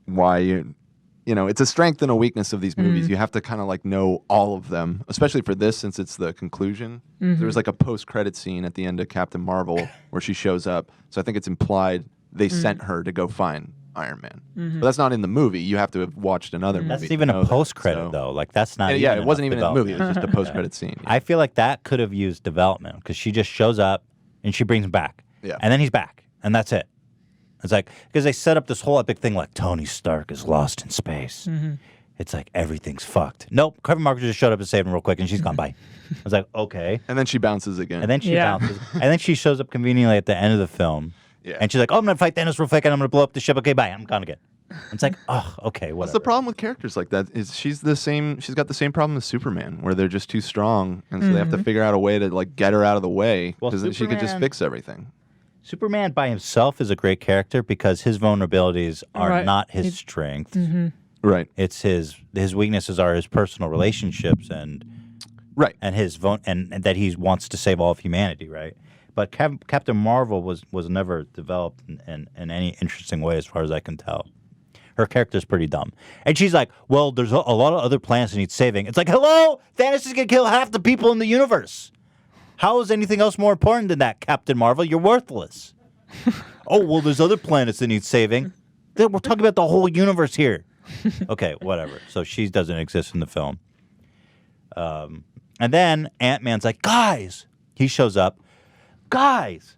why you know, it's a strength and a weakness of these movies. You have to kind of like know all of them, especially for this since it's the conclusion. There was like a post-credit scene at the end of Captain Marvel where she shows up. So I think it's implied they sent her to go find Iron Man. But that's not in the movie. You have to have watched another movie. That's even a post-credit though. Like that's not. Yeah, even it wasn't enough even in the movie. It was just a development. post-credit scene. I feel like that could have used development because she just shows up and she brings him back. Yeah. And then he's back, and that's it. It's like because they set up this whole epic thing like Tony Stark is lost in space. It's like everything's fucked. Nope, Kevin Marker just showed up and saved him real quick, and she's gone by. I was like, okay. And then she bounces again. And then she bounces, and then she shows up conveniently at the end of the film. Yeah. And she's like, oh, I'm gonna fight Thanos real quick, and I'm gonna blow up the ship. Okay, bye. I'm gone again. It's like, oh, okay, whatever. What's the problem with characters like that? Is she's the same? She's got the same problem as Superman, where they're just too strong, and so they have to figure out a way to like get her out of the way Well, because then she could just Superman- fix everything. Superman by himself is a great character because his vulnerabilities are Right. not his strength. Right. It's his weaknesses are his personal relationships and Right. and and that he wants to save all of humanity, right? But Captain Marvel was never developed in any interesting way as far as I can tell. Her character's pretty dumb. And she's like, well, there's a lot of other planets that need saving. It's like, hello? Thanos is going to kill half the people in the universe. How is anything else more important than that, Captain Marvel? You're worthless. Oh, well, there's other planets that need saving. We're talking about the whole universe here. Okay, whatever. So she doesn't exist in the film. And then Ant-Man's like, guys. He shows up. Guys.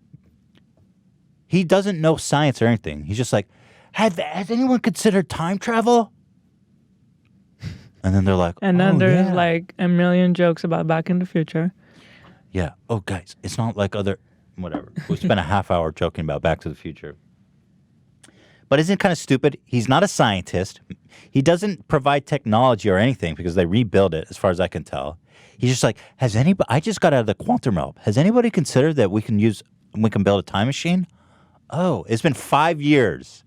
He doesn't know science or anything. He's just like, has anyone considered time travel? And then they're like, And then there's yeah. like a million jokes about Back in the Future. Yeah. Oh, guys, it's not like other... Whatever. We spent a half hour joking about Back to the Future. But isn't it kind of stupid? He's not a scientist. He doesn't provide technology or anything because they rebuild it, as far as I can tell. He's just like, has anybody... I just got out of the quantum realm. Has anybody considered that we can build a time machine? Oh, it's been 5 years.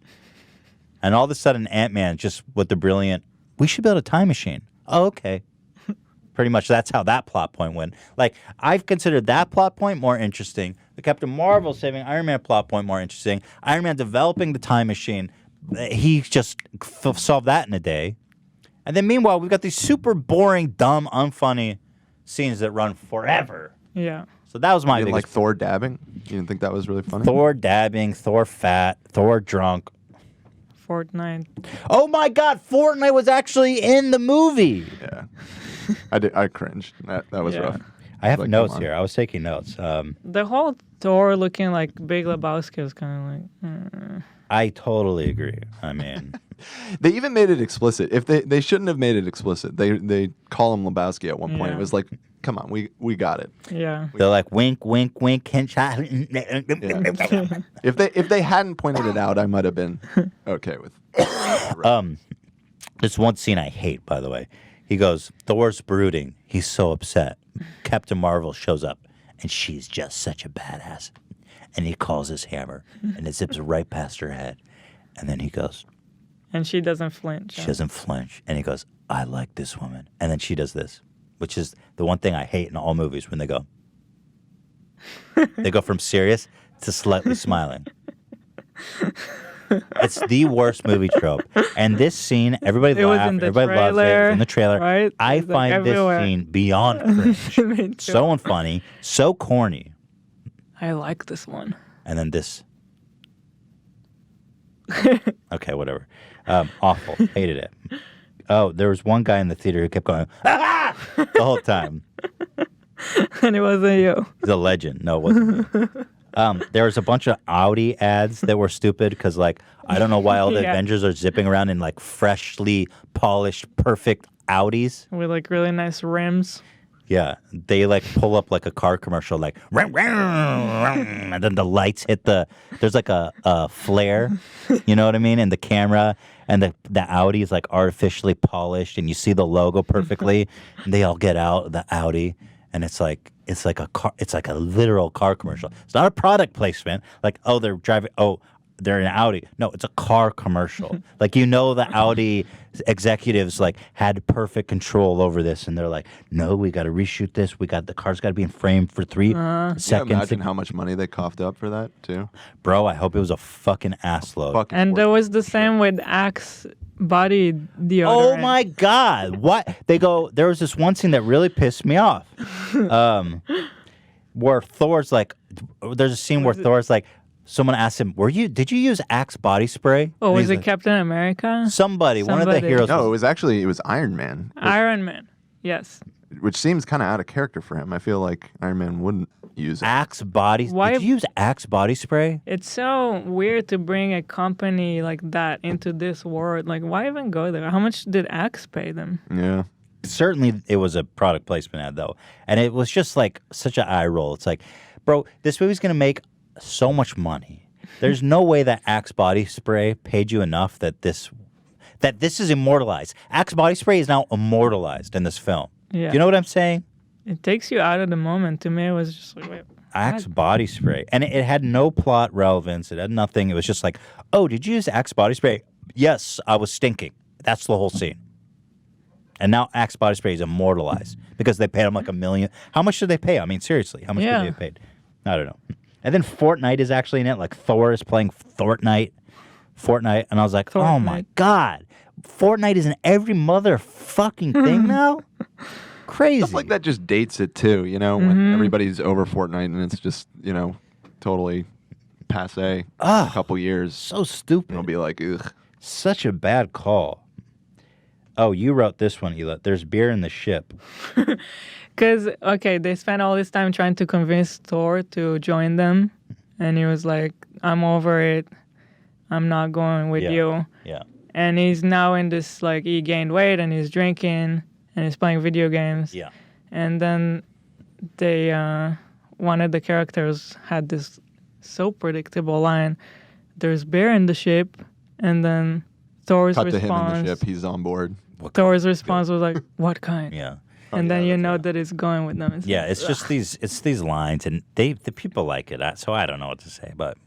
And all of a sudden, Ant-Man just with the brilliant, we should build a time machine. Oh, okay. Pretty much that's how that plot point went. Like, I've considered that plot point more interesting. The Captain Marvel saving Iron Man plot point more interesting. Iron Man developing the time machine. He just solved that in a day. And then meanwhile, we've got these super boring, dumb, unfunny scenes that run forever. Yeah. So that was my You didn't biggest... like Thor dabbing? You didn't think that was really funny? Thor dabbing, Thor fat, Thor drunk. Fortnite. Oh my God, Fortnite was actually in the movie. Yeah. I cringed. That was rough. I have Like, notes come on. here. I was taking notes. The whole Thor looking like Big Lebowski is kind of like... I totally agree. I mean... They even made it explicit. If they shouldn't have made it explicit. They call him Lebowski at one point. Yeah. It was like, come on, we got it. Yeah. They're like, wink, wink, wink, headshot. If they hadn't pointed it out, I might have been okay with. There's one scene I hate, by the way. He goes, Thor's brooding. He's so upset. Captain Marvel shows up, and she's just such a badass. And he calls his hammer, and it zips right past her head. And then he goes, And she doesn't flinch. she doesn't flinch. And he goes, I like this woman. And then she does this, which is the one thing I hate in all movies when they go. They go from serious to slightly smiling. It's the worst movie trope. And this scene, everybody It was laughed. in the Everybody loves it. trailer, It's in the trailer. right? I It's, like, find everywhere. this scene beyond cringe. Me too. So unfunny, so corny. I like this one. And then this. Okay, whatever. Awful. Hated it. Oh, there was one guy in the theater who kept going, ah! The whole time. And it wasn't you. He's a legend. No, it wasn't me. There was a bunch of Audi ads that were stupid because, like, I don't know why all the Yeah. Avengers are zipping around in, like, freshly polished, perfect Audis. With like really nice rims. Yeah, they, like, pull up like a car commercial, like, "Rum, rum, rum," and then the lights hit there's like a flare, you know what I mean, in the camera, and the Audi is, like, artificially polished, and you see the logo perfectly, and they all get out of the Audi. And it's like a car. It's like a literal car commercial. It's not a product placement. Like, oh, they're driving. Oh, they're in an Audi. No, it's a car commercial. Like, you know, the Audi executives like had perfect control over this, and they're like, no, we got to reshoot this. The car's got to be in frame for 3 seconds. Yeah, imagine how much money they coughed up for that too. Bro, I hope it was a fucking ass load. Fucking And there was the same with Axe body deodorant. Oh my God! What they go? There was this one scene that really pissed me off, where Thor's like, there's a scene where Thor's like, someone asked him, did you use Axe body spray? Oh, And was he's it like, Captain America? Somebody, one of the Somebody. heroes. No, it was Iron Man, Iron Man. Yes. which seems kind of out of character for him. I feel like Iron Man wouldn't use it. Axe body. Why- Did you use Axe body spray? It's so weird to bring a company like that into this world. Like, why even go there? How much did Axe pay them? Yeah. Certainly, it was a product placement ad though, and it was just like such an eye roll. It's like, bro, this movie's gonna make so much money. There's no way that Axe body spray paid you enough that this is immortalized. Axe body spray is now immortalized in this film. Yeah. You know what I'm saying? It takes you out of the moment. To me, it was just like, wait. Axe body spray. And it had no plot relevance. It had nothing. It was just like, oh, did you use Axe body spray? Yes, I was stinking. That's the whole scene. And now Axe body spray is immortalized because they paid him like $1 million. How much did they pay? I mean, seriously, how much did they get paid? I don't know. And then Fortnite is actually in it. Like Thor is playing Fortnite. And I was like, oh my God. Fortnite is in every motherfucking thing now? Crazy. Stuff like that just dates it too, you know, when everybody's over Fortnite and it's just, you know, totally passe in a couple years. So stupid. It'll be like, ugh. Such a bad call. Oh, you wrote this one, Ela. There's beer in the ship. Because, okay, they spent all this time trying to convince Thor to join them. And he was like, I'm over it. I'm not going with you. Yeah. And he's now in this, like, he gained weight and he's drinking and he's playing video games. Yeah. And then they, one of the characters had this so predictable line, there's beer in the ship. And then Thor's Cut to response. him in the ship. He's on board. Thor's response was like, what kind? Yeah. And then you know that it's going with them. Yeah, it's just these lines, and the people like it. So I don't know what to say, but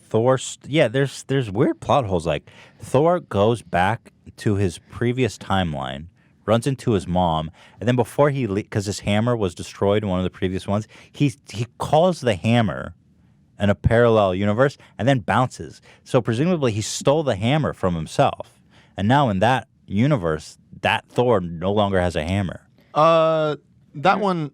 Thor. There's weird plot holes. Like Thor goes back to his previous timeline, runs into his mom, and then before he because his hammer was destroyed in one of the previous ones, he calls the hammer in a parallel universe and then bounces. So presumably he stole the hammer from himself, and now in that universe, that Thor no longer has a hammer. That one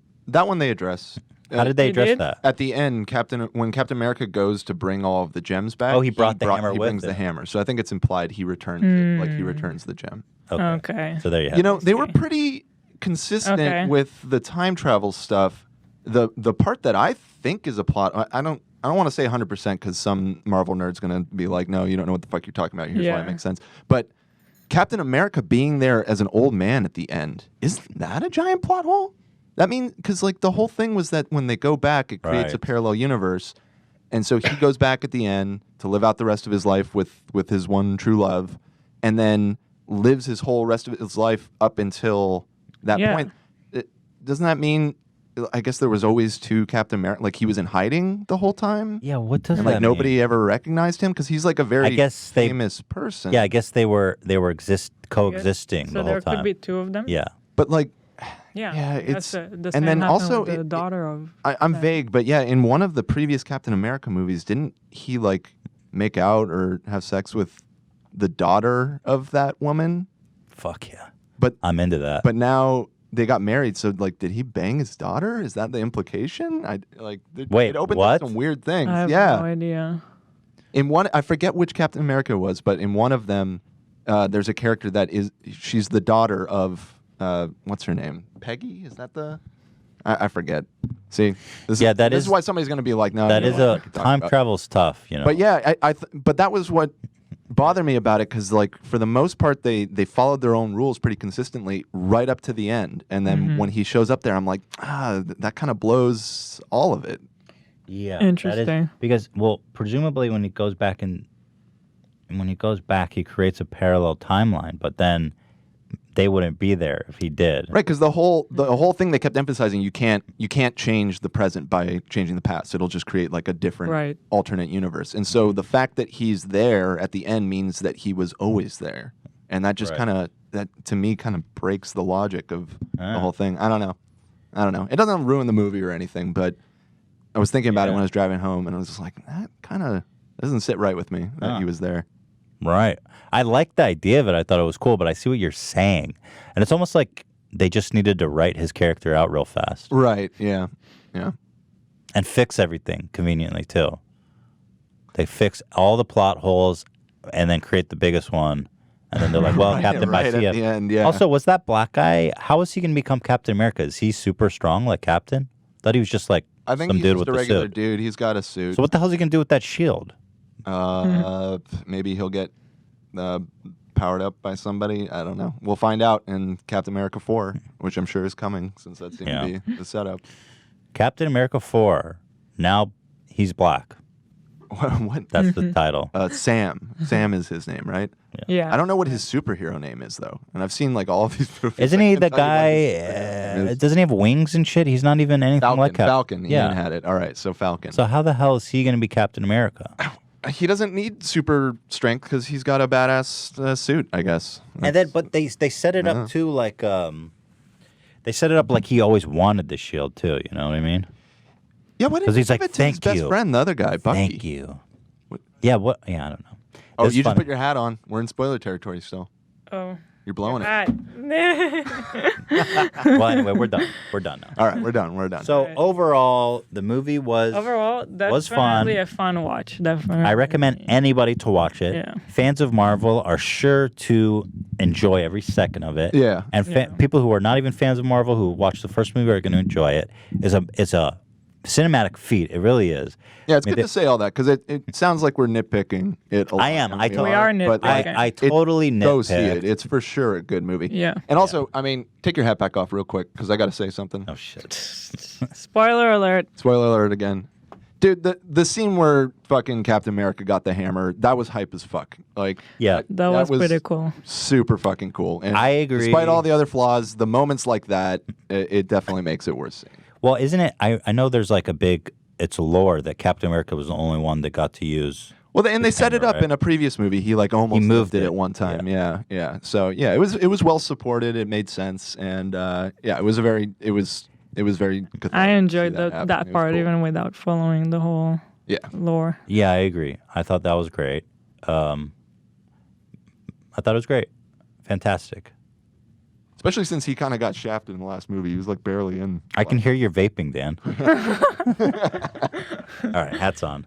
they address. How did they address that? At the end, when Captain America goes to bring all of the gems back, he brought the hammer he with brings the him. hammer. So I think it's implied he returns it, like he returns the gem. Okay. So there you have You know, it. they were pretty consistent with the time travel stuff. The part that I think is a plot, I don't want to say 100% because some Marvel nerd's going to be like, no, you don't know what the fuck you're talking about. Here's why it makes sense. But Captain America being there as an old man at the end, isn't that a giant plot hole? That means, because like the whole thing was that when they go back, it creates a parallel universe. And so he goes back at the end to live out the rest of his life with his one true love, and then lives his whole rest of his life up until that point. Doesn't that mean, I guess there was always two Captain America, like he was in hiding the whole time? Yeah, what does and that like nobody ever recognized him because he's like a very famous person. Yeah, I guess they were coexisting So the whole there time. could be two of them? Yeah. But like, Yeah, it's the and same then happened also with the daughter of. I'm vague, but yeah, in one of the previous Captain America movies, didn't he like make out or have sex with the daughter of that woman? Fuck yeah. But I'm into that. But now they got married, so like, did he bang his daughter? Is that the implication? Wait, it opened what? up some weird things. I have yeah, no idea. In one, I forget which Captain America it was, but in one of them, there's a character she's the daughter of what's her name? Peggy? Is that the? I forget. See, this is why somebody's going to be like, no. That is time travel's tough, you know. But yeah, but that was what bothered me about it, because like for the most part they followed their own rules pretty consistently right up to the end, and then when he shows up there, I'm like, that kind of blows all of it. Yeah, interesting. Because presumably when he goes back he creates a parallel timeline, but then they wouldn't be there if he did. Right, because the whole thing they kept emphasizing, you can't change the present by changing the past. It'll just create like a different alternate universe. And so the fact that he's there at the end means that he was always there. And that just that to me kind of breaks the logic of the whole thing. I don't know. It doesn't ruin the movie or anything, but I was thinking about it when I was driving home, and I was just like, that kind of doesn't sit right with me that he was there. Right. I like the idea of it. I thought it was cool, but I see what you're saying. And it's almost like they just needed to write his character out real fast. Right, yeah. Yeah. And fix everything conveniently, too. They fix all the plot holes and then create the biggest one. And then they're like, well, Captain right Baccia. at the end, yeah. Also, was that black guy, how is he going to become Captain America? Is he super strong like Captain? Thought he was just like I think some he's dude just with a a regular suit. dude. He's got a suit. So what the hell is he going to do with that shield? Maybe he'll get powered up by somebody. I don't know. We'll find out in Captain America 4, which I'm sure is coming, since that seemed to be the setup. Captain America 4. Now he's black. What? That's the title. Sam. Sam is his name, right? Yeah. I don't know what his superhero name is, though. And I've seen like all of these movies. Isn't he the guy? Doesn't he have wings and shit? He's not even anything like Captain. Falcon. Ian had it. All right, so Falcon. So how the hell is he going to be Captain America? He doesn't need super strength because he's got a badass suit, I guess. And then, but they set it up too, like they set it up like he always wanted the shield too. You know what I mean? Yeah, what? Because he's like, give it to thank his best you, friend, the other guy, Bucky. Thank you. Yeah, what? Yeah, I don't know. Oh, It's you just funny. put your hat on. We're in spoiler territory still. Oh. You're blowing it. Well, anyway, we're done. We're done now. All right, we're done. We're done. So Right. overall, the movie was That's fun. definitely a fun watch. Definitely. I recommend anybody to watch it. Yeah. Fans of Marvel are sure to enjoy every second of it. Yeah. And people who are not even fans of Marvel who watch the first movie are going to enjoy it. It's a cinematic feat. It really is. Yeah, it's good to say all that because it sounds like we're nitpicking it a lot. I am. We are but nitpicking. I totally go see nitpick. it. It's for sure a good movie. Yeah. And also, I mean, take your hat back off real quick because I got to say something. Oh shit. Spoiler alert. Spoiler alert again. Dude, the scene where fucking Captain America got the hammer, that was hype as fuck. Like, Yeah. That was pretty cool. Super fucking cool. And I agree. Despite all the other flaws, the moments like that, it definitely makes it worth seeing. Well, isn't it? I know there's like it's a lore that Captain America was the only one that got to use. Well, and they set it up right? in a previous movie. He like almost moved moved it it. at one time. Yeah. So yeah, it was well supported. It made sense, and it was very cathartic I to enjoyed see happen. It that was part cool. even without following the whole lore. Yeah, I agree. I thought that was great. I thought it was great. Fantastic. Especially since he kind of got shafted in the last movie. He was like barely in. I can hear your vaping, Dan. All right, hats on.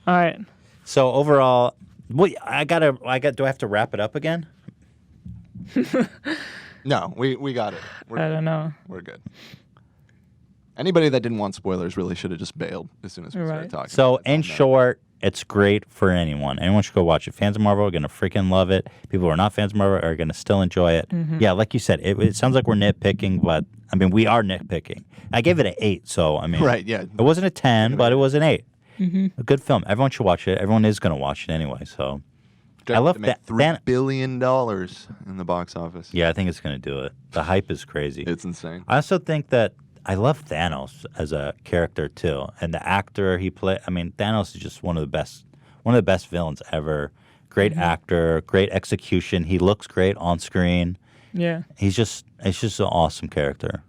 All right. So overall, do I have to wrap it up again? No, we got it. I don't know. We're good. Anybody that didn't want spoilers really should have just bailed as soon as we started Right. talking. So about it. in short, it's great for anyone. Anyone should go watch it. Fans of Marvel are going to freaking love it. People who are not fans of Marvel are going to still enjoy it. Yeah, like you said, it sounds like we're nitpicking, but I mean, we are nitpicking. I gave it an 8, so I mean, Right, yeah. it wasn't a 10, but it was an 8. A good film. Everyone should watch it. Everyone is going to watch it anyway, so. I love that. $3 billion in the box office. Yeah, I think it's going to do it. The hype is crazy. It's insane. I also think that I love Thanos as a character too, and the actor he played. I mean, Thanos is just one of the best villains ever. Great actor, great execution. He looks great on screen. Yeah. It's just an awesome character.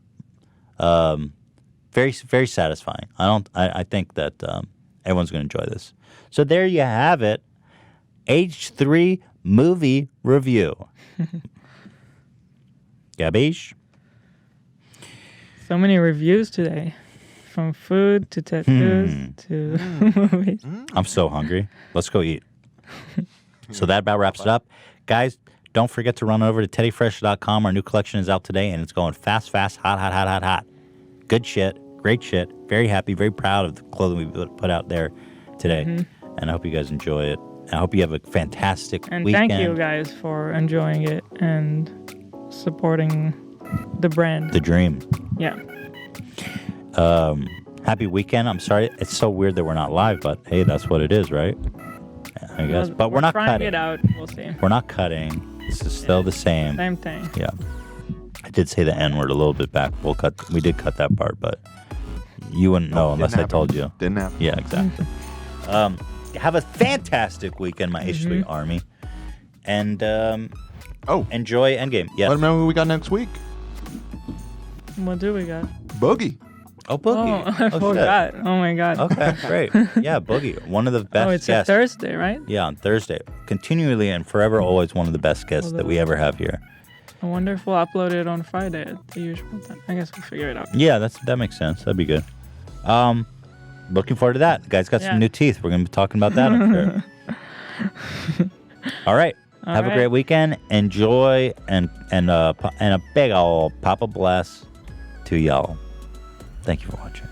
Very very satisfying. I think that everyone's going to enjoy this. So there you have it. H3 movie review. Gabish? So many reviews today. From food to tattoos to movies. I'm so hungry. Let's go eat. So that about wraps it up. Guys, don't forget to run over to teddyfresh.com. Our new collection is out today, and it's going fast, hot. Good shit. Great shit. Very happy, very proud of the clothing we put out there today. And I hope you guys enjoy it. I hope you have a fantastic And weekend. thank you guys for enjoying it and supporting the brand. The dream. Yeah. Happy weekend. I'm sorry. It's so weird that we're not live, but hey, that's what it is, right? I guess. But we're not trying cutting. it out. We'll see. We're not cutting. This is still the same. Same thing. Yeah. I did say the N word a little bit back. We did cut that part, but you wouldn't know unless I told you. Didn't happen. Yeah, exactly. Have a fantastic weekend, my H3 Army. And enjoy Endgame. Yes. Let them know who we got next week. What do we got? Boogie. Oh, Boogie. Oh, I forgot. Oh my God. Okay, great. Yeah, Boogie. One of the best Oh, it's guests. a Thursday, right? Yeah, on Thursday. Continually and forever always one of the best guests that we ever have here. I wonder if we'll upload it on Friday at the usual time. I guess we'll figure it out. Yeah, that makes sense. That'd be good. Looking forward to that. The guy's got some new teeth. We're going to be talking about that, I'm sure. All right. Have a great weekend. Enjoy and a big old Papa bless to y'all. Thank you for watching.